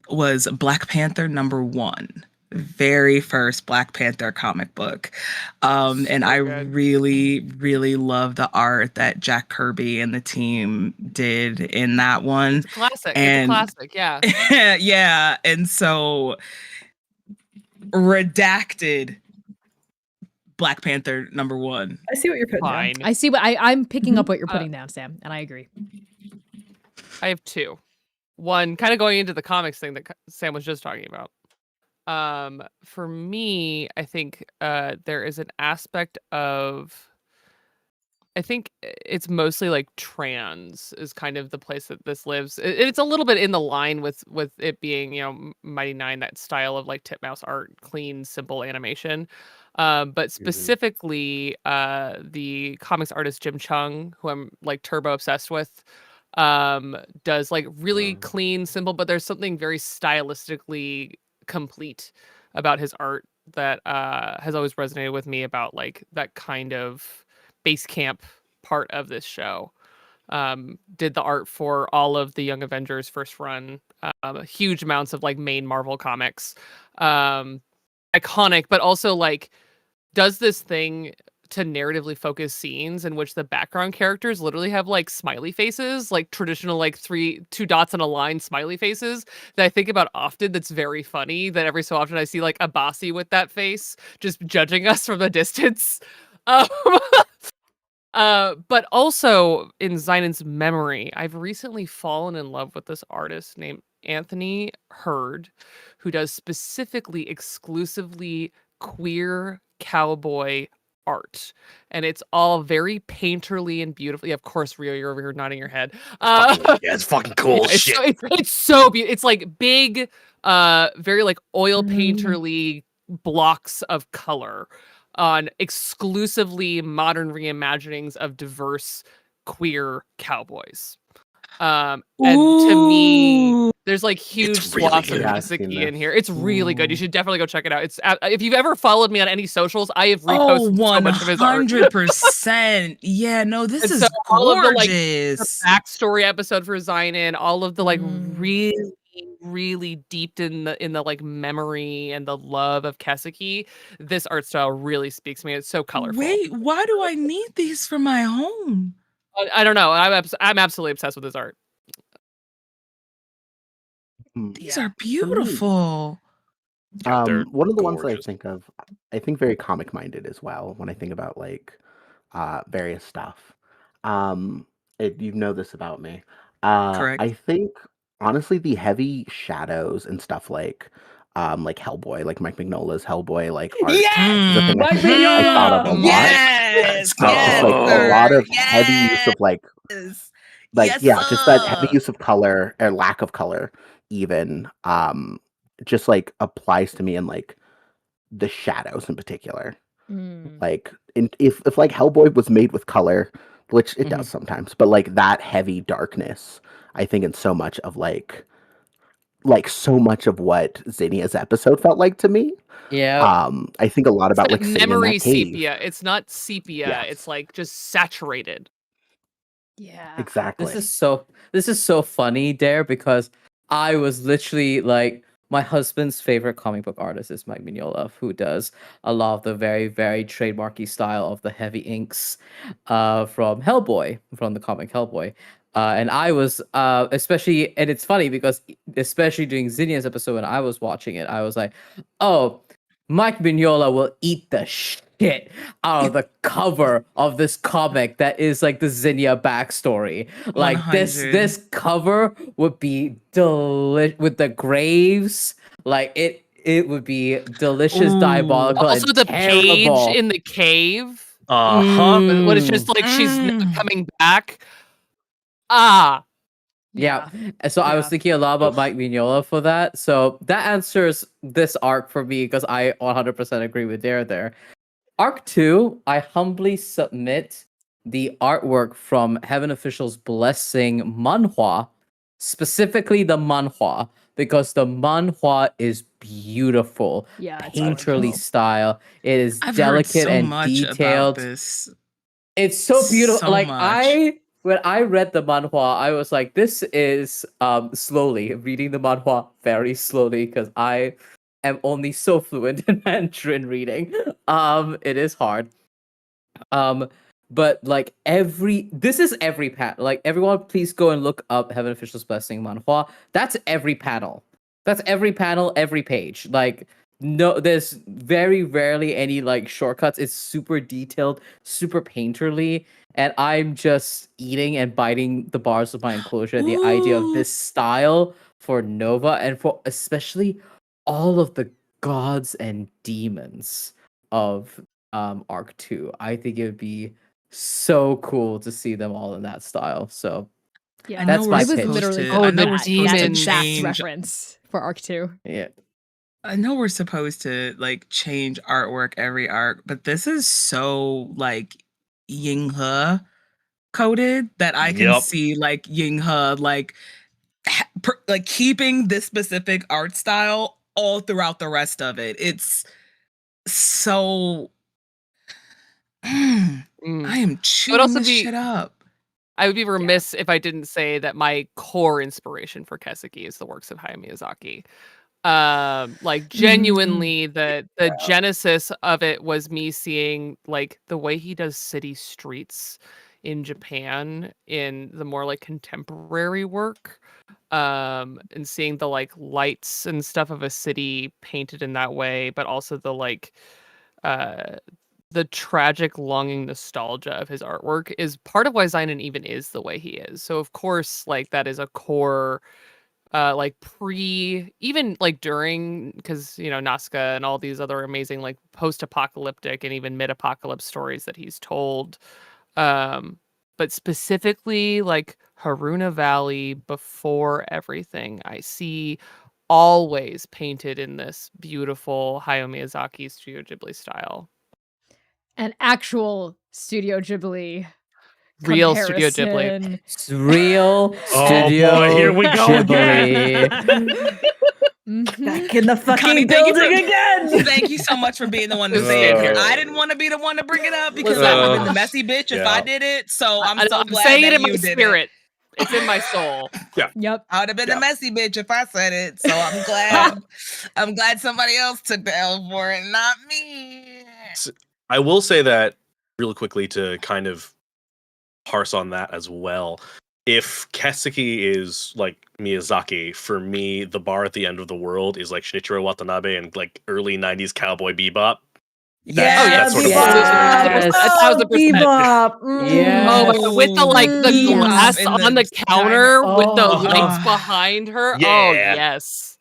was Black Panther #1. very first Black Panther comic book. And I good. really, really love the art that Jack Kirby and the team did in that one. It's a classic. And Yeah. yeah, and so redacted Black Panther #1. I see what you're putting down. Fine. I see what I'm picking up what you're Uh, putting down, Sam, and I agree. I have two. One, kind of going into the comics thing that Sam was just talking about. For me, I think there is an aspect of, I think it's mostly like trans is kind of the place that this lives. It's a little bit in the line with it being, you know, Mighty Nine, that style of like titmouse art, clean, simple animation. But specifically, the comics artist Jim Chung, who I'm like turbo obsessed with, does like really clean, simple, but there's something very stylistically complete about his art that has always resonated with me about like that kind of base camp part of this show. Did the art for all of the Young Avengers first run, huge amounts of like main Marvel comics, iconic, but also like does this thing to narratively focus scenes in which the background characters literally have like smiley faces, like traditional like two dots on a line smiley faces that I think about often. That's very funny that every so often I see like Abasi with that face just judging us from a distance. Um, but also in Zynan's memory, I've recently fallen in love with this artist named Anthony Hurd, who does specifically exclusively queer cowboy art, and it's all very painterly and beautifully. Of course, Rio, you're over here nodding your head. Yeah, it's fucking cool It's shit. it's so beautiful. It's like big, very like oil painterly blocks of color on exclusively modern reimaginings of diverse queer cowboys. And to me, there's like huge It's really swaths good. of Yeah, I've seen Kaseki in this. here. It's really good. You should definitely go check it out. It's if you've ever followed me on any socials, I have Oh, reposted so much of his art. 100%. Yeah, no, this And is so all of the gorgeous. backstory episode for Zynon, all of the like Mm. really, really deep in the like memory and the love of Kaseki, this art style really speaks to me. It's so colorful. Wait, why do I need these for my home? I don't know. I'm absolutely obsessed with his art. These are beautiful. Yeah, they're One of the ones that I gorgeous. think of, I think very comic minded as well when I think about like various stuff. You know this about me. Correct. I think honestly the heavy shadows and stuff like Hellboy, like Mike Mignola's Hellboy, like art is a thing Mike I thought of a lot. Yes. Let's Just go. like a lot of heavy use of like Yes, yeah, just that heavy sir. use of color or lack of color even just like applies to me in like the shadows in particular. Mm. Like if like Hellboy was made with color, which it Mhm. does sometimes, but like that heavy darkness, I think in so much of like so much of what Zinnia's episode felt like to me. Yeah. I think a lot It's about like like sitting in memory that cave. sepia. It's not sepia. Yes. It's like just saturated. Yeah. Exactly. This is so funny, Dare, because I was literally like, my husband's favorite comic book artist is Mike Mignola, who does a lot of the very, very trademarky style of the heavy inks from Hellboy, from the comic Hellboy. And I was especially, and it's funny because especially during Zinnia's episode when I was watching it, I was like, oh, Mike Mignola will eat the shit out of the cover of this comic that is like the Zinnia backstory. Like this 100. cover would be delicious with the graves. Like it would be delicious, Ooh. diabolical, Also, and the page terrible. in the cave. Uh-huh. When it's just like she's never Mm. coming back. Ah, Yeah. And so I was Yeah. thinking a lot about Oof. Mike Mignola for that. So that answers this arc for me because I 100% agree with Dare there. Arc 2, I humbly submit the artwork from Heaven Official's Blessing manhwa, specifically the manhwa, because the manhwa is beautiful, Yeah, it's painterly gorgeous. style. It is I've heard delicate so and much about detailed. this. It's so beautiful. So Like much. when I read the manhwa, I was like, this is slowly reading the manhwa very slowly because I am only so fluent in Mandarin reading. It is hard. But like this is every panel. Like everyone, please go and look up Heaven Official's Blessing manhua. That's every panel. That's every panel, every page. Like no, there's very rarely any like shortcuts. It's super detailed, super painterly, and I'm just eating and biting the bars of my enclosure. The idea of this style for Nova and for especially all of the gods and demons of Arc 2. I think it would be so cool to see them all in that style. So Yeah, I know that's we're my it was pitch. literally Oh, the that demons. exact change. reference for Arc 2. Yeah. I know we're supposed to like change artwork every arc, but this is so like Yinghe coded that I can Yup. see like Yinghe like like keeping this specific art style all throughout the rest of it. It's so I am chewing also this be- shit up. I would be remiss if I didn't say that my core inspiration for Keseki is the works of Hayao Miyazaki. Like genuinely, the genesis of it was me seeing like the way he does city streets in Japan in the more like contemporary work, and seeing the like lights and stuff of a city painted in that way, but also the like the tragic longing nostalgia of his artwork is part of why Zeinen even is the way he is. So of course, like that is a core like even like during, because you know Nazca and all these other amazing like post-apocalyptic and even mid-apocalypse stories that he's told, but specifically like Haruna Valley before everything I see always painted in this beautiful Hayao Miyazaki Studio Ghibli style. An actual Studio Ghibli Real Studio Ghibli. comparison. It's real Oh, Studio boy, here we go Ghibli. Mhm. Back in the fucking Connie, thank you building for- again. Thank you so much for being the one to say it here. I didn't want to be the one to bring it up because I would have been the messy bitch if I did it. So I'm so glad saying that it in you my did spirit. It's in my soul. Yep. I would have been Yeah. the messy bitch if I said it. So I'm glad. I'm glad somebody else took the L for it, not me. I will say that really quickly to kind of parse on that as well. If Keseki is like Miyazaki, for me, the bar at the end of the world is like Shinichiro Watanabe and like early 90s Cowboy Bebop. Yeah, that's sort of Bebop. Yes. Oh, 1,000%. Bebop. Yes. Oh my God, with the like the Bebop glass in on the the counter with the Oh. lights behind her. Oh Yeah. yes.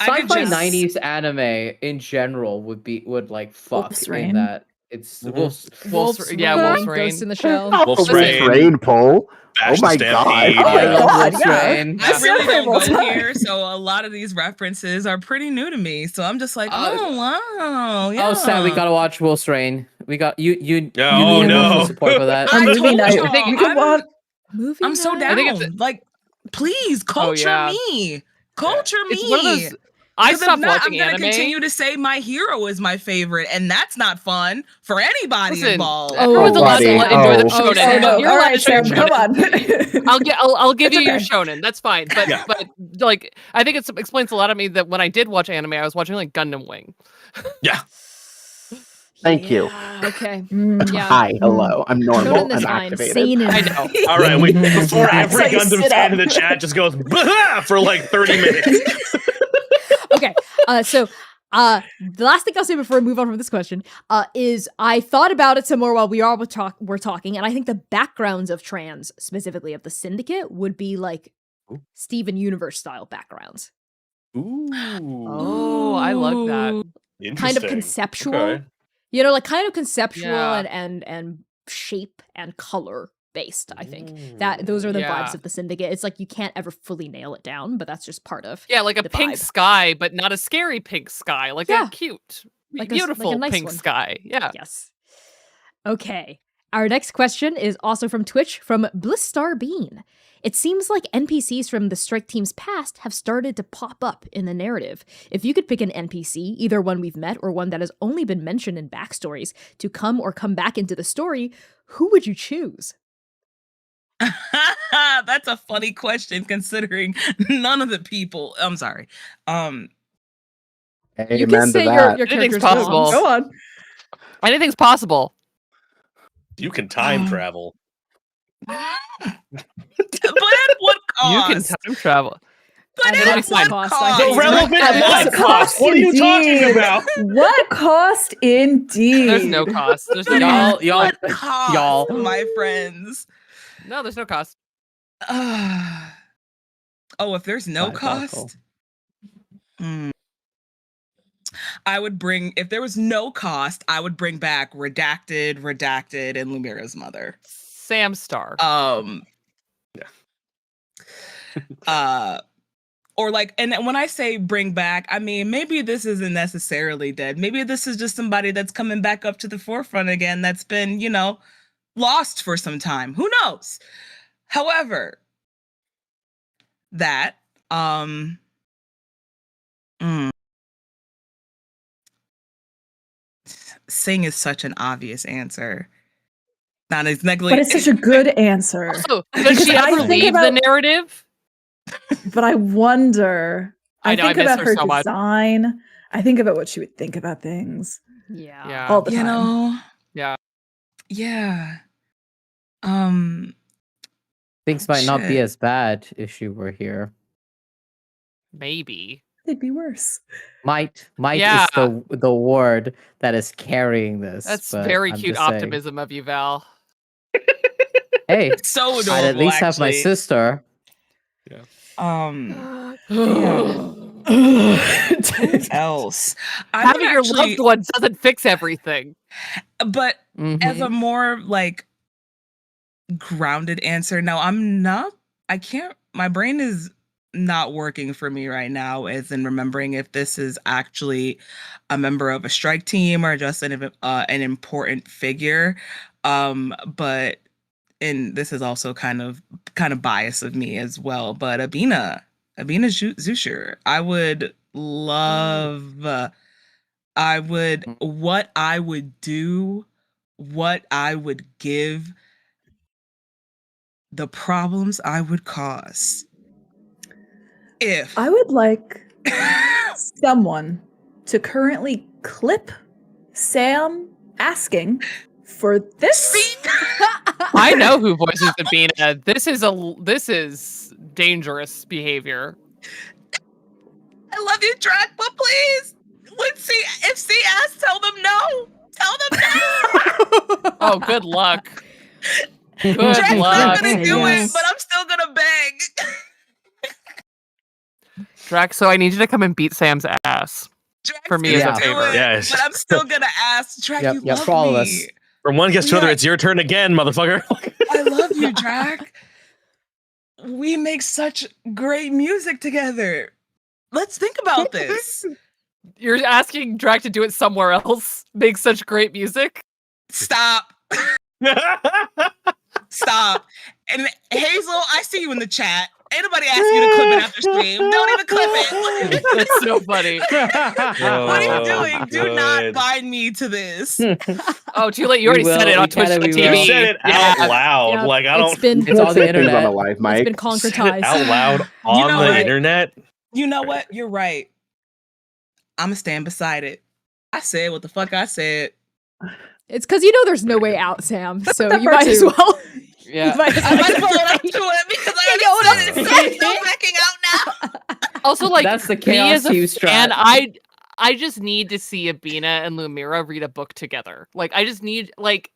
I could Sci-fi just- 90s anime in general would like fuck Wolf's in Rain. that. It's Mhm. Wolf's Wolf's Rain, Rain. Ghost in the Shell. Not Wolf's the Wolf's Rain. Rain poll. Bash Oh my the Stampede. God. Oh my I love God, Wolf's yeah. Rain. I really Samurai don't go Wolf's Rain. here, so a lot of these references are pretty new to me. So I'm just like, oh wow, yeah. Oh, Sam, we gotta watch Wolf's Rain. We got you need Oh, emotional no. support for that. I Movie told night. y'all, You can watch. Movie I'm so night. down. I think it's- Like, please, culture yeah. me. Culture me. It's one of those. I 'Cause if stopped not, watching I'm gonna anime. continue to say my hero is my favorite, and that's not fun for anybody Listen, involved. everyone's allowed to buddy. enjoy the Oh. shonen. Oh, no. You're All allowed right, to show your Sam, come shonen. on. I'll give It's you your okay. shonen. That's fine. But Yeah. but like I think it explains a lot of me that when I did watch anime, I was watching like Gundam Wing. Yeah. Thank you. Yeah, okay. Mm. Yeah. Hi, hello. I'm normal Shonen is and fine. activated. Seinen. I know. All right, wait. Before every So you Gundam sit fan up. in the chat just goes "Bah!" for like 30 minutes. Okay. So the last thing I'll say before I move on from this question is I thought about it some more while we're talking, and I think the backgrounds of trans, specifically of the Syndicate, would be like Steven Universe style backgrounds. Ooh. Oh, I love that. Kind of Interesting. conceptual. Okay. You know, like kind of conceptual Yeah. and shape and color based, I think. That those are the Yeah. vibes of the Syndicate. It's like you can't ever fully nail it down, but that's just part of Yeah, like a the pink vibe. sky, but not a scary pink sky. Like Yeah. a cute, Like a beautiful nice pink one. sky. Yeah. Yes. Okay. Our next question is also from Twitch from Blistar Bean. It seems like NPCs from the Strike Team's past have started to pop up in the narrative. If you could pick an NPC, either one we've met or one that has only been mentioned in backstories, to come back into the story, who would you choose? That's a funny question considering none of the people. I'm sorry. You can Amen to say that. your Anything's character's possible. moms. Go on. Anything's possible. You can time travel. But at what You can cost? time travel. But At It'll be at fine. what cost, I cost? think. Irrelevant At what what cost? What are you talking indeed? about? What cost indeed? There's no cost. There's no But cost. at what cost, y'all. my friends? No, there's no cost. Oh, if there's no Diabolical. cost, I would bring. If there was no cost, I would bring back Redacted, and Lumira's mother. Sam Star. Or like, and when I say bring back, I mean maybe this isn't necessarily dead. Maybe this is just somebody that's coming back up to the forefront again. That's been, lost for some time. Who knows? However, that Sing is such an obvious answer. Not exactly, But it's such a good answer. Also, does she Because I ever think leave the about- narrative? But I wonder. I know, I think miss about her her so much. design. I think about what she would think about things Yeah. all the time. Yeah. Yeah. Things might not be Shit. as bad if she were here. Maybe. They'd be worse. Might Yeah. is the word that is carrying this. That's but very I'm cute just saying. optimism of you, Val. Hey, So adorable. I'd at least have my actually. sister. Else. Having your loved one doesn't fix everything. But as Mhm. a more like grounded answer, no, my brain is not working for me right now, as in remembering if this is actually a member of a strike team or just an important figure. But and this is also kind of bias of me as well. But Abina Zusher, I would love. What I would do, what I would give, the problems I would cause. If I would like someone to currently clip Sam asking for this. I know who voices Abina. This is dangerous behavior. I love you, Drac, but please, if C asks, tell them no. Tell them no. Oh, good luck. Good Drac's not luck. gonna do Yes. it, but I'm still gonna beg. Drax, so I need you to come and beat Sam's ass. Drac's For me gonna as a do favor. it, Yes. but I'm still gonna ask. Drac, Yep, you yep, love for all of me. us. From one guest to another, Yeah. it's your turn again, motherfucker. I love you, Drac. We make such great music together. Let's think about this. You're asking Drax to do it somewhere else? Make such great music? Stop. Stop. And Hazel, I see you in the chat. Ain't nobody asked you to clip it after stream. Don't even clip it. That's so funny. What are you Oh, doing? Do not good. bind me to this. Oh, too late. You already We said will, it on we Twitch can, we TV. will. You said it out loud. Yeah, Like, I don't. It's been It's on the Things on internet. a live it's mic. been concretized. Out loud on know the what? internet. You know what? You're right. I'm gonna stand beside it. I said what the fuck I said. It's because there's no way out, Sam. So that you part might as too. well. Yeah. You might as I well might just pull it up say- to it because Yeah, I already go said it. So I'm backing out now. Also, like, That's the me chaos as a you strat. fan, I just need to see Abina and Lumira read a book together. Like, I just need, like,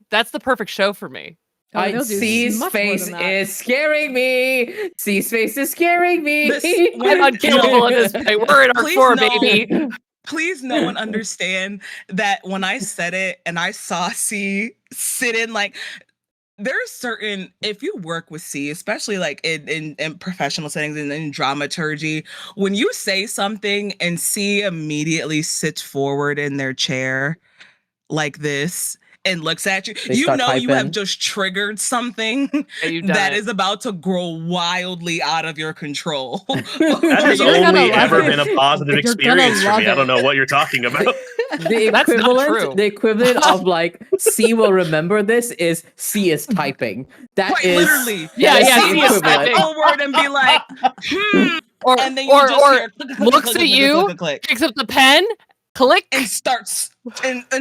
that's the perfect show for me. Oh, they'll do C's much more face than that. is scaring me. C's face is scaring me. When- I'm unkillable at this point. We're in our Please core, no. baby. Please no one understand that when I said it and I saw C sit in, like, there's certain, if you work with C, especially like in professional settings and in dramaturgy, when you say something and C immediately sits forward in their chair like this and looks at you, They you start know you have typing. just triggered something Yeah, you've done that it. is about to grow wildly out of your control. That has You're gonna only love ever it. been a positive You're gonna experience for love me. I don't it. know what you're talking about. The That's not true. equivalent of like C will remember this is C is typing. That Quite is literally. Yeah, that is yeah, the C is equivalent. typing. Forward and be like, Or and then you or just or hear click, click, looks click, at click, you, click, click, picks up the pen, click. and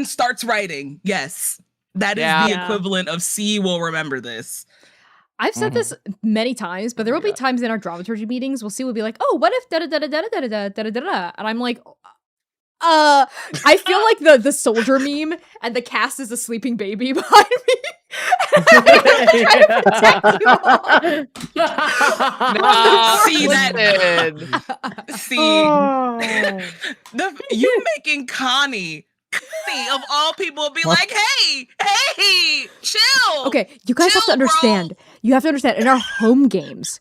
starts writing. Yes, that is Yeah. the Yeah. equivalent of C will remember this. I've said this many times, but there Oh will my be times in our dramaturgy meetings we'll see we'll be like, oh, what if da da da da da da da da da da da, and I'm like, I feel like the soldier meme, and the cast is a sleeping baby behind me. Trying to protect you all. Nah, See that- listen. See, you making Connie of all people be like, hey, chill. Okay, you guys have to Chill, bro. understand. You have to understand. In our home games,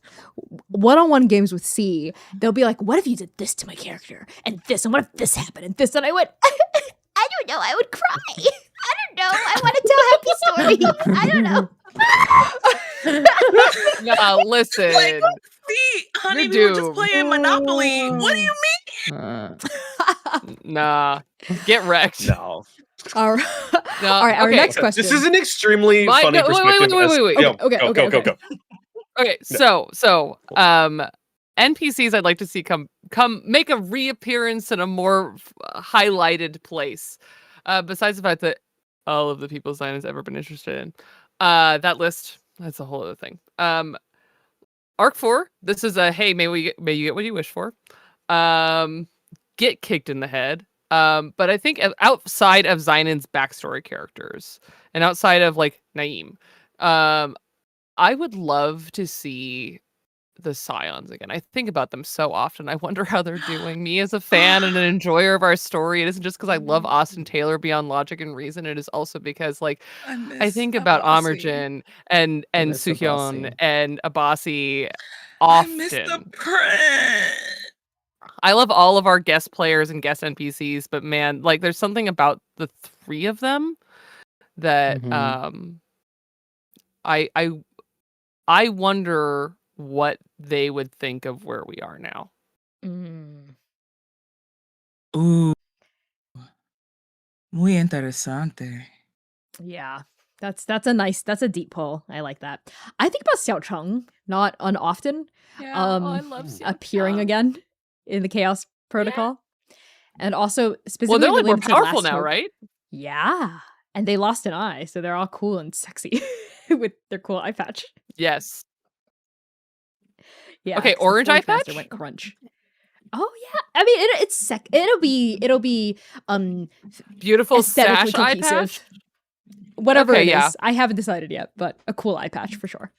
one-on-one games with C, they'll be like, "What if you did this to my character and this, and what if this happened and this?" And I went, "I don't know. I would cry. I don't know. I want to tell happy stories. I don't know." Nah, listen. Like, see, honey, we You're were just doomed. playing Monopoly. What do you Nah, get wrecked. No. All right. No, All right. Our okay. next question. This is an extremely My- funny no, wait, perspective. wait. Yo, Okay, go. Okay, so NPCs I'd like to see come make a reappearance in a more highlighted place. Besides the fact that all of the people Zion has ever been interested in. That list, that's a whole other thing. Arc 4, this is a hey, may you get what you wish for. Get kicked in the head. But I think outside of Zion's backstory characters and outside of like Naeem, I would love to see the Scions again. I think about them so often. I wonder how they're doing. Me as a fan and an enjoyer of our story, it isn't just because I love Austin Taylor beyond logic and reason. It is also because like I think about Amerjin and miss Suhyun Abasi. and Abasi I miss the often. prince. I love all of our guest players and guest NPCs, but man, like there's something about the three of them that I wonder what they would think of where we are now. Mm. Ooh, muy interesante. Yeah, that's a deep pull. I like that. I think about Xiao Cheng not unoften appearing again in the Chaos Protocol, and also Well, specifically they're like more related to powerful Last now, Hope. right? Yeah, and they lost an eye, so they're all cool and sexy with their cool eye patch. Yes. Yeah. Okay, 'cause the orange eye Forge Master patch? went crunch. Oh yeah, I mean it'll be Beautiful aesthetically sash eye cohesive. patch. Whatever Okay, it is, yeah. I haven't decided yet, but a cool eye patch for sure.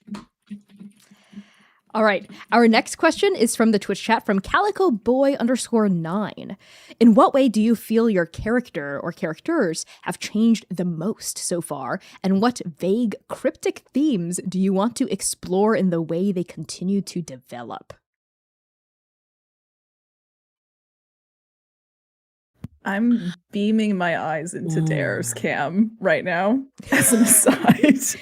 All right, our next question is from the Twitch chat from CalicoBoy_9. In what way do you feel your character or characters have changed the most so far, and what vague, cryptic themes do you want to explore in the way they continue to develop? I'm beaming my eyes into Dare's cam right now as an aside. It's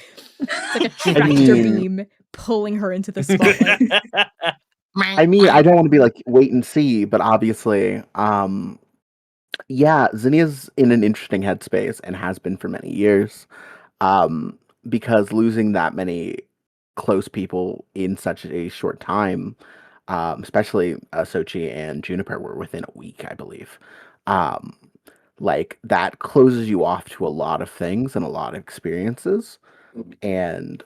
like a tractor beam pulling her into the spotlight. I mean, I don't want to be like wait and see, but obviously, yeah, Zinnia's in an interesting headspace and has been for many years. Because losing that many close people in such a short time, especially Sochi and Juniper were within a week, I believe. Like that closes you off to a lot of things and a lot of experiences, and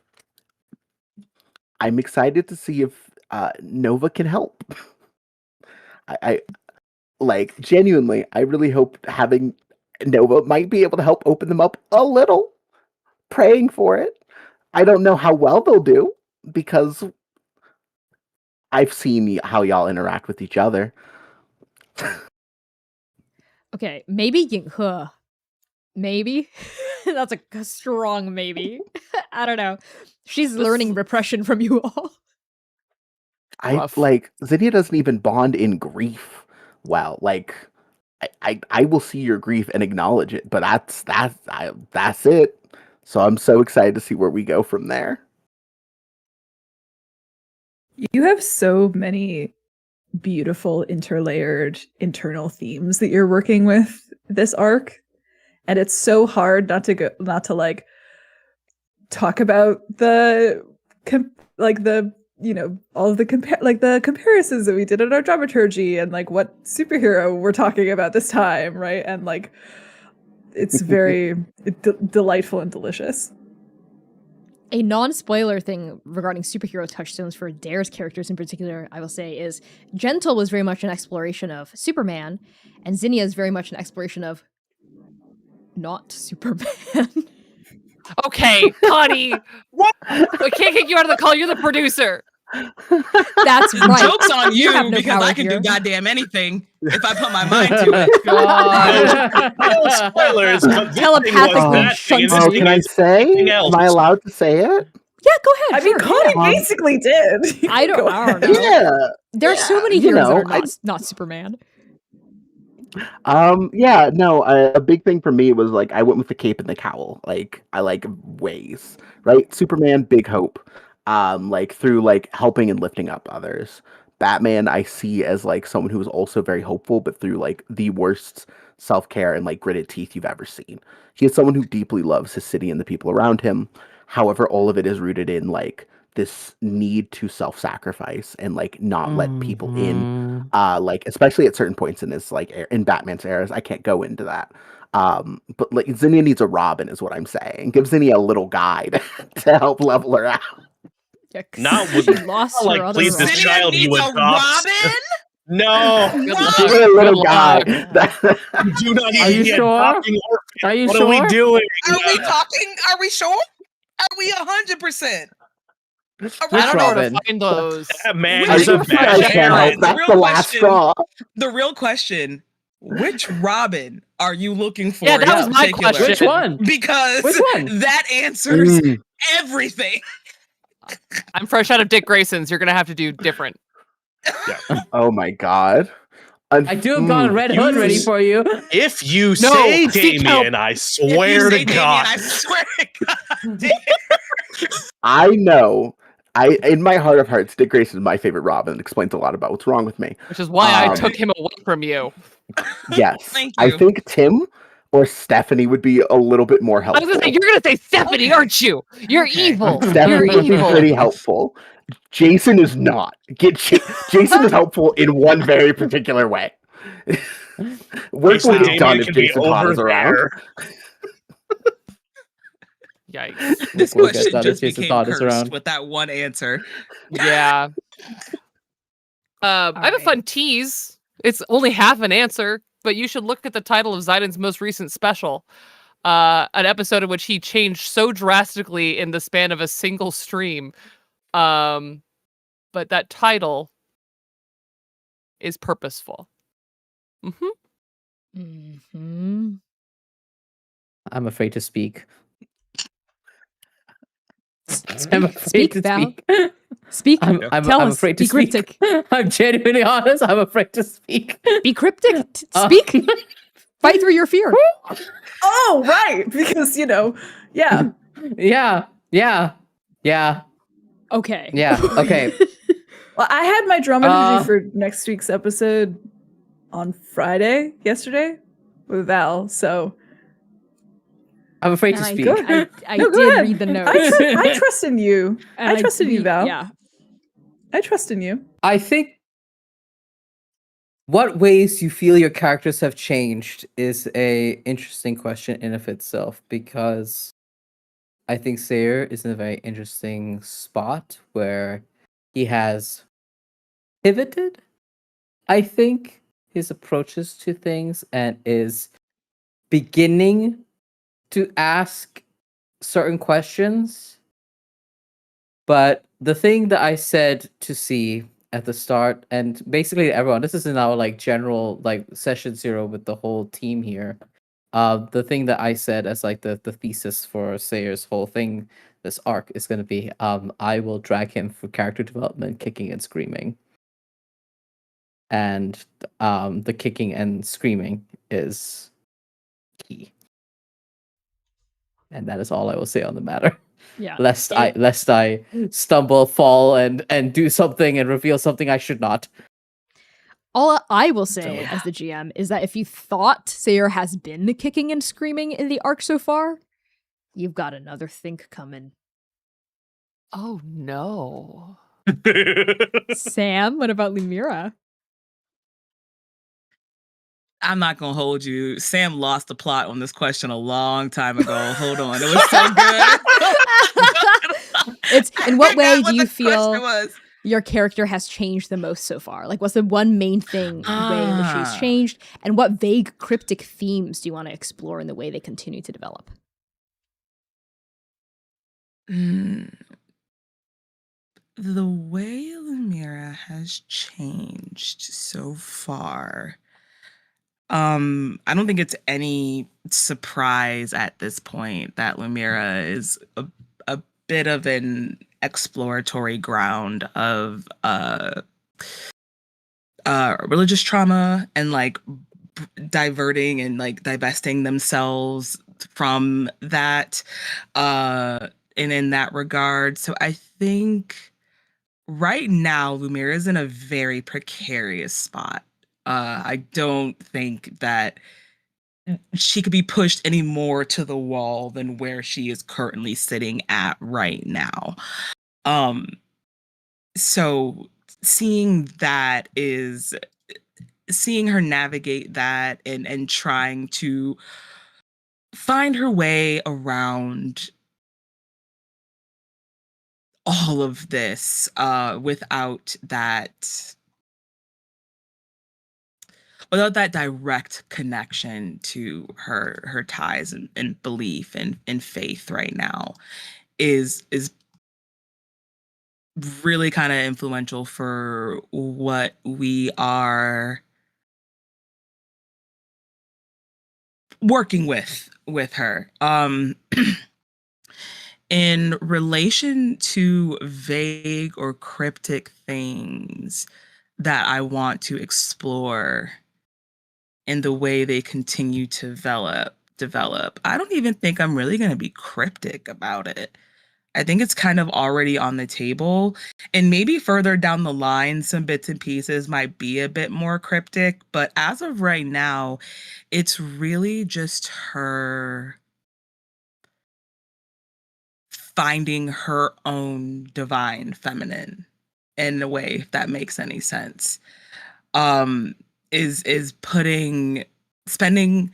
I'm excited to see if Nova can help. I like genuinely, I really hope having Nova might be able to help open them up a little. Praying for it. I don't know how well they'll do because I've seen how y'all interact with each other. Okay, maybe Yinghe. Maybe. That's a strong maybe. I don't know. She's learning repression from you all. Rough. Like Zinnia doesn't even bond in grief well. Like I will see your grief and acknowledge it, but that's it. So I'm so excited to see where we go from there. You have so many beautiful interlayered internal themes that you're working with this arc, and it's so hard not to like talk about the all of the the comparisons that we did in our dramaturgy and like what superhero we're talking about this time, right? And like it's very delightful and delicious. A non-spoiler thing regarding superhero touchstones for Dare's characters in particular, I will say, is Gentle was very much an exploration of Superman, and Zinnia is very much an exploration of not Superman. Okay, Connie. What? I can't kick you out of the call. You're the producer. That's The right. joke's on You you have no because power I can here. do goddamn anything if I put my mind to it. God. No spoilers. But this Telepathically thing was that thing, and this Oh, thing can I is say? something else. Am I allowed to say it? Yeah, go ahead. I mean, sure, Connie yeah. basically did. You I can don't go I don't ahead. know. Yeah. There are so many you heroes that know, are not Superman. Yeah, no, a big thing for me was like I went with the cape and the cowl. Like I like ways, right? Superman, big hope. Like through like helping and lifting up others. Batman, I see as like someone who is also very hopeful, but through like the worst self-care and like gritted teeth you've ever seen. He is someone who deeply loves his city and the people around him. However, all of it is rooted in like this need to self-sacrifice and like not let people in, like especially at certain points in his like in Batman's eras. I can't go into that, but like Zinnia needs a Robin is what I'm saying. Give Zinnia a little guide to help level her out. Yeah, 'cause Not with- she lost not like, her other please, this Robin. Zinnia child you needs a adopt. Robin? No, Good What? luck. Give her a little Good guide. you do not Are need you to be sure? adopting orphans. Are you What sure? are we doing? Are we talking? Are we sure? Are we 100%? Which I don't know where to Robin? find those. That man Are Which is you a sure I bad can't Sharon, help? parent. the That's real the last question- straw. The real question, which Robin are you looking for? Yeah, that in was my particular? question. Which one? Because Which one? that answers Mm. everything. I'm fresh out of Dick Grayson's. You're gonna have to do different. Oh my god. I do have got a red hood ready for you. If you No, say seek Damien, I If swear you to say Damien, God. I swear to God. I know. In my heart of hearts, Dick Grayson is my favorite Robin. It explains a lot about what's wrong with me. Which is why I Um, took him away from you. Yes. Thank I you. think Tim or Stephanie would be a little bit more I helpful. was gonna say you're gonna say Stephanie, Okay. aren't you? You're Okay. evil. You're Stephanie would be evil. pretty helpful. Jason is not. Jason is helpful in one very particular way. Work Jason will and get done Damien if can be Jason Todd over is around. there. Yikes. This We'll get question done if just Jason became Todd is cursed around. with that one answer. Yeah. I have a Alright. fun tease. It's only half an answer, but you should look at the title of Zaiden's most recent special. An episode in which he changed so drastically in the span of a single stream. But that title is purposeful. Mm-hmm. Mm-hmm. I'm afraid to speak. I'm afraid Speak, to Val. speak. Speak. I'm Tell I'm us. afraid to Be speak. cryptic. I'm genuinely honest. I'm afraid to speak. Be cryptic. Uh, Speak. Fight through your fear. Oh, right. Because, yeah. Yeah. Okay. Yeah, okay. Well, I had my dramaturgy Uh, for next week's episode on yesterday, with Val. So I'm afraid to And speak. I No, go did ahead. read the notes. I trust in you. And I trust in you, Val. Yeah. I trust in you. I think what ways you feel your characters have changed is a interesting question in of itself, because I think Sayer is in a very interesting spot where he has pivoted, I think, his approaches to things and is beginning to ask certain questions. But the thing that I said to see at the start, and basically everyone, this is in our like general like session 0 with the whole team here. The thing that I said as like the thesis for Sayer's whole thing, this arc, is going to be I will drag him for character development, kicking and screaming. And the kicking and screaming is key. And that is all I will say on the matter. Yeah. Lest I stumble, fall, and do something and reveal something I should not. All I will say So, yeah. as the GM is that if you thought Sayer has been kicking and screaming in the arc so far, you've got another think coming. Oh no. Sam, what about Lumira? I'm not gonna hold you. Sam lost the plot on this question a long time ago. Hold on, it was so good. It's in what way Forgot do you the question feel was. your character has changed the most so far? Like, what's the one main way in which she's changed, and what vague cryptic themes do you want to explore in the way they continue to develop? The way Lumira has changed so far. I don't think it's any surprise at this point that Lumira is a bit of an exploratory ground of religious trauma and like diverting and like divesting themselves from that and in that regard. So I think right now Lumira is in a very precarious spot. I don't think that she could be pushed any more to the wall than where she is currently sitting at right now. So seeing that is seeing her navigate that and trying to find her way around all of this without that direct connection to her ties and belief and faith right now is really kind of influential for what we are working with her. In relation to vague or cryptic things that I want to explore in the way they continue to develop, I don't even think I'm really going to be cryptic about it. I think it's kind of already on the table. And maybe further down the line, some bits and pieces might be a bit more cryptic. But as of right now, it's really just her finding her own divine feminine in a way, if that makes any sense. Is spending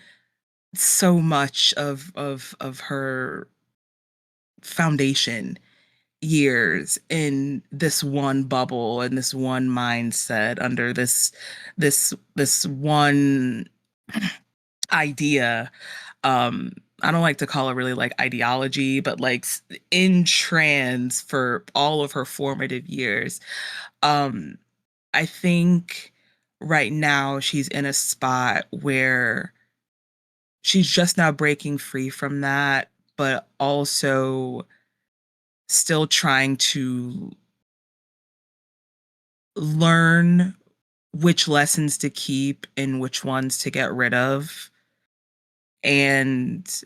so much of her foundation years in this one bubble and this one mindset under this one idea. I don't like to call it really like ideology, but like in trans for all of her formative years. I think right now she's in a spot where she's just now breaking free from that, but also still trying to learn which lessons to keep and which ones to get rid of, and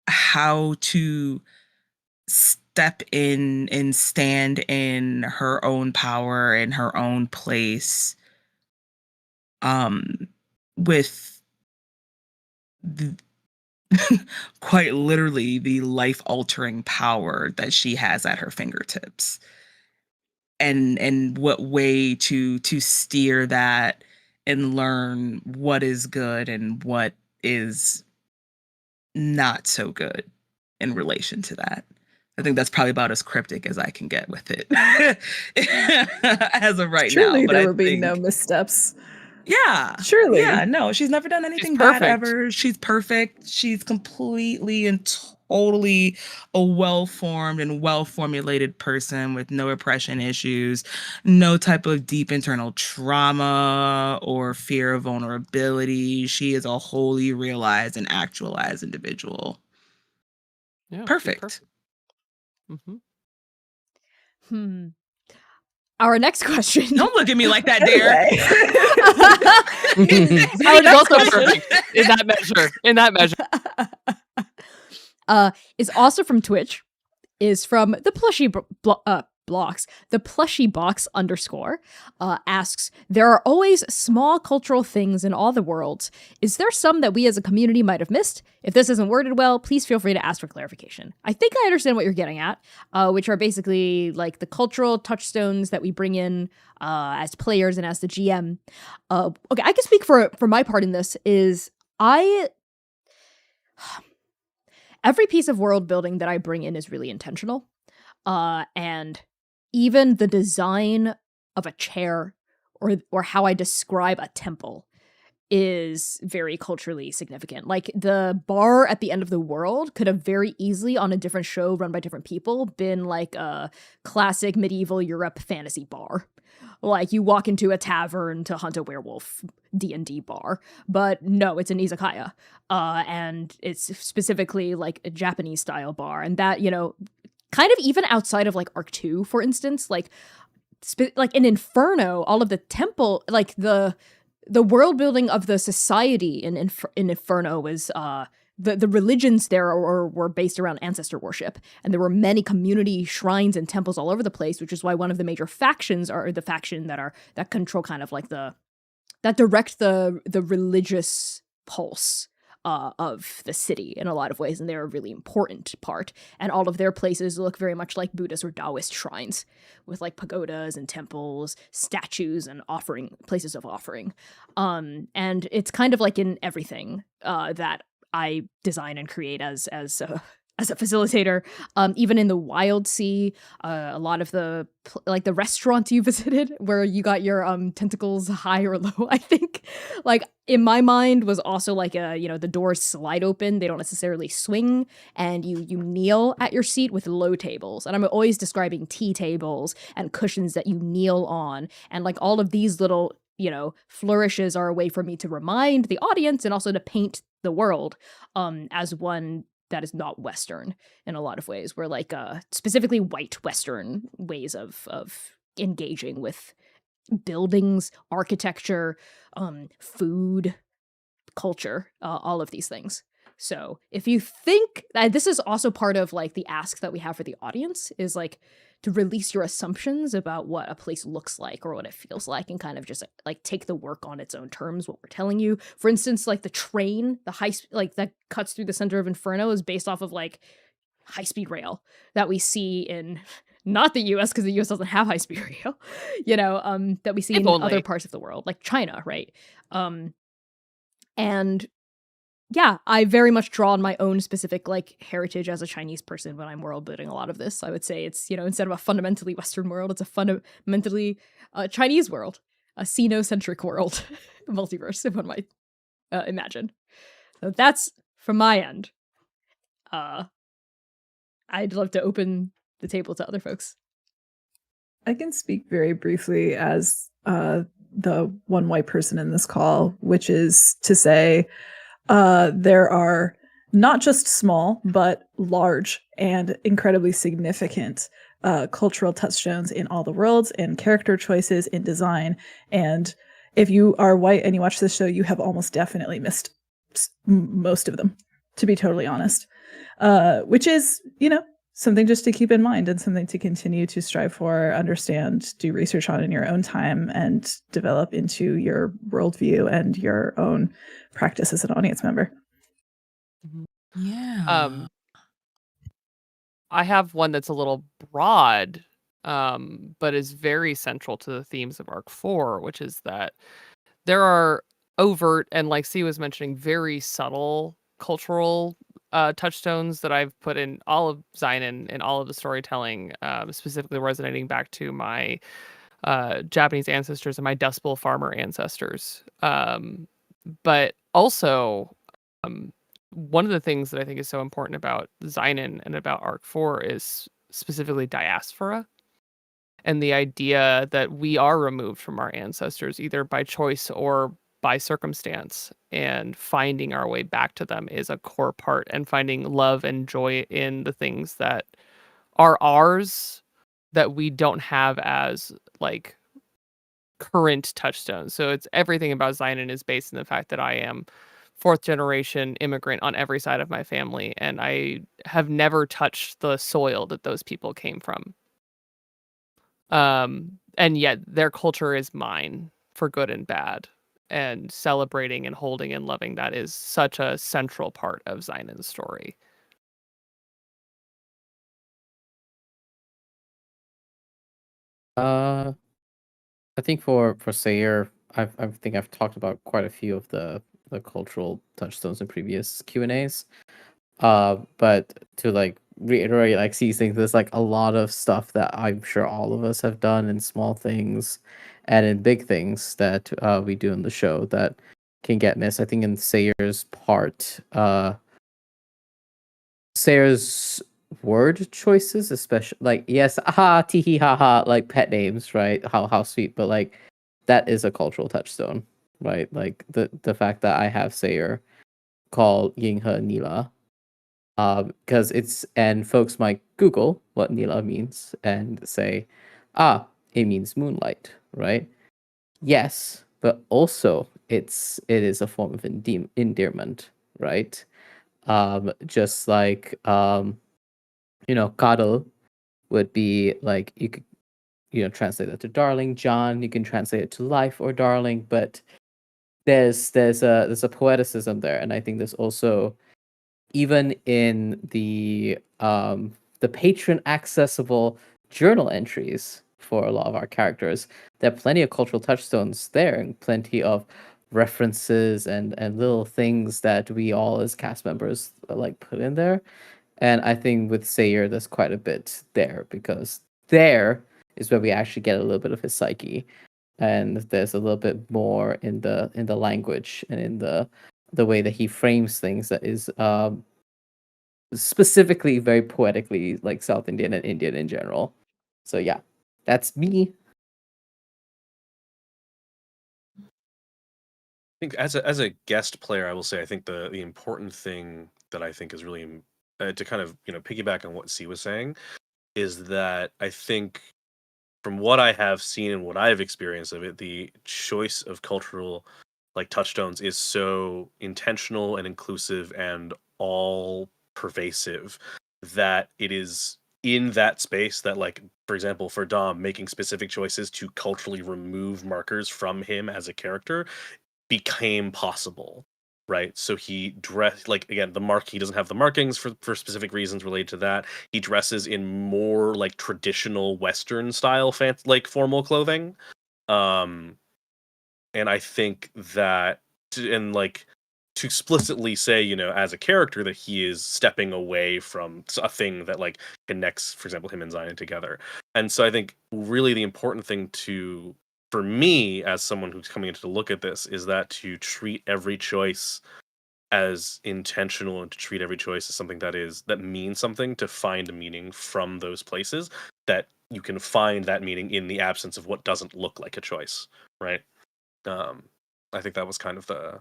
how to step in and stand in her own power and her own place with the, quite literally the life-altering power that she has at her fingertips, and what way to steer that and learn what is good and what is not so good in relation to that. I think that's probably about as cryptic as I can get with it as of right Truly, now. But there I will be think, no missteps. yeah, Surely. yeah, no, she's never done anything bad ever. She's perfect. She's completely and totally a well-formed and well-formulated person with no oppression issues, no type of deep internal trauma or fear of vulnerability. She is a wholly realized and actualized individual. Yeah, Perfect. Our next question. Don't look at me like that, Dare. Our next also question perfect in that measure. In that measure. is also from Twitch. Is from the blocks. The plushy box underscore asks, there are always small cultural things in all the worlds. Is there some that we as a community might have missed? If this isn't worded well, please feel free to ask for clarification. I think I understand what you're getting at, which are basically like the cultural touchstones that we bring in as players and as the GM. Okay, I can speak for my part in this. Every piece of world building that I bring in is really intentional. And even the design of a chair or how I describe a temple is very culturally significant. Like the bar at the end of the world could have very easily, on a different show run by different people, been like a classic medieval Europe fantasy bar. Like you walk into a tavern to hunt a werewolf D&D bar, but no, it's an izakaya, and it's specifically like a Japanese style bar, and that, you know, kind of even outside of like Arc 2, for instance, like like in Inferno, all of the temple, like the world building of the society in Inferno was the religions there were based around ancestor worship, and there were many community shrines and temples all over the place, which is why one of the major factions are the faction that control kind of like that direct the religious pulse of the city in a lot of ways, and they're a really important part. And all of their places look very much like Buddhist or Taoist shrines, with like pagodas and temples, statues, and places of offering. And it's kind of like in everything that I design and create as a facilitator. Even in the Wild Sea, a lot of the like the restaurants you visited where you got your tentacles high or low, I think, like in my mind was also like the doors slide open, they don't necessarily swing, and you kneel at your seat with low tables. And I'm always describing tea tables and cushions that you kneel on, and like all of these little flourishes are a way for me to remind the audience and also to paint the world as one that is not Western in a lot of ways. We're like specifically white Western ways of engaging with buildings, architecture, food, culture, all of these things. So if you think this is also part of like the ask that we have for the audience is like to release your assumptions about what a place looks like or what it feels like, and kind of just like take the work on its own terms, what we're telling you. For instance, like the train, the like that cuts through the center of Inferno is based off of like high-speed rail that we see in not the US, because the US doesn't have high-speed rail, that we see in other parts of the world, like China, right? And yeah, I very much draw on my own specific like heritage as a Chinese person when I'm world building a lot of this. I would say it's, instead of a fundamentally Western world, it's a fundamentally Chinese world, a Sino-centric world, multiverse, if one might imagine. So that's from my end. I'd love to open the table to other folks. I can speak very briefly as the one white person in this call, which is to say, there are not just small, but large and incredibly significant cultural touchstones in all the worlds, and character choices in design. And if you are white and you watch this show, you have almost definitely missed most of them, to be totally honest. Which is, something just to keep in mind and something to continue to strive for, understand, do research on in your own time, and develop into your worldview and your own practice as an audience member. Yeah. I have one that's a little broad, but is very central to the themes of Arc 4, which is that there are overt and, like C was mentioning, very subtle cultural touchstones that I've put in all of Zynon and all of the storytelling, specifically resonating back to my Japanese ancestors and my Dust Bowl farmer ancestors. But also, one of the things that I think is so important about Zynon and about Arc 4 is specifically diaspora, and the idea that we are removed from our ancestors either by choice or by circumstance, and finding our way back to them is a core part, and finding love and joy in the things that are ours that we don't have as like current touchstones. So it's everything about Zynon is based in the fact that I am fourth generation immigrant on every side of my family, and I have never touched the soil that those people came from. And yet their culture is mine for good and bad. And celebrating and holding and loving that is such a central part of Zainen's story. I think for Sayer, I think I've talked about quite a few of the cultural touchstones in previous Q&As. But to like reiterate, like these things, there's like a lot of stuff that I'm sure all of us have done in small things and in big things that we do in the show that can get missed. I think in Sayer's part, Sayer's word choices, especially like yes, aha, tee hee ha ha, like pet names, right? How sweet, but like that is a cultural touchstone, right? Like the fact that I have Sayer call Yinghe Nila, because it's and folks might Google what Nila means and say, ah, it means moonlight, right? Yes, but also it is a form of endearment, right? Just like cuddle would be like you could translate that to darling. John, you can translate it to life or darling, but there's a poeticism there, and I think there's also even in the patron accessible journal entries for a lot of our characters, there are plenty of cultural touchstones there and plenty of references and little things that we all as cast members like put in there. And I think with Sayer, there's quite a bit there because there is where we actually get a little bit of his psyche, and there's a little bit more in the language and in the way that he frames things that is specifically very poetically like South Indian and Indian in general. So yeah, that's me. I think as a guest player, I will say I think the important thing that I think is really to kind of piggyback on what C was saying is that I think from what I have seen and what I've experienced of it, the choice of cultural like touchstones is so intentional and inclusive and all pervasive that it is in that space that, like, for example, for Dom, making specific choices to culturally remove markers from him as a character became possible, right? So he dressed like, again, he doesn't have the markings for specific reasons related to that. He dresses in more like traditional Western style like formal clothing. Um and I think that to explicitly say, as a character that he is stepping away from a thing that like connects, for example, him and Zion together. And so I think really the important thing for me as someone who's coming in to look at this is that to treat every choice as intentional and to treat every choice as something that means something, to find a meaning from those places, that you can find that meaning in the absence of what doesn't look like a choice, right? I think that was kind of the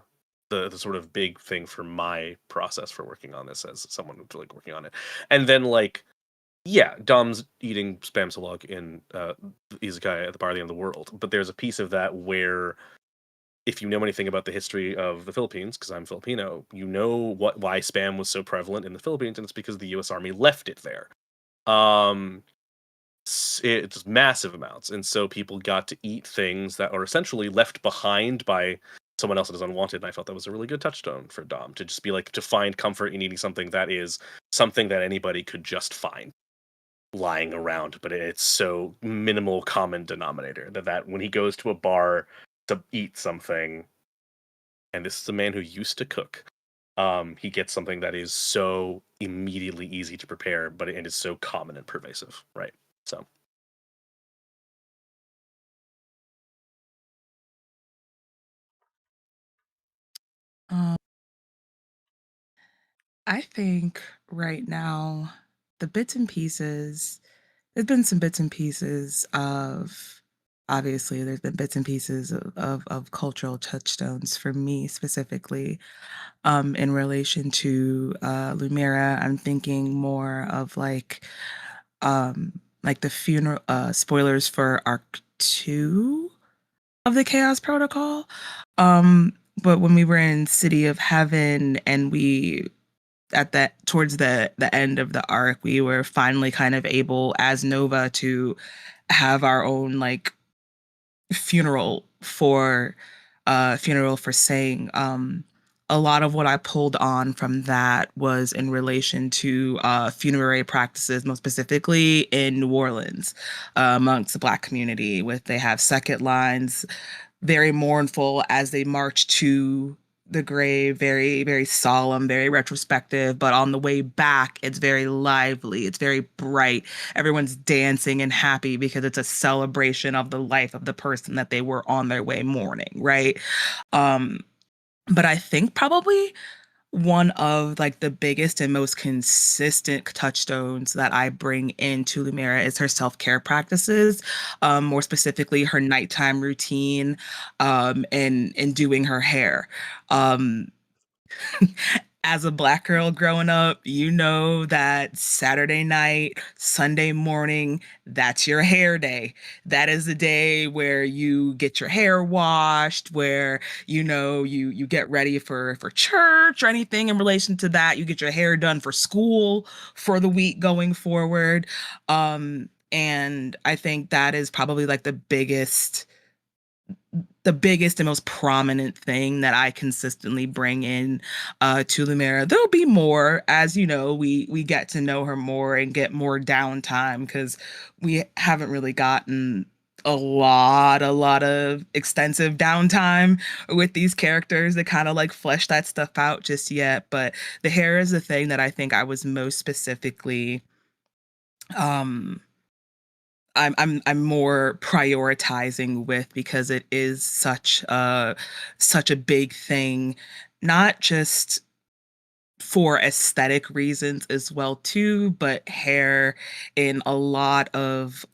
sort of big thing for my process for working on this as someone who's like working on it. And then like, yeah, Dom's eating spam salog in izakaya at the bar at the end of the world, but there's a piece of that where if you know anything about the history of the Philippines, because I'm Filipino, you know why spam was so prevalent in the Philippines, and it's because the U.S. Army left it there. It's massive amounts, and so people got to eat things that are essentially left behind by someone else that is unwanted. And I felt that was a really good touchstone for Dom to just be like, to find comfort in eating something that is something that anybody could just find lying around, but it's so minimal common denominator that when he goes to a bar to eat something, and this is a man who used to cook, he gets something that is so immediately easy to prepare, but it is so common and pervasive, right? So I think right now, the bits and pieces, there's been some bits and pieces of, obviously, there's been bits and pieces of cultural touchstones for me specifically. In relation to Lumira, I'm thinking more of like the funeral spoilers for Arc 2 of the Chaos Protocol. But when we were in City of Heaven and we at that towards the end of the arc, we were finally kind of able as Nova to have our own like funeral for saying. A lot of what I pulled on from that was in relation to funerary practices, most specifically in New Orleans, amongst the Black community. With they have second lines, very mournful as they march to the grave, very, very solemn, very retrospective. But on the way back, it's very lively, it's very bright. Everyone's dancing and happy because it's a celebration of the life of the person that they were on their way mourning, right? But I think probably one of like the biggest and most consistent touchstones that I bring into Lumira is her self-care practices, more specifically her nighttime routine, and doing her hair. Um, as a Black girl growing up, you know that Saturday night, Sunday morning, that's your hair day. That is the day where you get your hair washed, where you get ready for church or anything in relation to that. You get your hair done for school for the week going forward. And I think that is probably like the biggest and most prominent thing that I consistently bring in to Lumira. There'll be more as we get to know her more and get more downtime, because we haven't really gotten a lot of extensive downtime with these characters that kind of like flesh that stuff out just yet. But the hair is the thing that I think I was most specifically um I'm more prioritizing with, because it is such a big thing, not just for aesthetic reasons as well too, but hair in a lot of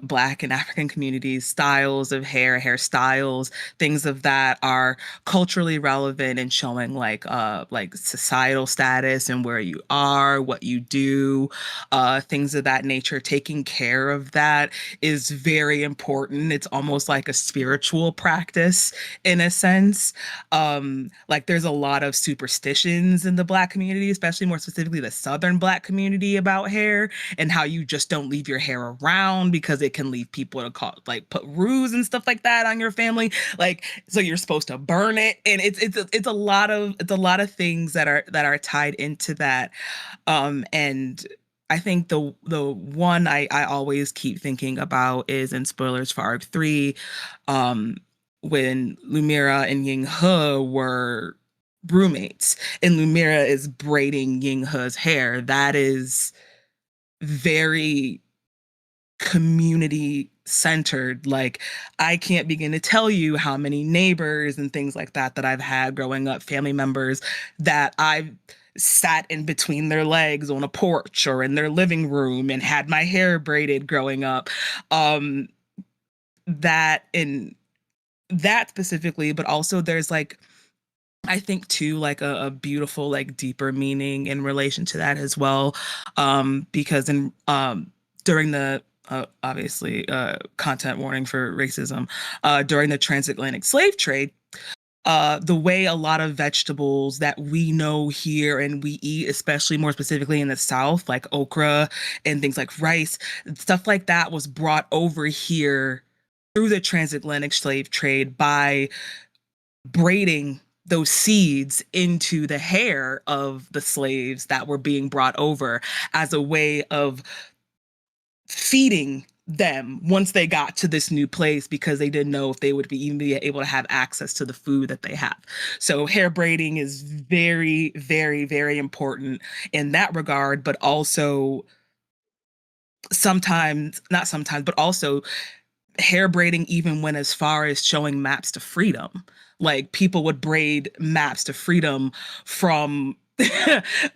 Black and African communities, styles of hairstyles, things of that are culturally relevant and showing like societal status and where you are, what you do, things of that nature. Taking care of that is very important. It's almost like a spiritual practice in a sense. Like there's a lot of superstitions in the Black community, especially more specifically the Southern Black community, about hair and how you just don't leave your hair around because it can leave people to call, like put ruse and stuff like that on your family. Like, so you're supposed to burn it, and it's a lot of things that are tied into that. And I think the one I always keep thinking about is, in spoilers for Arc 3, when Lumira and Ying He were roommates and Lumira is braiding Ying He's hair. That is very community centered. Like, I can't begin to tell you how many neighbors and things like that I've had growing up, family members that I've sat in between their legs on a porch or in their living room and had my hair braided growing up. That in that specifically, but also there's like, I think too, like a beautiful, like deeper meaning in relation to that as well. Because during the obviously content warning for racism, during the transatlantic slave trade, the way a lot of vegetables that we know here and we eat, especially more specifically in the South, like okra and things like rice, stuff like that, was brought over here through the transatlantic slave trade by braiding those seeds into the hair of the slaves that were being brought over, as a way of feeding them once they got to this new place, because they didn't know if they would even be able to have access to the food that they have. So hair braiding is very, very, very important in that regard, but also not sometimes, but also hair braiding even went as far as showing maps to freedom. Like, people would braid maps to freedom from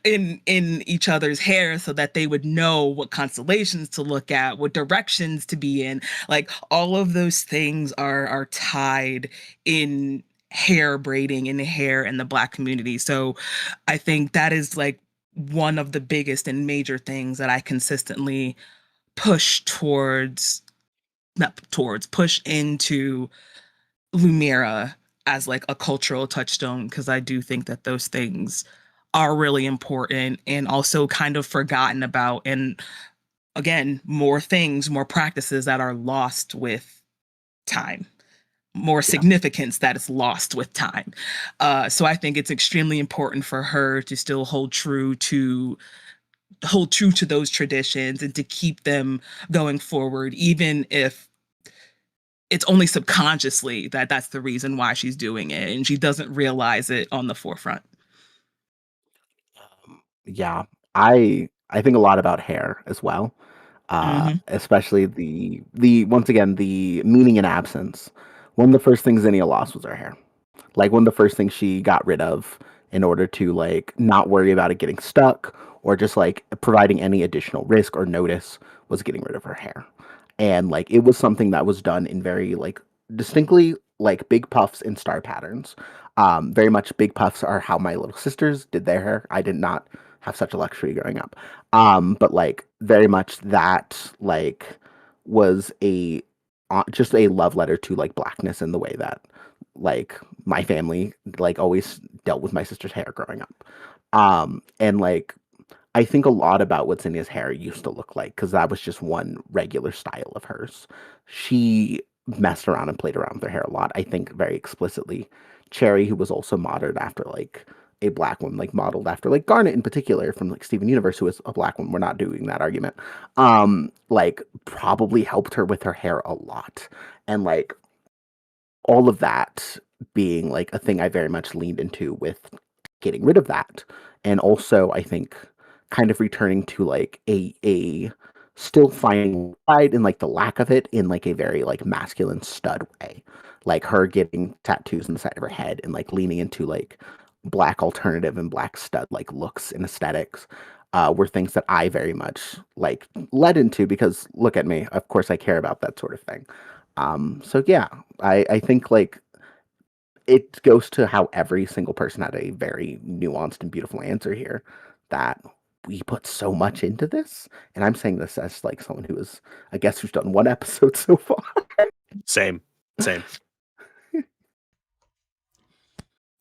in each other's hair, so that they would know what constellations to look at, what directions to be in. Like, all of those things are tied in hair braiding and hair in the Black community. So I think that is like one of the biggest and major things that I consistently push towards not towards push into Lumira as like a cultural touchstone, because I do think that those things are really important and also kind of forgotten about. And again, more things, more practices that are lost with time, more significance that is lost with time. So I think it's extremely important for her to still hold true to those traditions and to keep them going forward, even if it's only subconsciously that that's the reason why she's doing it and she doesn't realize it on the forefront. Yeah, I think a lot about hair as well, Mhm. especially the once again the meaning and absence. One of the first things Zinnia lost was her hair. Like one of the first things she got rid of in order to like not worry about it getting stuck or just like providing any additional risk or notice was getting rid of her hair. And like it was something that was done in very like distinctly like big puffs and star patterns. Very much big puffs are how my little sisters did their hair. I did not have such a luxury growing up. But like very much that like was a just a love letter to like blackness in the way that like my family like always dealt with my sister's hair growing up. And like I think a lot about what Zinnia's hair used to look like because that was just one regular style of hers. She messed around and played around with her hair a lot. I think very explicitly. Cherry, who was also modeled after like a black woman, like modeled after like Garnet in particular from like Steven Universe, who is a black woman. We're not doing that argument. Like probably helped her with her hair a lot. And like all of that being like a thing I very much leaned into with getting rid of that. And also I think kind of returning to like a still finding pride in like the lack of it in like a very like masculine stud way. Like her getting tattoos on the side of her head and like leaning into like black alternative and black stud like looks and aesthetics were things that I very much like led into because look at me, of course I care about that sort of thing. So yeah, I think like it goes to how every single person had a very nuanced and beautiful answer here that we put so much into this. And I'm saying this as like someone who is a guest who's done one episode so far. Same.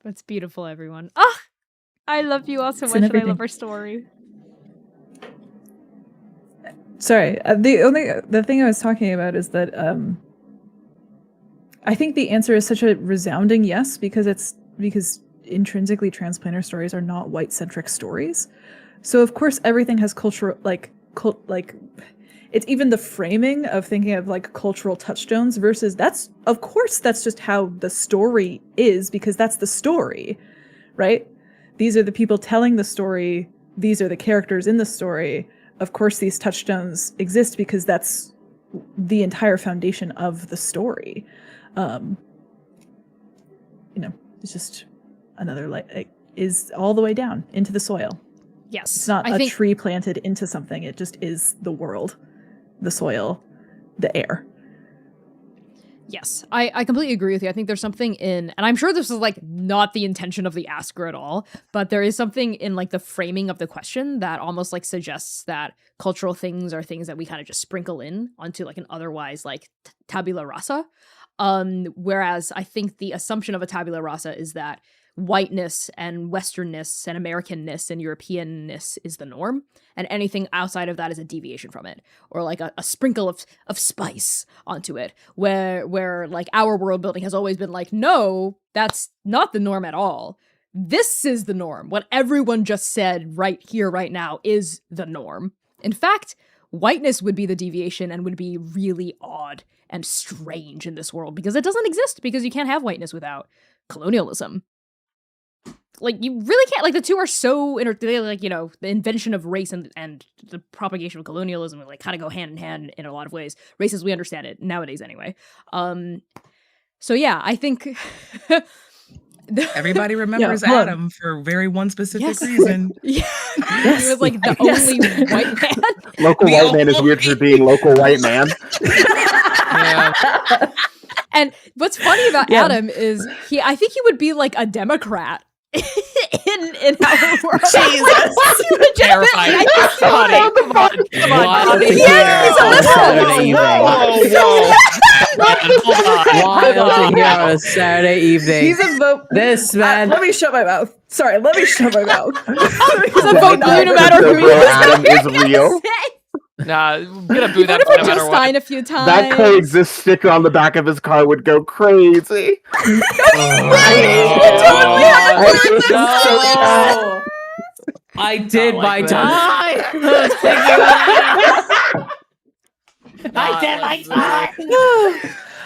That's beautiful, everyone. Ah, I love you all so It's in much, and I love everything. our story. Sorry, the thing I was talking about is that I think the answer is such a resounding yes because intrinsically transplanter stories are not white centric stories. So of course everything has cultural it's even the framing of thinking of like cultural touchstones versus that's just how the story is because that's the story, right? These are the people telling the story. These are the characters in the story. Of course, these touchstones exist because that's the entire foundation of the story. It's just another is all the way down into the soil. Yes, It's not a tree planted into something. It just is the world, the soil, the air. Yes, I completely agree with you. I think there's something in, and I'm sure this is like not the intention of the asker at all, but there is something in like the framing of the question that almost like suggests that cultural things are things that we kind of just sprinkle in onto like an otherwise like tabula rasa. Whereas I think the assumption of a tabula rasa is that whiteness and westernness and Americanness and Europeanness is the norm, and anything outside of that is a deviation from it, or like a sprinkle of spice onto it, where like our world building has always been like, no, that's not the norm at all. This is the norm. What everyone just said right here, right now, is the norm. In fact, whiteness would be the deviation and would be really odd and strange in this world because it doesn't exist, because you can't have whiteness without colonialism. Like, you really can't, like, the two are so like, the invention of race and the propagation of colonialism like kind of go hand in hand in a lot of ways. Race as we understand it nowadays anyway. So yeah, I think Everybody remembers Yeah, Adam for very one specific reason. Yeah. Yes. He was like the Yes. only white man. Local white man is weird for being local white man. Yeah. And what's funny about Yeah. Adam is I think he would be like a Democrat in our world. Jesus. Terrifying. I think he Funny. would. Come on. Wild to Yeah, hear he's a on Saturday liberal. evening. Wild to hear on a Saturday evening. He's a vote. This man. Let me shut my mouth. Sorry, let me shut my mouth. He's a vote blue no matter who he Bro, is. Adam is real. Nah, I'm gonna boo that Voted boy for no Jill matter what. Stein a few times. That coexist sticker on the back of his car would go crazy. I hate him so bad. No. I did like my this. time. I did my time.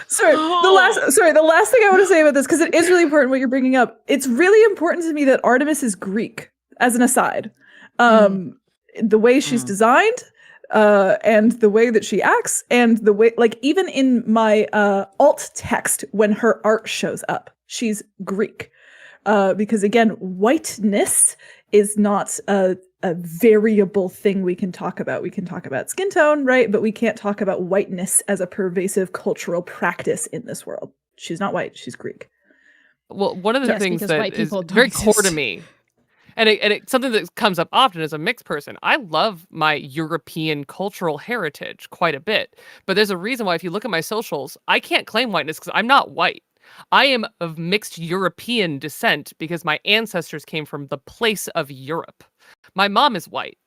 Sorry, the last thing I want to say about this, because it is really important what you're bringing up. It's really important to me that Artemis is Greek, as an aside. The way she's designed, and the way that she acts, and the way, like, even in my alt text, when her art shows up, she's Greek. Because again, whiteness is not a variable thing we can talk about. We can talk about skin tone, right? But we can't talk about whiteness as a pervasive cultural practice in this world. She's not white, she's Greek. Well, one of the Yes, things because that white is people don't very core to exist. me, and it's something that comes up often as a mixed person. I love my European cultural heritage quite a bit, but there's a reason why if you look at my socials, I can't claim whiteness because I'm not white. I am of mixed European descent because my ancestors came from the place of Europe. My mom is white.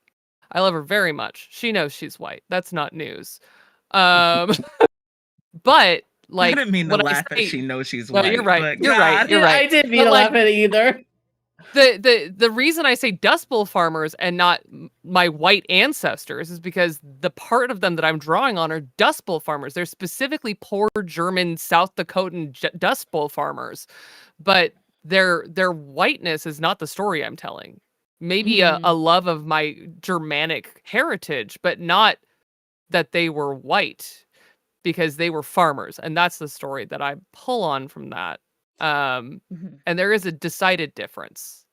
I love her very much. She knows she's white. That's not news. But I like didn't mean to when I laugh say, at she knows she's no, white. you're right. But You're right. God. You're right. I didn't mean But, to like, laugh at it either. the reason I say Dust Bowl farmers and not my white ancestors is because the part of them that I'm drawing on are Dust Bowl farmers. They're specifically poor German South Dakotan Dust Bowl farmers, but their whiteness is not the story I'm telling. Maybe a love of my Germanic heritage, but not that they were white because they were farmers, and that's the story that I pull on from that. And there is a decided difference.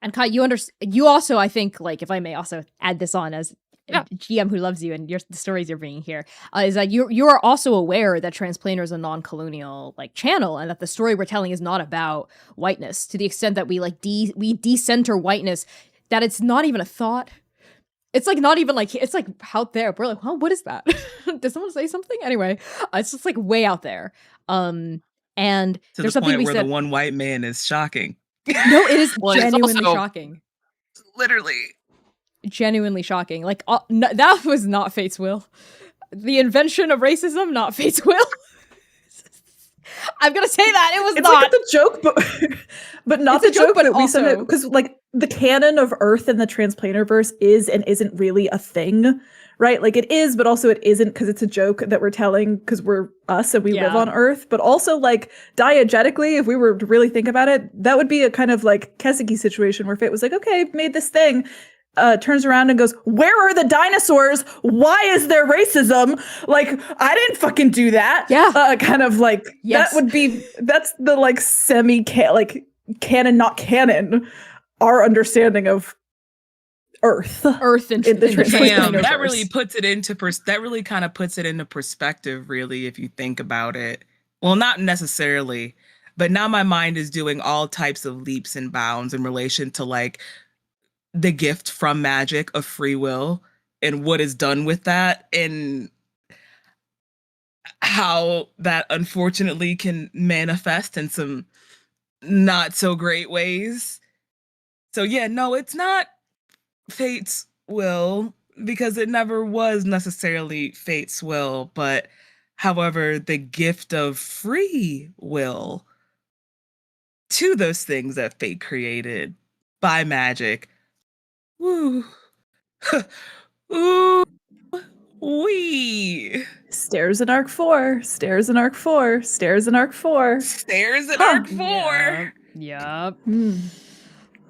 And Kai, you also, I think, like, if I may also add this on as a GM who loves you and the stories you're bringing here, is that you are also aware that Transplanar is a non-colonial like channel, and that the story we're telling is not about whiteness to the extent that we like we decenter whiteness, that it's not even a thought. It's like not even like, it's like out there. We're like, what is that? Did someone say something? Anyway, it's just like way out there. And To there's the something to point be where said. the one white man is shocking. No, it is Well, it's genuinely also- shocking. Literally. Genuinely shocking. Like, no, that was not Fate's will. The invention of racism, not Fate's will. I'm gonna say that it was It's not. like the joke, but not It's the a joke, joke but that we also- sometimes, because like the canon of Earth and the Transplanar verse is and isn't really a thing, right? Like it is, but also it isn't, because it's a joke that we're telling because we're us and we live Yeah. on Earth. But also, like, diegetically, if we were to really think about it, that would be a kind of like Keseki situation where Fate was like, okay, I've made this thing. Turns around and goes, where are the dinosaurs? Why is there racism? Like, I didn't fucking do that. Yeah. Kind of like, Yes. that's the like canon, not canon, our understanding of Earth. Earth and In the in Damn, Transplanar that really verse. puts it into that really kind of puts it into perspective, really, if you think about it. Well, not necessarily, but now my mind is doing all types of leaps and bounds in relation to like the gift from magic of free will and what is done with that, and how that unfortunately can manifest in some not so great ways. So yeah, no, it's not Fate's will, because it never was necessarily Fate's will, but however, the gift of free will to those things that Fate created by magic. Woo. Ooh. Wee. Stairs in Arc 4, stairs in Arc 4, stairs in Arc 4. Stairs in Arc 4. Yep. Hmm.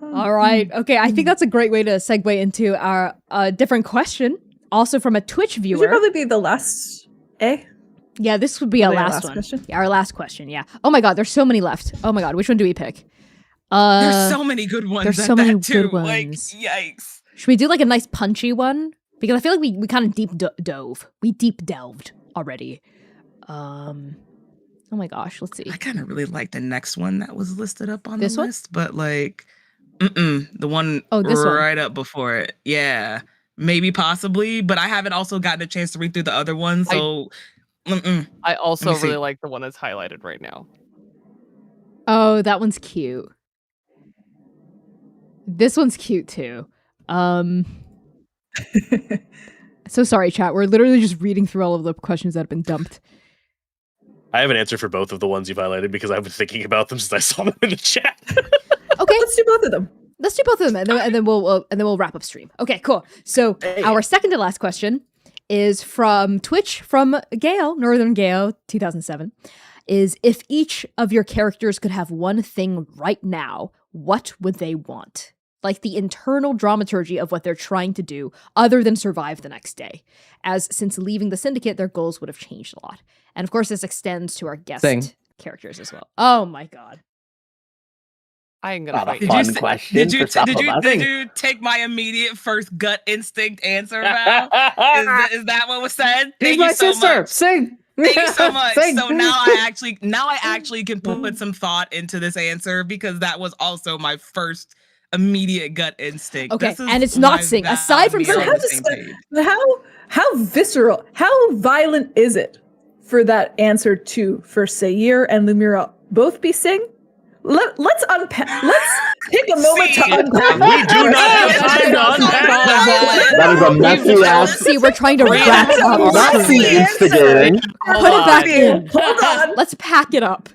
All right. Okay. I think that's a great way to segue into our different question, also from a Twitch This should viewer. probably be the last, Yeah, this would be our Probably our last last one. question? Yeah, our last question. Yeah. Oh my God, there's so many left. Oh my God, which one do we pick? There's so many good ones. there's at so many that too. good Like, ones. yikes. Should we do like a nice punchy one? Because I feel like we kind of dove. We deep delved already. Oh my gosh, let's see. I kind of really like the next one that was listed up on This the one? list, but like, the one This one. right up before it. Yeah, maybe possibly, but I haven't also gotten a chance to read through the other ones, so. I also Let me see. really like the one that's highlighted right now. Oh, that one's cute. This one's cute too. So sorry, chat. We're literally just reading through all of the questions that have been dumped. I have an answer for both of the ones you've highlighted because I've been thinking about them since I saw them in the chat. Okay, Let's do both of them. let's do both of them, and then we'll wrap up stream. Okay, cool. So our second to last question is from Twitch, from Gale, Northern Gale, 2007. Is if each of your characters could have one thing right now, what would they want? Like the internal dramaturgy of what they're trying to do, other than survive the next day. As since leaving the syndicate, their goals would have changed a lot. And of course, this extends to our guest characters as well. Oh my god. I ain't gonna fight. Fun question. Did you for some of us. did you take my immediate first gut instinct answer, Val? Is that what was said? He's Thank my you so sister. much. Sing. Thank you so much. Sing. So now I actually can put some thought into this answer because that was also my first immediate gut instinct. Okay, This is and it's not why sing. Val Aside from and me are sing. on the same page. How visceral, how violent is it for that answer to for Sayir and Lumira both be sing? Let's unpack. Let's take a moment to unpack. We do not have time to unpack that. That is a messy ass. See, we're trying to wrap up. That's stream. the instigating. Put it back in. Hold on. Let's pack it up.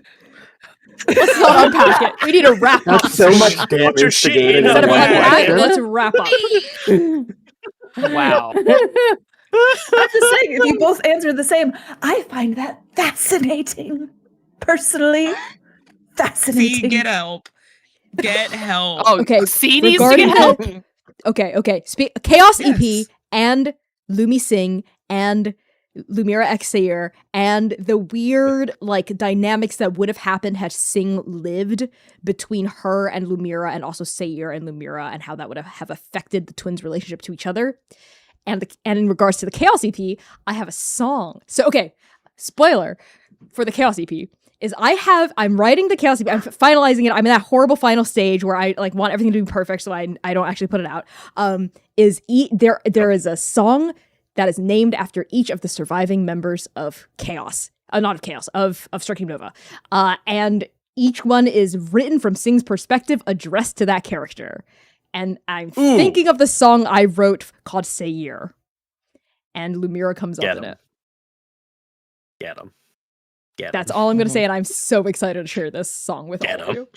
Let's not unpack it. We need to wrap up. That's so much damn Put your shit in instigating. a Instead of in one bag. unpack it, question. let's wrap up. Wow. I'm just saying, if you both answer the same, I find that fascinating. Personally, fascinating. See, get help. Get help. Oh, Okay, C needs to regarding get help. Okay. Chaos Yes. EP and Lumi Singh and Lumira X Sayer and the weird like dynamics that would have happened had Singh lived between her and Lumira and also Sayer and Lumira and how that would have affected the twins' relationship to each other. And in regards to the Chaos EP, I have a song. So okay, spoiler for the Chaos EP is I'm writing the Chaos EP, I'm finalizing it. I'm in that horrible final stage where I like want everything to be perfect, so I don't actually put it out. There is a song that is named after each of the surviving members of Chaos. Not of Chaos, of Striking Nova. And each one is written from Singh's perspective, addressed to that character. And I'm thinking of the song I wrote called Sayir. And Lumira comes up in it. Get him. That's all I'm going to say, and I'm so excited to share this song with all of you.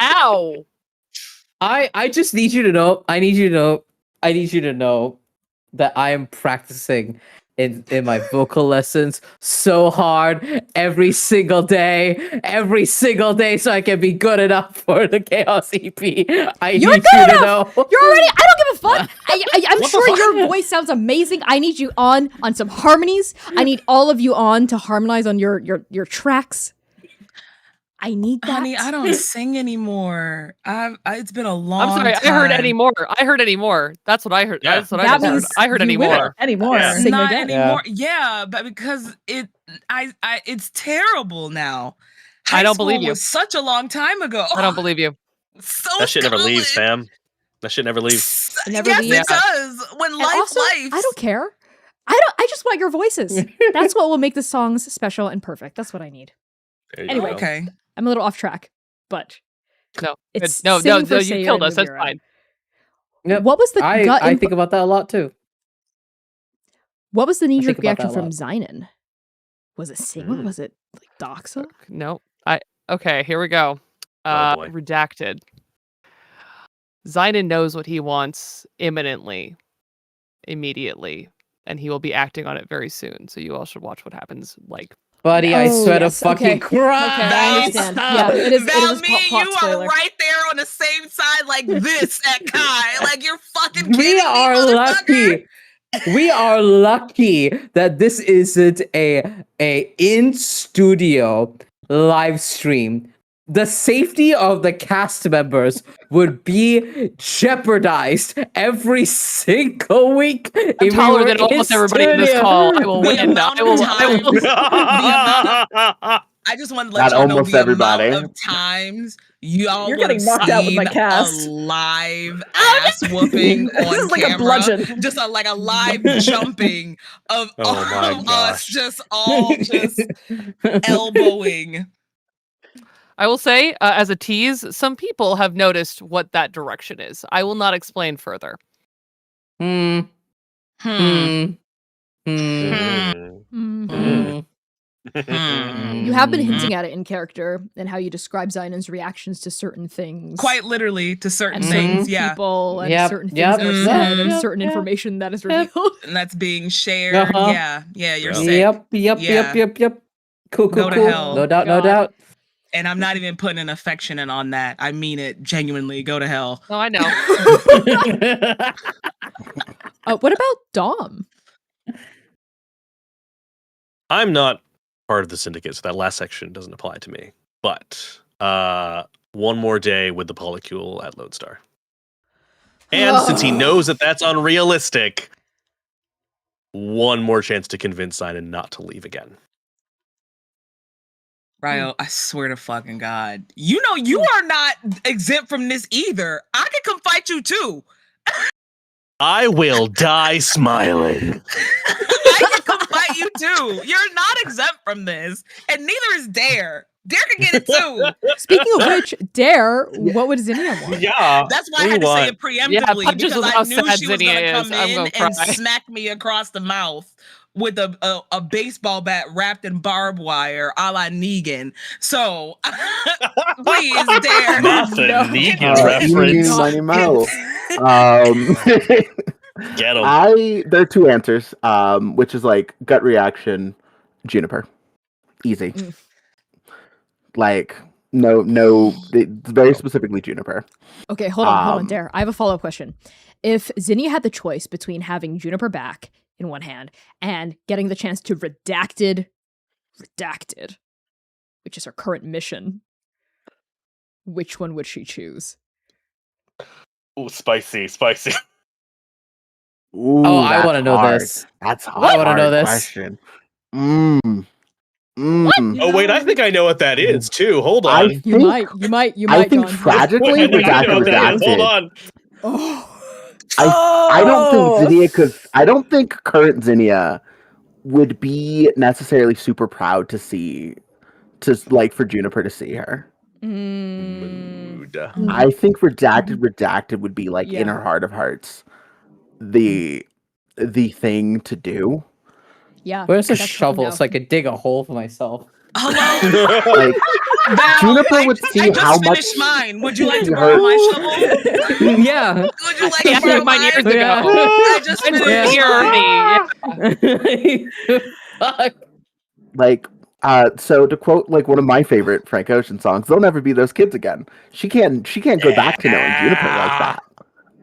Ow. I just need you to know. I need you to know that I am practicing in my vocal lessons so hard every single day, so I can be good enough for the Chaos EP. I need you to know. You're already. I don't give a fuck. I'm sure your voice sounds amazing. I need you on some harmonies. I need all of you on to harmonize on your tracks. I need that. Honey, I don't sing anymore. It's been a long I'm sorry. time. I heard anymore. I heard anymore. That's what I heard. Yeah. That's what That I heard. means I heard you anymore. Anymore. Yeah. Sing Not again. anymore. Yeah, but because it's terrible now. I don't High believe school you. was such a long time ago. I don't believe you. So That shit never leaves, good. fam. That shit never leaves. It never yes, leaves. it does. When And life also, lives. I don't care. I just want your voices. That's what will make the songs special and perfect. That's what I need. There you Anyway. go. Okay. I'm a little off track, but No. it's No. sing for You Sayer killed and us. That's Lumira. fine. Yep. What was the gut? I think about that a lot too. What was the knee-jerk think about reaction that a from lot. Zynon? Was it Sigma? Was it like Doxa? No. Okay, here we go. Oh, boy. Redacted. Zynon knows what he wants immediately, and he will be acting on it very soon. So you all should watch what happens. Like, Buddy, I Oh, swear yes, to fucking okay. cry. Okay, I understand. Yeah, it is. It Val, is me plot and you spoiler. are right there on the same side like this at Kai. Like you're fucking kidding We me, are motherfucker. lucky. We are lucky that this isn't a in studio live stream. The safety of the cast members would be jeopardized every single week. I'm if we taller were than in almost everybody in this studio. call. I will The win. amount I of will. I just want to let Not y'all know almost the everybody. amount of times y'all You're would getting have knocked out with my seen cast. a live ass whooping This on is like a camera. bludgeon. Just like a live jumping of Oh all my of us gosh. just all just elbowing. I will say, as a tease, some people have noticed what that direction is. I will not explain further. Hmm. Hmm. Mm. Mhm. Mm. You have been hinting at it in character and how you describe Zion's reactions to certain things. Quite literally to certain and certain things, yeah. people and Yep, certain things yep, that are yep, said and yep, certain yep, information that is yep. revealed. And that's being shared. Uh-huh. Yeah, you're Yep. sick. Yep. Yeah. Cool. Go to Cool. hell. No doubt. God. No doubt. And I'm not even putting an affection in on that. I mean it genuinely. Go to hell. Oh, I know. What about Dom? I'm not part of the syndicate, so that last section doesn't apply to me. But one more day with the polycule at Lodestar. And since he knows that that's unrealistic, one more chance to convince Simon not to leave again. Ryo, I swear to fucking God. You know you are not exempt from this either. I can come fight you too. I will die smiling. I can come fight you too. You're not exempt from this. And neither is Dare. Dare can get it too. Speaking of which, Dare, what would Zinnia want? Yeah. That's why I had to say it preemptively punches because is I how knew sad she was Zinnia going to is. come I'm in gonna and cry. smack me across the mouth with a baseball bat wrapped in barbed wire a la Negan. So, please, Dare. Not the No. Negan reference. Money Mo. Get him. There are two answers, which is like gut reaction, Juniper. Easy. Mm. Like, no, it's very specifically Juniper. Okay, hold on, Dare. I have a follow-up question. If Zinnia had the choice between having Juniper back in one hand and getting the chance to redacted, which is her current mission, which one would she choose? Ooh, spicy. Ooh, Oh, I that's want to know hard. this. That's hard. I wanna know this. Question. Oh wait, I think I know what that is too. Hold on. You might, I think John. tragically, Wait, I know what that is. Hold redacted. on. I don't think Zinnia I don't think current Zinnia would be necessarily super proud to for Juniper to see her. Mood. I think redacted would be like in Yeah. her heart of hearts the thing to do. Yeah. Where's the that's shovel no. so I could dig a hole for myself? Hello? Like Val, Juniper would see I just how much finished mine. Would you like to she borrow my hurt. shovel? Yeah. Would you like Yeah, to borrow mine years mine? ago. I just Mine's finished here mine. Fuck. Like so to quote like one of my favorite Frank Ocean songs, they'll never be those kids again. She can't go back to knowing Juniper like that.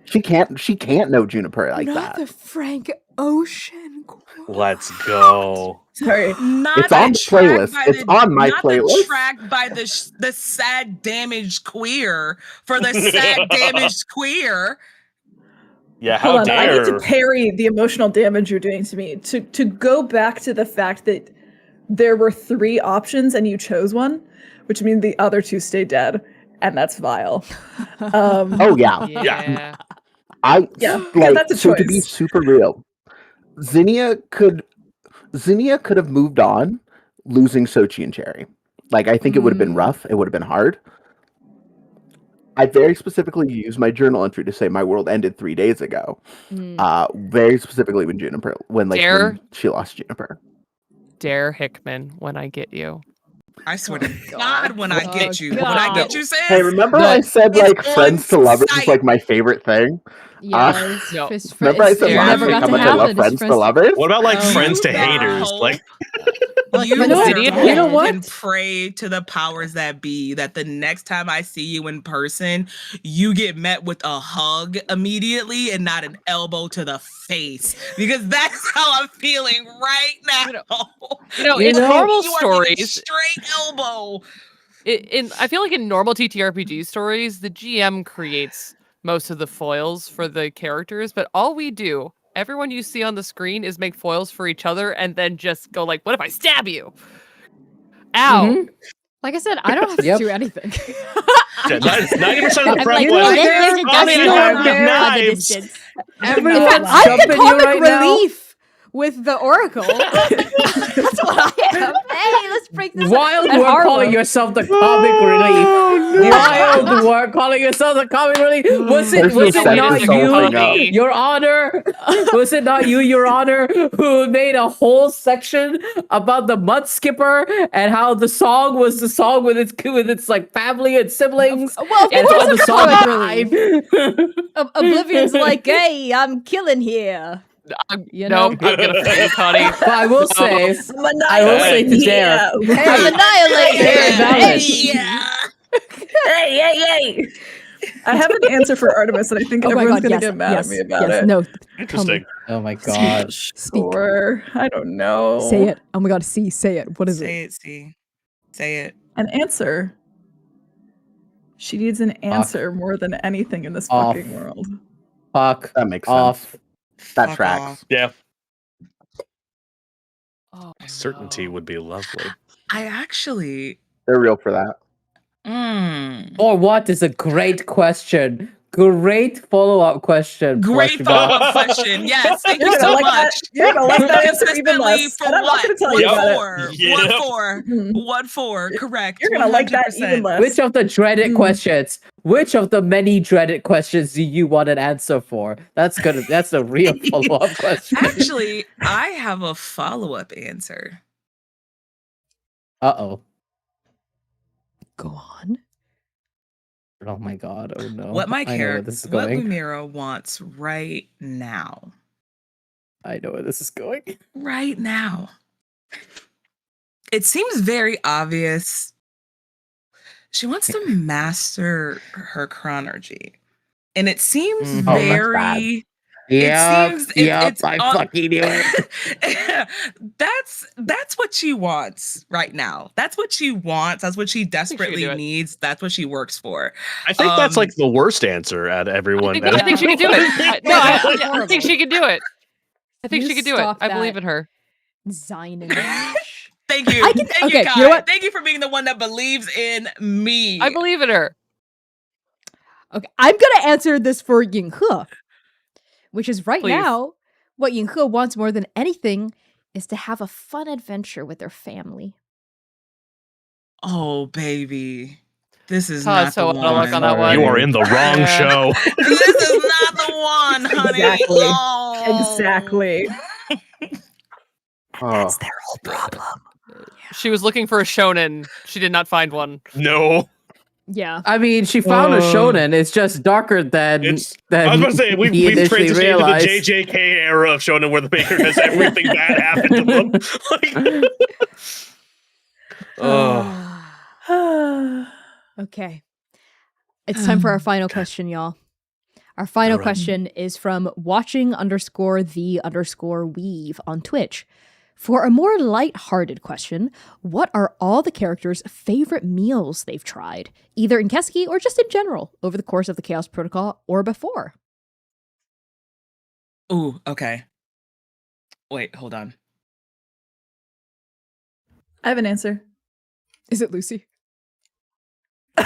She can't know Juniper like Not that. the Frank Ocean quote. Let's go. Sorry. Not It's on the track playlist. by It's on my not playlist. the track by the sad damaged queer for the sad damaged queer. Yeah, how Hold on, I need to dare. parry the emotional damage you're doing to me. To go back to the fact that there were 3 options and you chose one, which means the other 2 stay dead, and that's vile. Oh yeah. Yeah. Yeah, like that's a so to be choice. super real. Zinnia could have moved on losing Sochi and Cherry. Like I think it would have been rough, it would have been hard. I very specifically used my journal entry to say my world ended 3 days ago. Very specifically when she lost Juniper. Dare Hickman when I get you. I swear to God, when I get you, when God. I get you, sis. Hey, remember I said It's like on friends to lovers is site. like my favorite thing? Yes. No. Remember I said Dare last never week got how to much I happen. love It's friends to lovers? What about like Oh friends my to God. haters? Like You Friends to better haters. You know what? and pray to the powers that be that the next time I see you in person, you get met with a hug immediately and not an elbow to the face, because that's how I'm feeling right now. In normal You are getting stories, straight elbow. I feel like in normal TTRPG stories, the GM creates most of the foils for the characters, but all we do, everyone you see on the screen, is make foils for each other and then just go like, what if I stab you? Ow. Mhm. Like I said, I don't have to Yep. do anything. 90% of the I'm prep like, was, there's a "Honey, I dust have storm on the knives." distance. Everyone's I'm the jumping you comic right now. relief with the Oracle. That's what I am. Hey, let's break Wild At word calling Harlem. yourself the comic relief. Wild word calling yourself the comic relief. Was it There's no not setting this whole thing up. you, Your Honor? Was it not you, Your Honor, who made a whole section about the mud skipper and how the song was the song with its like family and siblings? Well, of And course how the it's song comic died. Oblivion's like, hey, I'm killing here. You know? Nope, I'm gonna fight you, Connie. But I will say, I will say to Dare, I'm hey, annihilating Dare here. Valid. Hey. I have an answer for Artemis, and I think Oh my everyone's God, gonna yes, get mad yes, at me about yes, it. no. Interesting. Oh my god. Speak. Sure. I don't know. Say it. Oh my God, C, say it. What is Say it? it, see. Say it. An answer. She needs an answer more than anything in this Off. fucking world. Fuck That makes off. sense. That Fuck tracks. off. Yeah. Oh, Certainty no. would be lovely. I actually. They're real for that. Or what is a great question? Great follow-up question. Great question mark. follow-up question. Yes, thank You're you gonna so like that. much. You're gonna like that answer even Consistently less. for And I'm not what? gonna tell What you about it. for? Yep. What for? Mhm. What for? Correct. You're gonna like that even 100%. less. Which of the dreaded questions? Which of the many dreaded questions do you want an answer for? That's a real follow-up question. Actually, I have a follow-up answer. Uh-oh. Go on. Oh my god. Oh no. What my I know where character, this is what going. Lumira wants right now. I know where this is going. Right now. It seems very obvious. She wants to master her chronergy. And it seems Mhm. Oh, that's very Yep, seems- yep, it's I on- fucking knew it. that's what she wants right now. That's what she wants. That's what she desperately do it. needs. That's what she works for. I think that's like the worst answer at everyone. I think she can do it. I think she can do it. I think You she could do it. stop I believe that. in her. Zion. Thank you. I can- Thank okay, you, Kai. you know what? Thank you for being the one that believes in me. I believe in her. Okay, I'm gonna answer this for Yinghe, which is right Please. now, what Yinghe wants more than anything is to have a fun adventure with her family. Oh, baby. This is Todd, not so the out of luck one. on that one. You are in the wrong Yeah. show. This is not the one, honey. Exactly. Oh. Exactly. Oh. their whole problem. She was looking for a shonen. She did not find one. No. Yeah. I mean, she found a shonen. It's just darker than I was about to say, he we've initially transitioned realized. into the JJK era of shonen where the maker has everything bad happen to them. Like, oh. Okay. It's time for our final question, y'all. Our final All right. question is from watching_the_weave on Twitch. For a more light-hearted question, what are all the characters' favorite meals they've tried, either in Keski or just in general, over the course of the Chaos Protocol or before? Ooh, okay. Wait, hold on. I have an answer. Is it Lucy? Body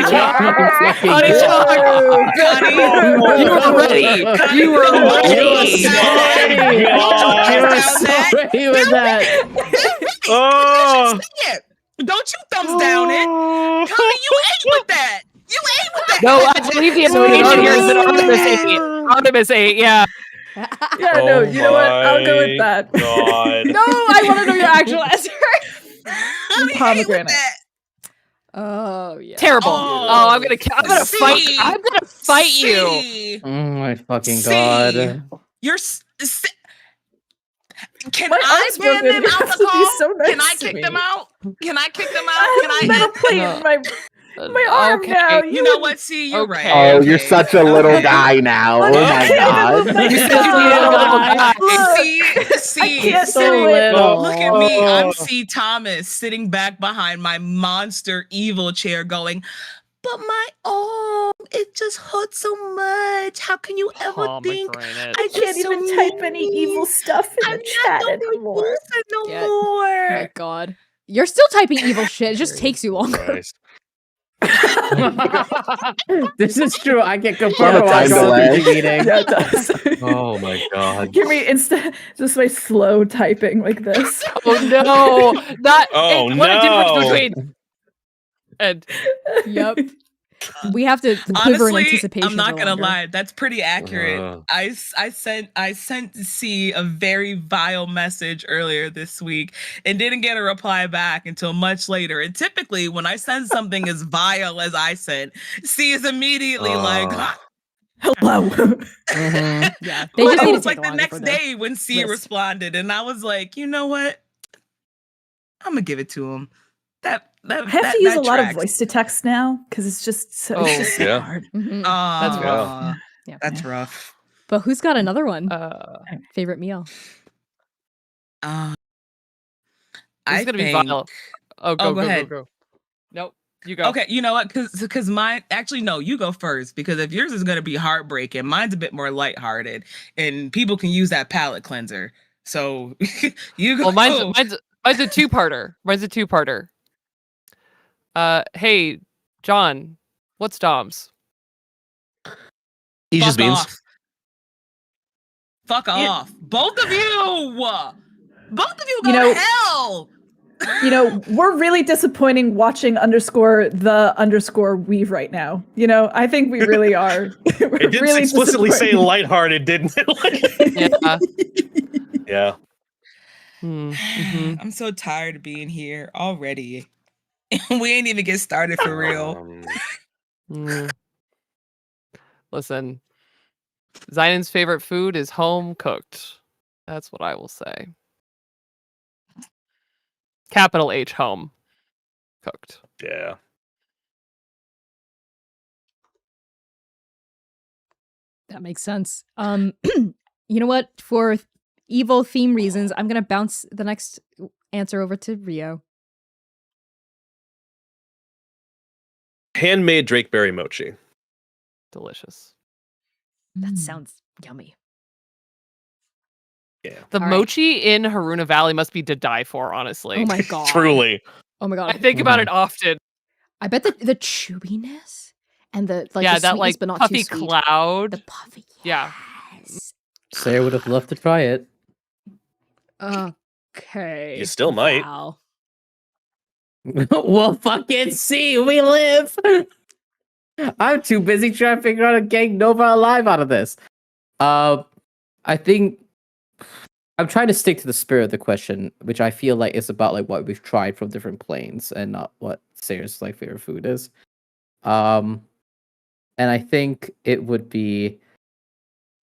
talk. Fucking Body good. talk. You were ready. You were ready. You were so ready with that. Oh. Don't you thumbs down it. Connie, you ate with that. You ate with that. No, I believe the implication here is that Artemis ate. Artemis ate, yeah. Yeah, no, you know what? I'll go with that. God. No, I want to know your actual answer. Honey ate with Pomegranate. that. Oh, yeah. Terrible. Oh, Oh, I'm gonna fight. see. I'm gonna fight you. See, Oh my fucking See. god. You're. Can My I art's ban broken. them out It has the to be call? so nice Can I to kick me. them out? Can I kick them out? I Can have I? a metal plate in my arm Okay. now. You know what? See, you're Okay. right. Oh, you're Okay. such a little guy now. Oh my Okay. god. You said you needed a little guy. See, can't So do it. little. Look at me. I'm C. Thomas sitting back behind my monster evil chair going, but my arm, it just hurts so much. How can you ever think Pomegranate. I can't so even type any mean? evil stuff in I'm the chat not the anymore. producer no Yeah. more. My God. You're still typing evil shit. It just takes you longer. Christ. This is true. I can confirm What a watch time all delay. RPG meeting. Yeah, it does. Oh my god. Give me instead just my slow typing like this. no! Oh, What a difference no. between. And Yep. We have to quiver in Honestly, anticipation. I'm not for gonna longer. lie. That's pretty accurate. Uh. I sent C a very vile message earlier this week and didn't get a reply back until much later. And typically, when I send something as vile as I sent, C is immediately like, Hello. Mhm. Yeah, they but just it need to was take like the longer next for day when C list. responded, and I was like, you know what? I'm gonna give it to him. That I have to use a lot of tracks. voice to text now because it's just so yeah. hard. Mhm. That's rough. Aw, Yeah. That's rough. But who's got another one? Favorite meal? Uh, This I is gonna be think. vile. Oh, go, go ahead. go. Nope. You go. Okay, you know what? Because mine actually no, you go first because if yours is gonna be heartbreaking, mine's a bit more lighthearted, and people can use that palate cleanser. So you go. Well, mine's a two-parter. Mine's a two-parter. Hey, John, what's Dom's? Aegis Fuck beans. off. Fuck off. Both of you. Both of you go You know- to hell. You know, we're really disappointing watching _the_ weave right now. You know, I think we really are. We're It did really explicitly say disappointing. lighthearted, didn't it? Yeah. Yeah. Mhm. I'm so tired of being here already. We ain't even get started for real. Mm. Listen, Zion's favorite food is home cooked. That's what I will say. Capital H home cooked. Yeah. That makes sense. You know what? For evil theme reasons, I'm gonna bounce the next answer over to Rio. Handmade Drakeberry mochi. Delicious. That sounds yummy. Yeah. The All right. mochi in Haruna Valley must be to die for, honestly. Oh my god. Truly. Oh my god. I think about it often. I bet the chewiness and the yeah, the that sweetness, like but not puffy too sweet. cloud. The puffy. Yeah. Yes. Sarah would have loved to try it. Okay. You still might. Wow. Well, fucking see, we live. I'm too busy trying to figure out a getting Nova alive out of this. I think I'm trying to stick to the spirit of the question, which I feel like is about like what we've tried from different planes and not what Sarah's like favorite food is. And I think it would be,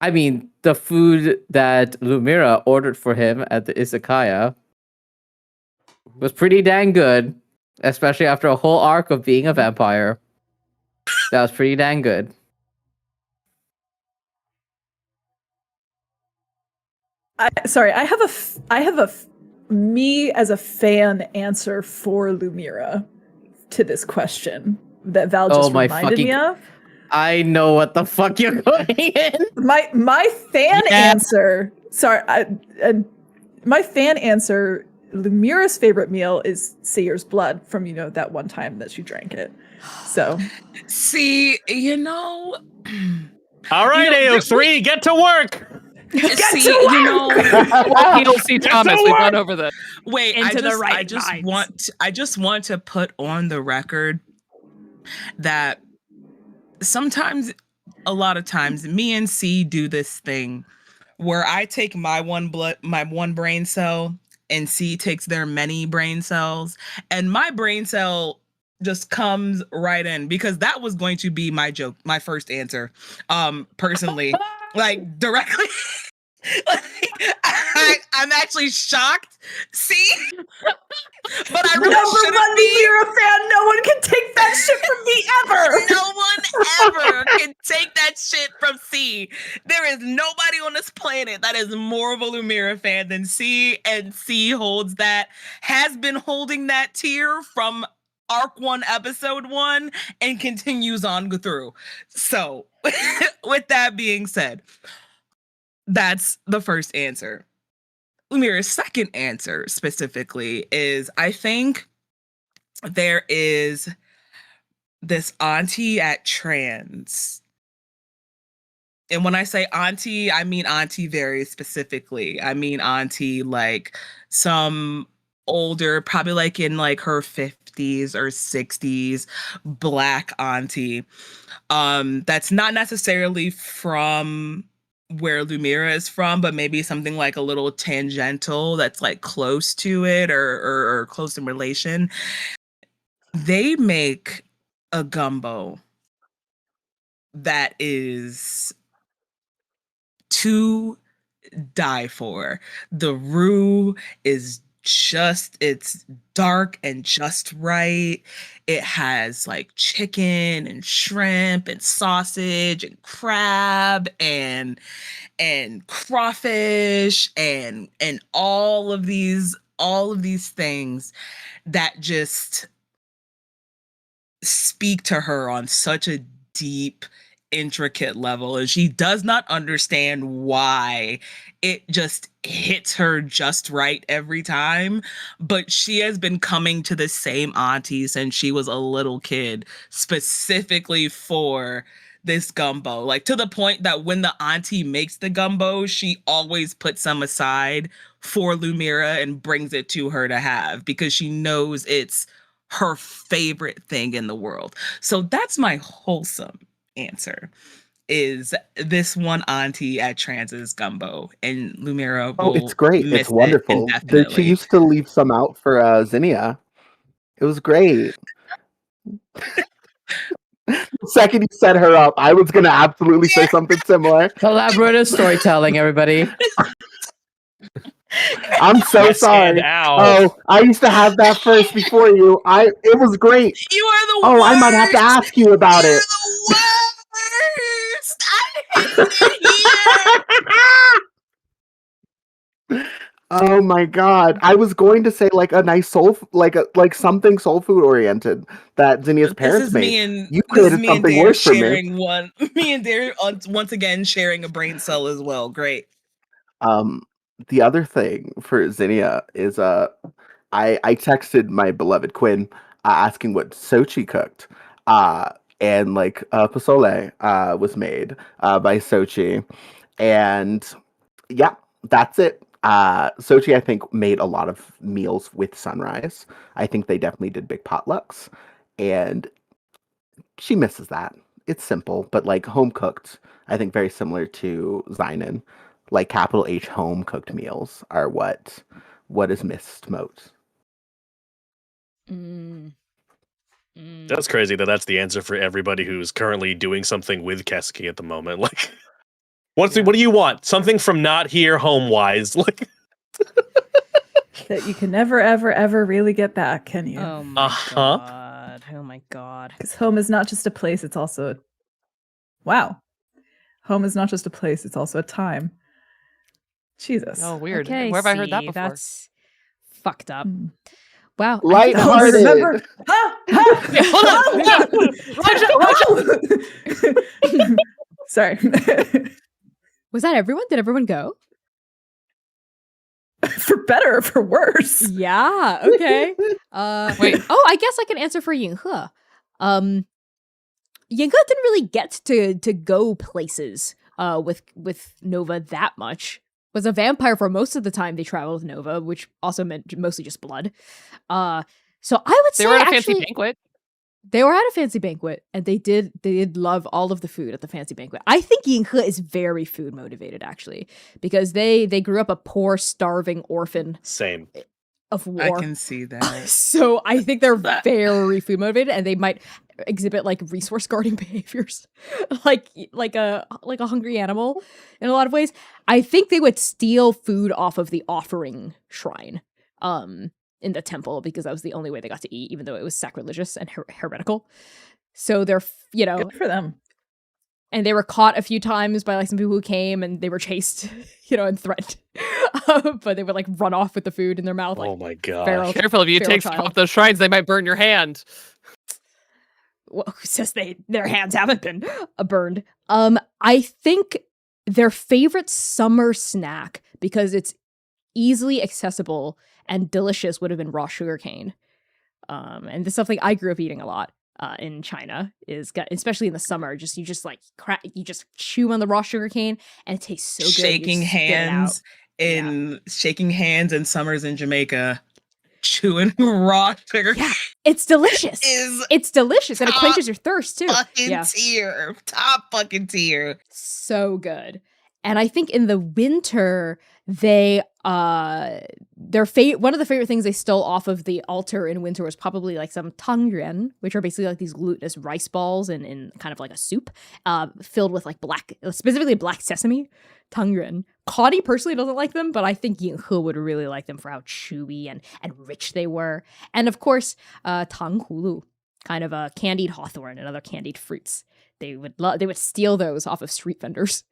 I mean, the food that Lumira ordered for him at the izakaya was pretty dang good, especially after a whole arc of being a vampire. That was pretty dang good. I have a me as a fan answer for Lumira to this question that Val Oh just my reminded me fucking- of. I know what the fuck you're going in. My fan Yeah. answer. Sorry, my fan answer. Lumira's favorite meal is Sayer's blood from that one time that she drank it. So See, you know. All right, You know, AO3, get to work. See, you know. PLC Get Thomas, to we've work! gone over this. Wait, Into the I right just minds. want to put on the record that sometimes, a lot of times, me and C do this thing where I take my one brain cell, and C takes their many brain cells, and my brain cell just comes right in because that was going to be my joke, my first answer, personally, like directly. Like, I'm actually shocked. See, but I really number shouldn't one be. Lumira fan. No one can take that shit from me ever. No one ever can take that shit from C. There is nobody on this planet that is more of a Lumira fan than C, and C holds that, has been holding that tier from Arc 1, Episode 1, and continues on through. So, with that being said, that's the first answer. Lumira's second answer specifically is, I think there is this auntie at Trans And when I say auntie, I mean auntie very specifically. I mean auntie like some older, probably like in like her 50s or 60s, black auntie. That's not necessarily from where Lumira is from, but maybe something like a little tangential that's like close to it or close in relation. They make a gumbo that is to die for. The roux is it's dark and just right. It has like chicken and shrimp and sausage and crab and crawfish and all of these things that just speak to her on such a deep, intricate level, and she does not understand why it just hits her just right every time. But she has been coming to the same auntie since she was a little kid, specifically for this gumbo, like to the point that when the auntie makes the gumbo, she always puts some aside for Lumira and brings it to her to have because she knows it's her favorite thing in the world. So that's my wholesome answer, is this one auntie at Trans's gumbo, and Lumira Oh, will it's great. miss It's it wonderful. She indefinitely. used to leave some out for Zinnia. It was great. The second you set her up, I was gonna absolutely say something similar. Collaborative storytelling, everybody. I'm so Yes, and sorry. ow. Oh, I used to have that first before you. It was great. You are the Oh, worst! I might have to ask you about You're it. the worst! I hate it here! Oh my god. I was going to say like a nice like something soul food oriented that Zinnia's parents made. You This is created me and something Dare worse for me. sharing one. Me and Dare once again sharing a brain cell as well. Great. The other thing for Zinnia is I texted my beloved Quinn asking what Sochi cooked. And like pozole was made by Sochi. And yeah, that's it. Sochi, I think, made a lot of meals with Sunrise. I think they definitely did big potlucks. And she misses that. It's simple, but like home cooked, I think very similar to Zynon. Like capital H home cooked meals are what is missed most. That's crazy that's the answer for everybody who's currently doing something with Keski at the moment. Like, what do you want? Something from not here home wise. Like, That you can never, ever, ever really get back, can you? Oh my Uh-huh. god. Oh my god. Because home is not just a place, it's also wow. Home is not just a place, it's also a time. Jesus. Oh, weird. Okay, Where have I heard that see, before? That's fucked up. Mm. Wow. Light Don't hearted. remember. Wait, hold on. Sorry. Was that everyone? Did everyone go? For better or for worse. Yeah, okay. Wait. Oh, I guess I can answer for Yinghe. Yinghe didn't really get to go places with Nova that much. Was a vampire for most of the time they traveled with Nova, which also meant mostly just blood. So I would say They were at a actually, fancy banquet. they were at a fancy banquet, and they did love all of the food at the fancy banquet. I think Yinghe is very food motivated, actually, because they grew up a poor, starving orphan same. I of war. can see that. So I think they're very food motivated, and they might exhibit like resource guarding behaviors, like a hungry animal in a lot of ways. I think they would steal food off of the offering shrine, in the temple, because that was the only way they got to eat, even though it was sacrilegious and heretical. So they're Good for them. and they were caught a few times by like some people who came, and they were chased, and threatened. But they would like run off with the food in their mouth. Like, Oh my god. feral- Careful, if you feral take child. stuff off those shrines, they might burn your hand. Well, who says their hands haven't been burned? I think their favorite summer snack, because it's easily accessible and delicious, would have been raw sugarcane. And this is something I grew up eating a lot. in China especially in the summer. You just chew on the raw sugar cane and it tastes so good. Shaking hands in summers in Jamaica, chewing raw sugar. Yeah, it's delicious. It's delicious and it quenches your thirst too. Top fucking tier. So good. And I think in the winter they one of the favorite things they stole off of the altar in winter was probably like some tangyuan, which are basically like these glutinous rice balls in kind of like a soup, filled with like specifically black sesame tangyuan. Connie personally doesn't like them, but I think Yinghe would really like them for how chewy and rich they were. And of course, tang hulu, kind of a candied hawthorn and other candied fruits. They would steal those off of street vendors.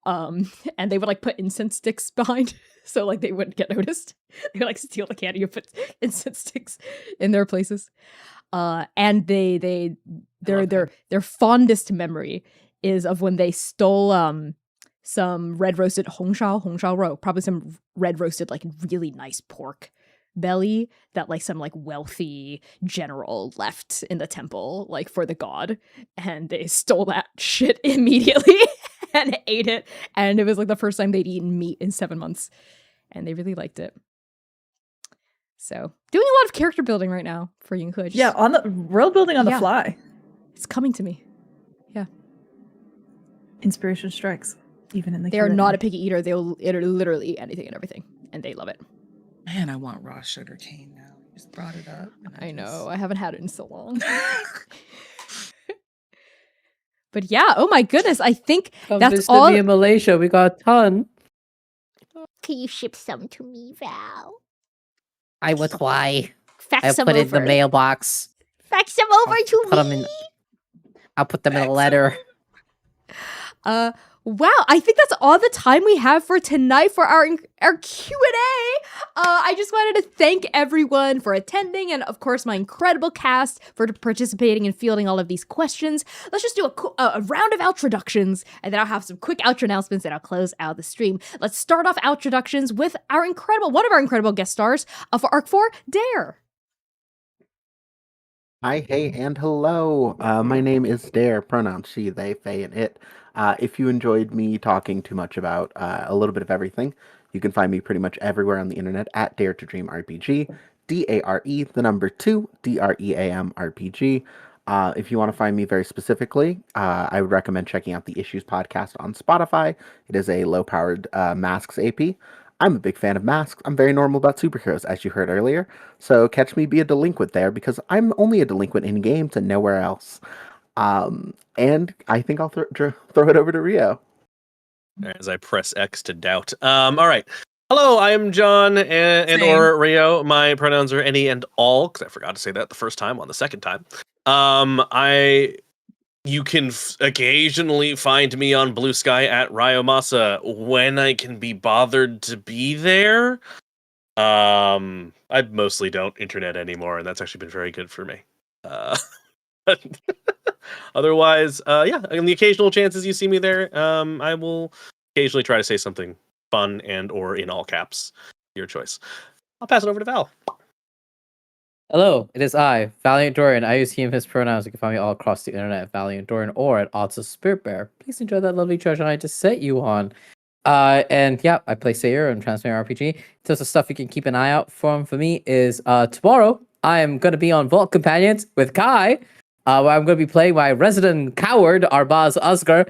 And they would like put incense sticks behind, so like they wouldn't get noticed. They would like steal the candy and put incense sticks in their places. And their fondest memory is of when they stole some red roasted hongshao rou, probably some red roasted like really nice pork belly that like some like wealthy general left in the temple like for the god, and they stole that shit immediately and ate it, and it was like the first time they'd eaten meat in 7 months, and they really liked it. So doing a lot of character building right now for Yinghe. Yeah, on the world building on the fly. It's coming to me. Yeah, inspiration strikes even in the they are not a picky eater. They'll literally eat anything and everything, and they love it. Man, I want raw sugar cane now. You just brought it up. I know. I haven't had it in so long. But yeah, oh my goodness. I think that's all. Me in Malaysia, we got a ton. Can you ship some to me, Val? I would try. Fax I'll some put over. it in the mailbox. Fax them over to me. I'll put them in a letter. Wow, I think that's all the time we have for tonight for our Q&A. I just wanted to thank everyone for attending, and of course my incredible cast for participating and fielding all of these questions. Let's just do a round of outroductions, and then I'll have some quick outro announcements, and I'll close out the stream. Let's start off outroductions with one of our incredible guest stars for Arc 4, Dare. Hi, hey, and hello. My name is Dare, pronouns she, they, they, and it. If you enjoyed me talking too much about a little bit of everything, you can find me pretty much everywhere on the internet at Dare to Dream RPG, DARE, the number 2, DREAM RPG. If you want to find me very specifically, I would recommend checking out the Issues podcast on Spotify. It is a low-powered masks AP. I'm a big fan of masks. I'm very normal about superheroes, as you heard earlier. So catch me be a delinquent there, because I'm only a delinquent in games and nowhere else. And I think I'll throw it over to Rio. As I press X to doubt. All right. Hello, I am John and or Rio. My pronouns are any and all, because I forgot to say that the first time on the second time. You can occasionally find me on Blue Sky at Ryomasa when I can be bothered to be there. I mostly don't internet anymore, and that's actually been very good for me. Otherwise, yeah, on the occasional chances you see me there, I will occasionally try to say something fun and or in all caps. Your choice. I'll pass it over to Val. Hello, it is I, Valiant Dorian. I use he and his pronouns. You can find me all across the internet at Valiant Dorian or at Odds of Spirit Bear. Please enjoy that lovely treasure I just set you on. And yeah, I play Sayer and Transformer RPG. In terms of stuff you can keep an eye out for me is tomorrow I am going to be on Vault Companions with Kai, where I'm going to be playing my resident coward, Arbaz Asgar.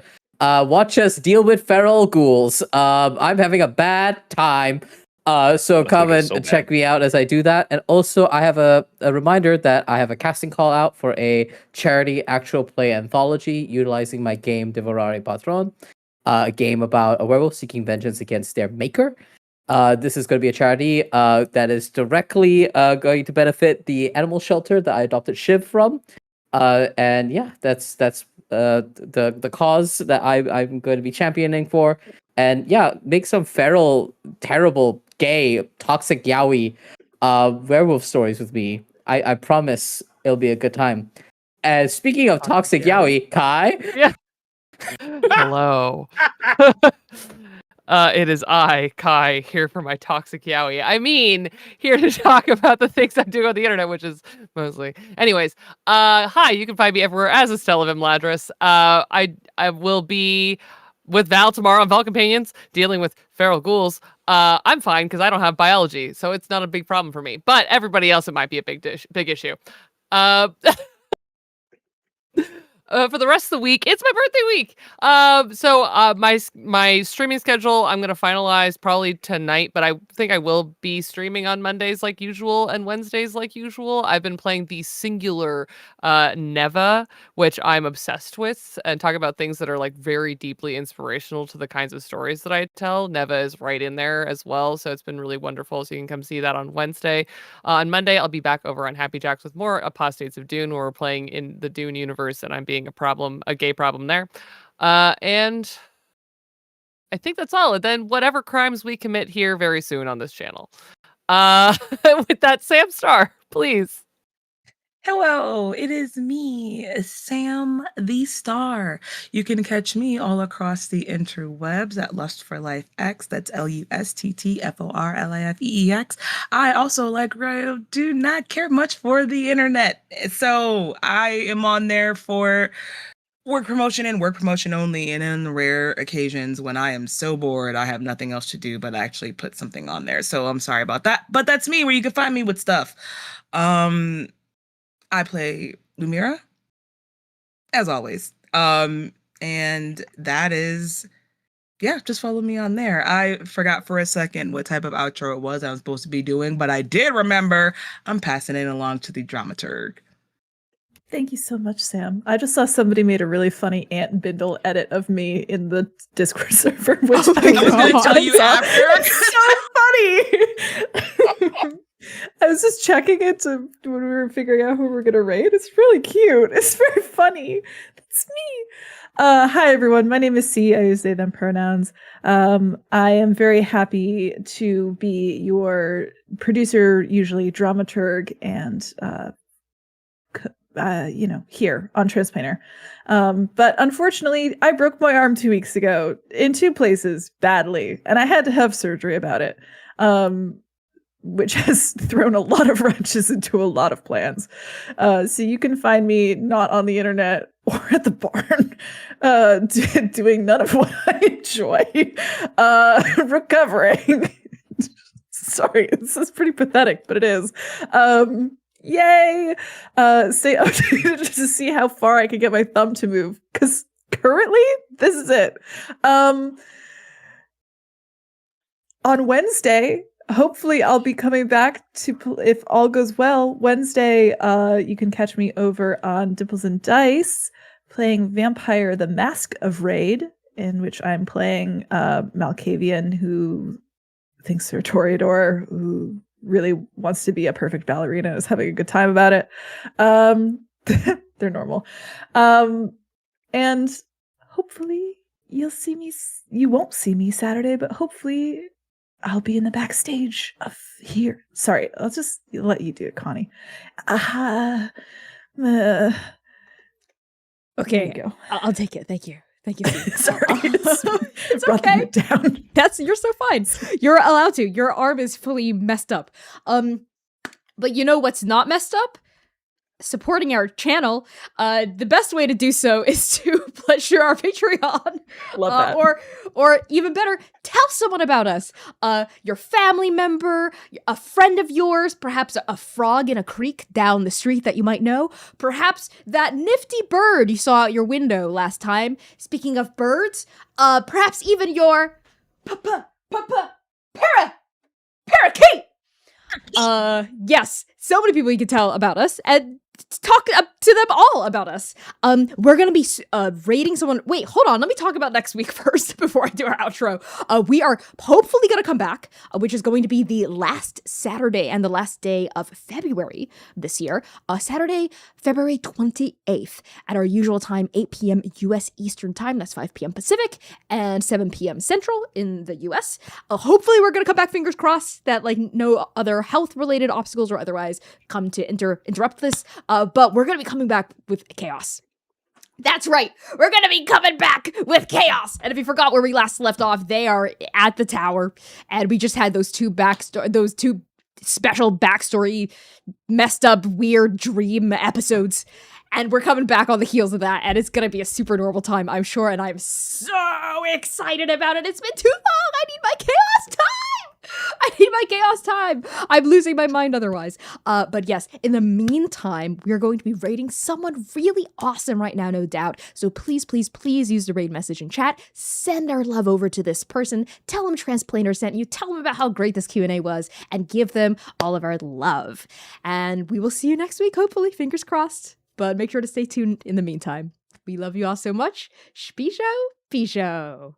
Watch us deal with feral ghouls. I'm having a bad time. So come and check me out as I do that. And also, I have a reminder that I have a casting call out for a charity actual play anthology utilizing my game Devorare Patron, a game about a werewolf seeking vengeance against their maker. This is going to be a charity that is directly going to benefit the animal shelter that I adopted Shiv from. And yeah, that's the cause that I'm going to be championing for. And yeah, make some feral, terrible, gay, toxic yaoi werewolf stories with me. I promise it'll be a good time. And speaking of toxic yaoi, Kai. Yeah. Hello. It is I, Kai, here for my toxic yaoi. I mean, here to talk about the things I do on the internet, which is mostly. Anyways, hi, you can find me everywhere as Estella Vimladris. I will be with Val tomorrow on Val Companions, dealing with feral ghouls. I'm fine because I don't have biology, so it's not a big problem for me. But everybody else, it might be a big issue. Uh, for the rest of the week, it's my birthday week. So my streaming schedule I'm gonna finalize probably tonight, but I think I will be streaming on Mondays like usual and Wednesdays like usual. I've been playing the singular Neva, which I'm obsessed with, and talk about things that are like very deeply inspirational to the kinds of stories that I tell. Neva is right in there as well, so it's been really wonderful. So you can come see that on Wednesday. On Monday, I'll be back over on Happy Jacks with more Apostates of Dune, where we're playing in the Dune universe, and I'm being a gay problem there. And I think that's all. And then whatever crimes we commit here very soon on this channel. With that, Sam Star, please. Hello, it is me, Sam the Star. You can catch me all across the interwebs at Lust for Life X. That's LUSTTFORLIFEEX. I also do not care much for the internet. So I am on there for work promotion and work promotion only. And in rare occasions when I am so bored, I have nothing else to do but actually put something on there. So I'm sorry about that. But that's me, where you can find me with stuff. I play Lumira, as always. And that is, just follow me on there. I forgot for a second what type of outro it was I was supposed to be doing, but I did remember. I'm passing it along to the dramaturg. Thank you so much, Sam. I just saw somebody made a really funny Ant Bindle edit of me in the Discord server, which I was going to tell you after. It's so funny. I was just checking it when we were figuring out who we were going to raid. It's really cute. It's very funny. That's me. Hi, everyone. My name is C. I use they, them pronouns. I am very happy to be your producer, usually dramaturg, and here on Transplaner. But unfortunately, I broke my arm 2 weeks ago in 2 places badly, and I had to have surgery about it, which has thrown a lot of wrenches into a lot of plans. So you can find me not on the internet or at the barn, doing none of what I enjoy, recovering. Sorry, this is pretty pathetic, but it is. Yay! Stay updated to see how far I can get my thumb to move, because currently this is it. On Wednesday, hopefully I'll be coming back to, if all goes well, Wednesday, you can catch me over on Dimples and Dice playing Vampire the Mask of Raid, in which I'm playing Malkavian, who thinks they're Toreador, who really wants to be a perfect ballerina, is having a good time about it. They're normal. And hopefully you won't see me Saturday, but hopefully I'll be in the backstage of here. Sorry, I'll just let you do it, Connie. Okay, go. I'll take it. Thank you. Thank you. Sorry, It's brought the okay. mood down. You're so fine. You're allowed to. Your arm is fully messed up. But you know what's not messed up? Supporting our channel. The best way to do so is to pledge our Patreon. Love that. Or even better, tell someone about us. Your family member, a friend of yours, perhaps a frog in a creek down the street that you might know, perhaps that nifty bird you saw out your window last time. Speaking of birds, perhaps even your parakeet. Yes, so many people you can tell about us, and talk to them all about us. We're gonna be rating someone. Wait, hold on. Let me talk about next week first before I do our outro. We are hopefully gonna come back, which is going to be the last Saturday and the last day of February this year. Saturday, February 28th at our usual time, 8 p.m. U.S. Eastern Time. That's 5 p.m. Pacific and 7 p.m. Central in the U.S. Hopefully, we're gonna come back. Fingers crossed that no other health-related obstacles or otherwise come to interrupt this. But we're going to be coming back with chaos. That's right. We're going to be coming back with chaos. And if you forgot where we last left off, they are at the tower. And we just had those two special backstory, messed up, weird dream episodes. And we're coming back on the heels of that. And it's going to be a super normal time, I'm sure. And I'm so excited about it. It's been too long. I need my chaos time. I'm losing my mind otherwise. But yes, in the meantime, we are going to be raiding someone really awesome right now, no doubt. So please, please, please use the raid message in chat. Send our love over to this person. Tell them Transplaner sent you. Tell them about how great this Q&A was. And give them all of our love. And we will see you next week, hopefully. Fingers crossed. But make sure to stay tuned in the meantime. We love you all so much. Spisho, Pisho.